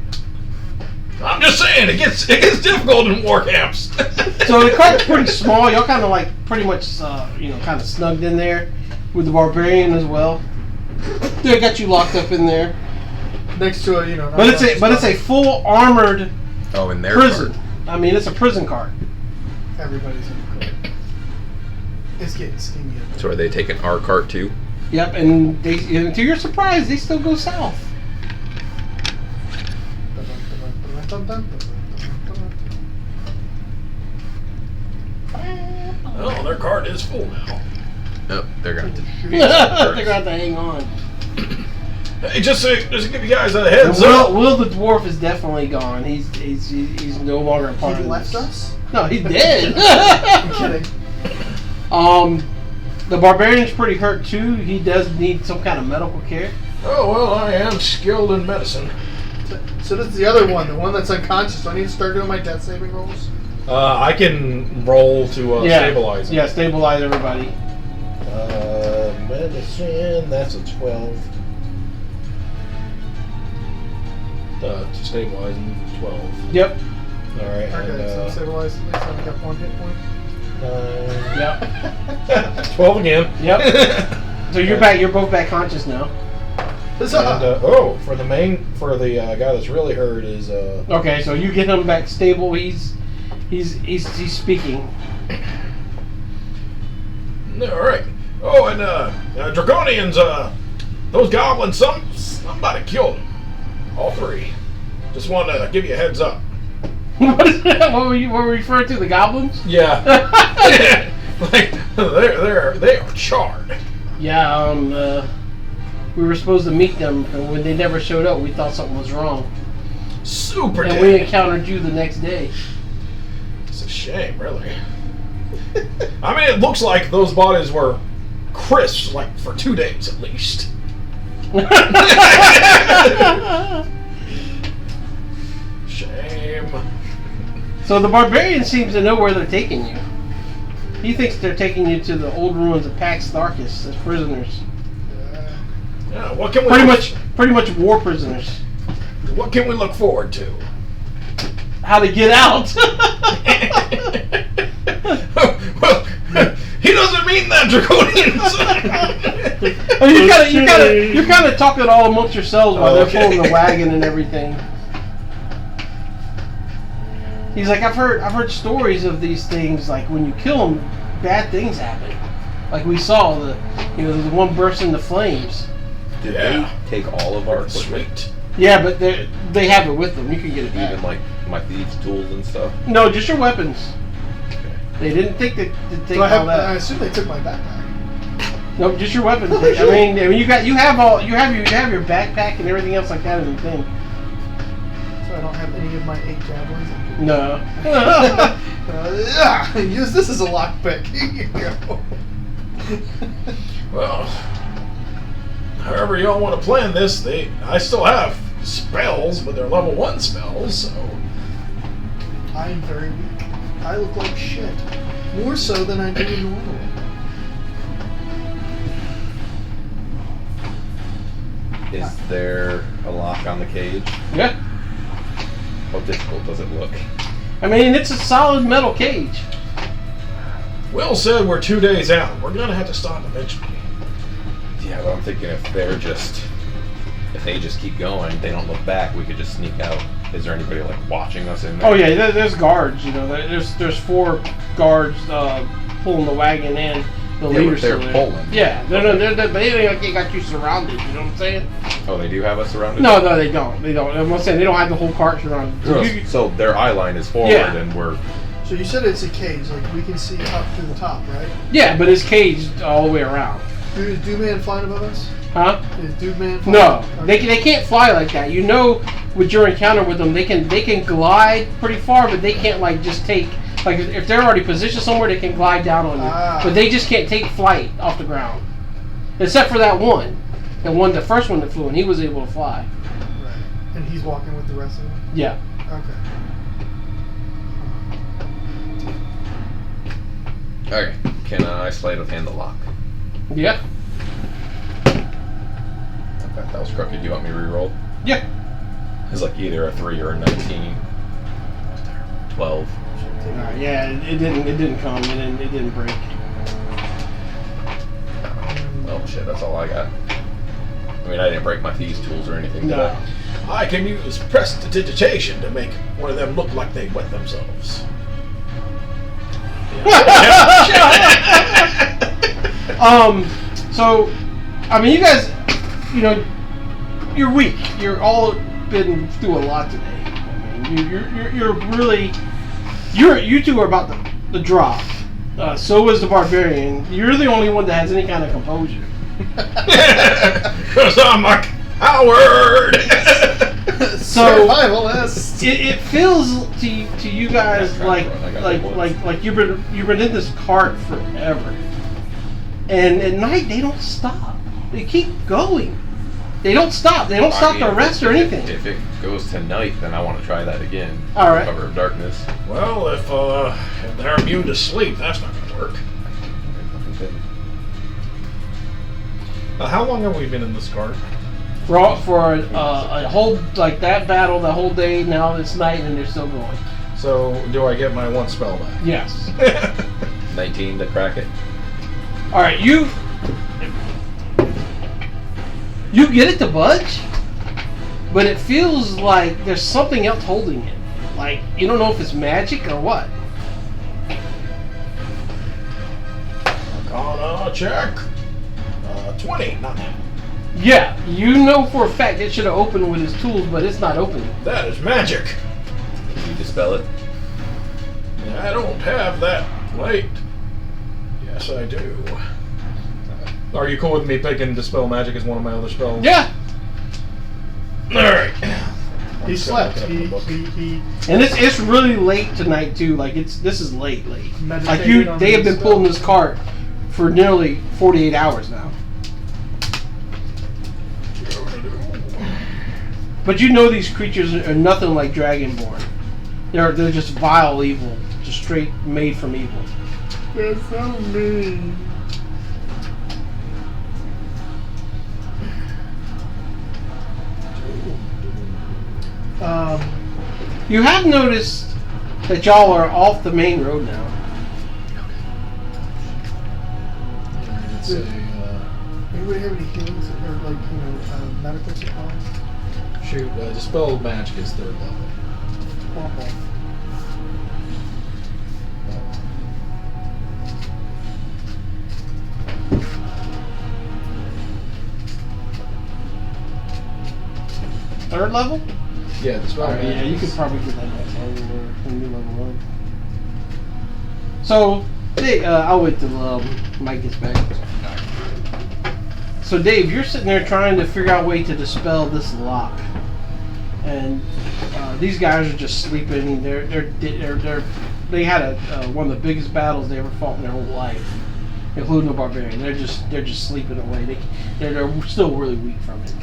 I'm just saying, it gets difficult in war camps. So the cart's pretty small. Y'all kind of like pretty much kind of snugged in there with the barbarian as well. They got you locked up in there. Next to a But it's a full armored Oh, in their prison. part. I mean, it's a prison cart. Everybody's in the cart. It's getting steamy. So are they taking our cart too? Yep, and to your surprise, they still go south. Oh, their card is full now. Oh, they're going to. They're gonna have to hang on. Hey, just to give you guys a heads And up. Will the dwarf is definitely gone. He's no longer a part He of left this. us? No, he's dead. I'm kidding. The barbarian's pretty hurt too. He does need some kind of medical care. Oh, well, I am skilled in medicine. So this is the other one, the one that's unconscious. Do I need to start doing my death saving rolls? I can roll to stabilize him. Yeah, stabilize everybody. Medicine, that's a 12. To stabilize him is 12. Yep. Alright, Okay, so stabilize. At least I only got 1 hit point. Yep. 12 again. Yep. So you're back. You're both back conscious now. And, for the guy that's really hurt is Okay, so you get him back stable. He's speaking. all right. Oh, and Draconians, those goblins, somebody killed them. All 3. Just wanted to give you a heads up. What is that? What were you referring to? The goblins? Yeah. Like they are charred. Yeah. We were supposed to meet them, and when they never showed up, we thought something was wrong. Super And dead. we encountered you the next day. It's a shame, really. I mean, it looks like those bodies were crisp, like for 2 days at least. Shame. So the barbarian seems to know where they're taking you. He thinks they're taking you to the old ruins of Pax Tharkis as prisoners. Yeah, what can we Pretty much war prisoners. What can we look forward to? How to get out? Well, he doesn't mean that, Draconians. You're kind of talking all amongst yourselves while they're Okay. pulling the wagon and everything. He's like, I've heard stories of these things. Like when you kill them, bad things happen. Like we saw the one burst into flames. Did Yeah. they take all of our equipment? Sweet. Yeah, but they have it with them. You can get it back. Even like my thieves' tools and stuff? No, just your weapons. They didn't think to take Do I all have? I that. assume they took my backpack. Nope, just your weapons. Oh, I shit. mean, you have your backpack and everything else like that in the thing. So I don't have any of my 8 javelins. No. Yeah, use this as a lockpick. Here you go. Well, however y'all want to plan this, I still have spells, but they're level 1 spells, so... I am very weak. I look like shit. More so than I do normally. Is there a lock on the cage? Yeah. How difficult does it look? I mean, it's a solid metal cage. Will said we're 2 days out. We're gonna have to stop eventually. Yeah, but I'm thinking if they just keep going, they don't look back, we could just sneak out. Is there anybody like watching us in there? Oh yeah, there's guards. You know, there's 4 guards pulling the wagon in. The Yeah, leaders but they're still there. pulling. Yeah, they got you surrounded. You know what I'm saying? Oh, they do have us surrounded? No, they don't. They don't. I'm saying they don't have the whole cart surrounded. So their eye line is forward Yeah. and we're... So you said it's a cage, like we can see up to the top, right? Yeah, but it's caged all the way around. Is Dude Man flying above us? Huh? Is Dude Man flying? No, Okay. they can't fly like that. You know, with your encounter with them, they can glide pretty far, but they can't like just take like if they're already positioned somewhere, they can glide down on you. Ah. But they just can't take flight off the ground, except for that one, the first one that flew, and he was able to fly. Right. And he's walking with the rest of them? Yeah. Okay. Okay, can I sleight of hand the lock? Yeah. Okay, that was crooked. Do you want me to re-roll? Yeah. It's like either a 3 or a 19. 12. Yeah. It didn't come. It didn't break. Oh shit, that's all I got. I mean, I didn't break my thieves' tools or anything, did No. I? I can use prestidigitation to make one of them look like they wet themselves. So, I mean, you guys, you know, you're weak. You're all been through a lot today. I mean, you're really, you two are about the drop. So is the barbarian. You're the only one that has any kind of composure. Because I'm a coward! So Survivalist. it feels to you guys like you've been in this cart forever. And at night they don't stop. They keep going. They don't stop. They don't stop to rest or anything. If it goes to night, then I want to try that again. All right. Cover of darkness. Well, if they're immune to sleep, that's not going to work. How long have we been in this cart? For a whole like that battle the whole day. Now it's night and they're still going. So, do I get my 1 spell back? Yes. 19 to crack it. All right. You get it to budge, but it feels like there's something else holding it. Like you don't know if it's magic or what. Arcana check. 20, not that. Yeah, you know for a fact it should have opened with his tools, but it's not opening. That is magic. Can you dispel it? I don't have that plate. Yes, I do. Are you cool with me picking Dispel Magic as one of my other spells? Yeah, Alright. He slept. He and it's really late tonight too. Like this is late. Like meditated on they have his been pulling spell. this cart for nearly 48 hours now. But you know these creatures are nothing like Dragonborn. They're just vile evil, just straight made from evil. They're so mean. You have noticed that y'all are off the main road now. It's Anybody have any healings or like medical supplies? shoot, Dispel Magic is 3rd level. Okay. Third level? Yeah, Dispel Alright, Magic. yeah, you could probably get that next time when you're level 1. So, Dave, I'll wait till Mike gets back. So, Dave, you're sitting there trying to figure out a way to dispel this lock, and these guys are just sleeping. They had one of the biggest battles they ever fought in their whole life, including the barbarian. They're just sleeping away. They're still really weak from it.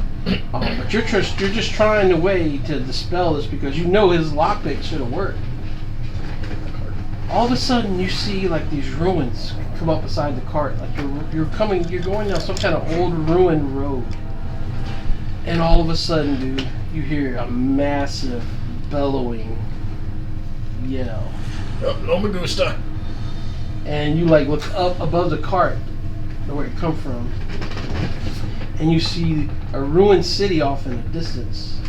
But you're just trying a way to dispel this because you know his lockpick should have worked. All of a sudden, you see like these ruins come up beside the cart. Like you're going down some kind of old ruined road, and all of a sudden, dude, you hear a massive bellowing yell. No me gusta. And you like look up above the cart, where it come from, and you see a ruined city off in the distance,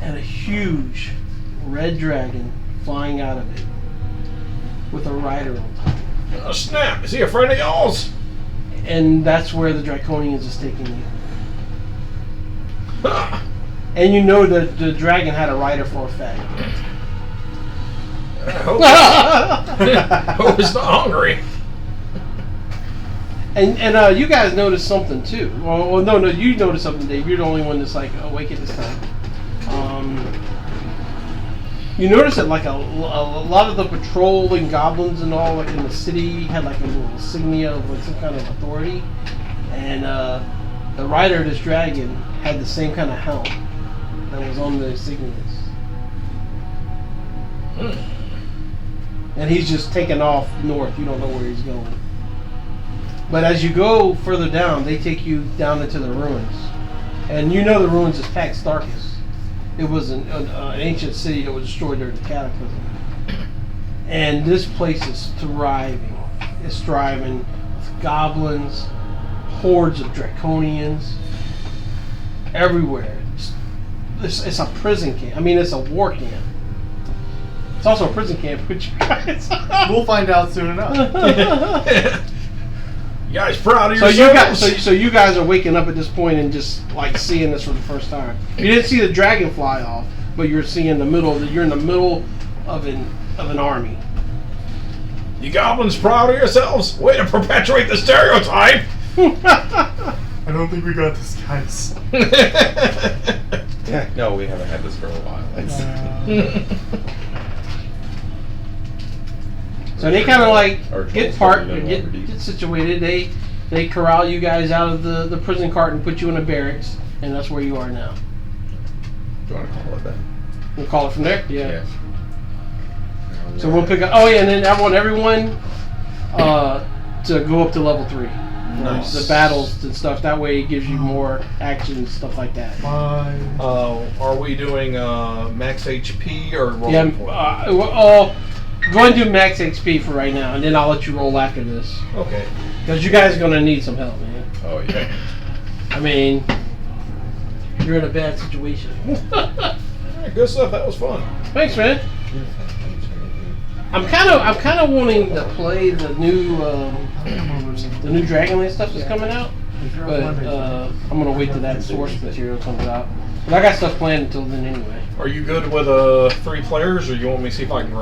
and a huge red dragon flying out of it with a rider on top. Oh, snap! Is he a friend of y'all's? And that's where the Draconians is taking you. Ha! And you know that the dragon had a rider for a fact. I hope he's not hungry. And you guys noticed something too. Well, no, you noticed something, Dave. You're the only one that's like awake at this time. You notice that like a lot of the patrolling goblins and all like in the city had like a little insignia of like some kind of authority, and the rider of this dragon had the same kind of helm that was on the insignias. And he's just taking off north. You don't know where he's going. But as you go further down, they take you down into the ruins. And you know the ruins is Pax Darkus. It was an ancient city that was destroyed during the Cataclysm. And this place is thriving. It's thriving with goblins, hordes of Draconians, everywhere. It's a prison camp. I mean, it's a war camp. It's also a prison camp, which you guys... We'll find out soon enough. You guys proud of So yourselves? you guys are waking up at this point and just like seeing this for the first time. You didn't see the dragon fly off, but you're seeing you're in the middle of an army. You goblins proud of yourselves? Way to perpetuate the stereotype! I don't think we got this, guys. Yeah, no, we haven't had this for a while. So they kind of like Our get trolls parked, don't get even know situated. They corral you guys out of the prison cart and put you in a barracks, and that's where you are now. Do you want to call it that? We'll call it from there. Yeah. Yeah. So we'll pick up. Oh yeah, and then I want everyone to go up to level 3. Nice. The battles and stuff. That way it gives you more action and stuff like that. Fine. Are we doing max HP or roll Yeah. point? Go ahead and do max HP for right now, and then I'll let you roll after this. Okay. Because you guys are gonna need some help, man. Oh, yeah. I mean, you're in a bad situation. Alright, good stuff. That was fun. Thanks, man. I'm kind of wanting to play the new Dragonlance stuff that's coming out, but I'm gonna wait till that source material comes out. But I got stuff planned until then anyway. Are you good with 3 players, or you want me to see if I can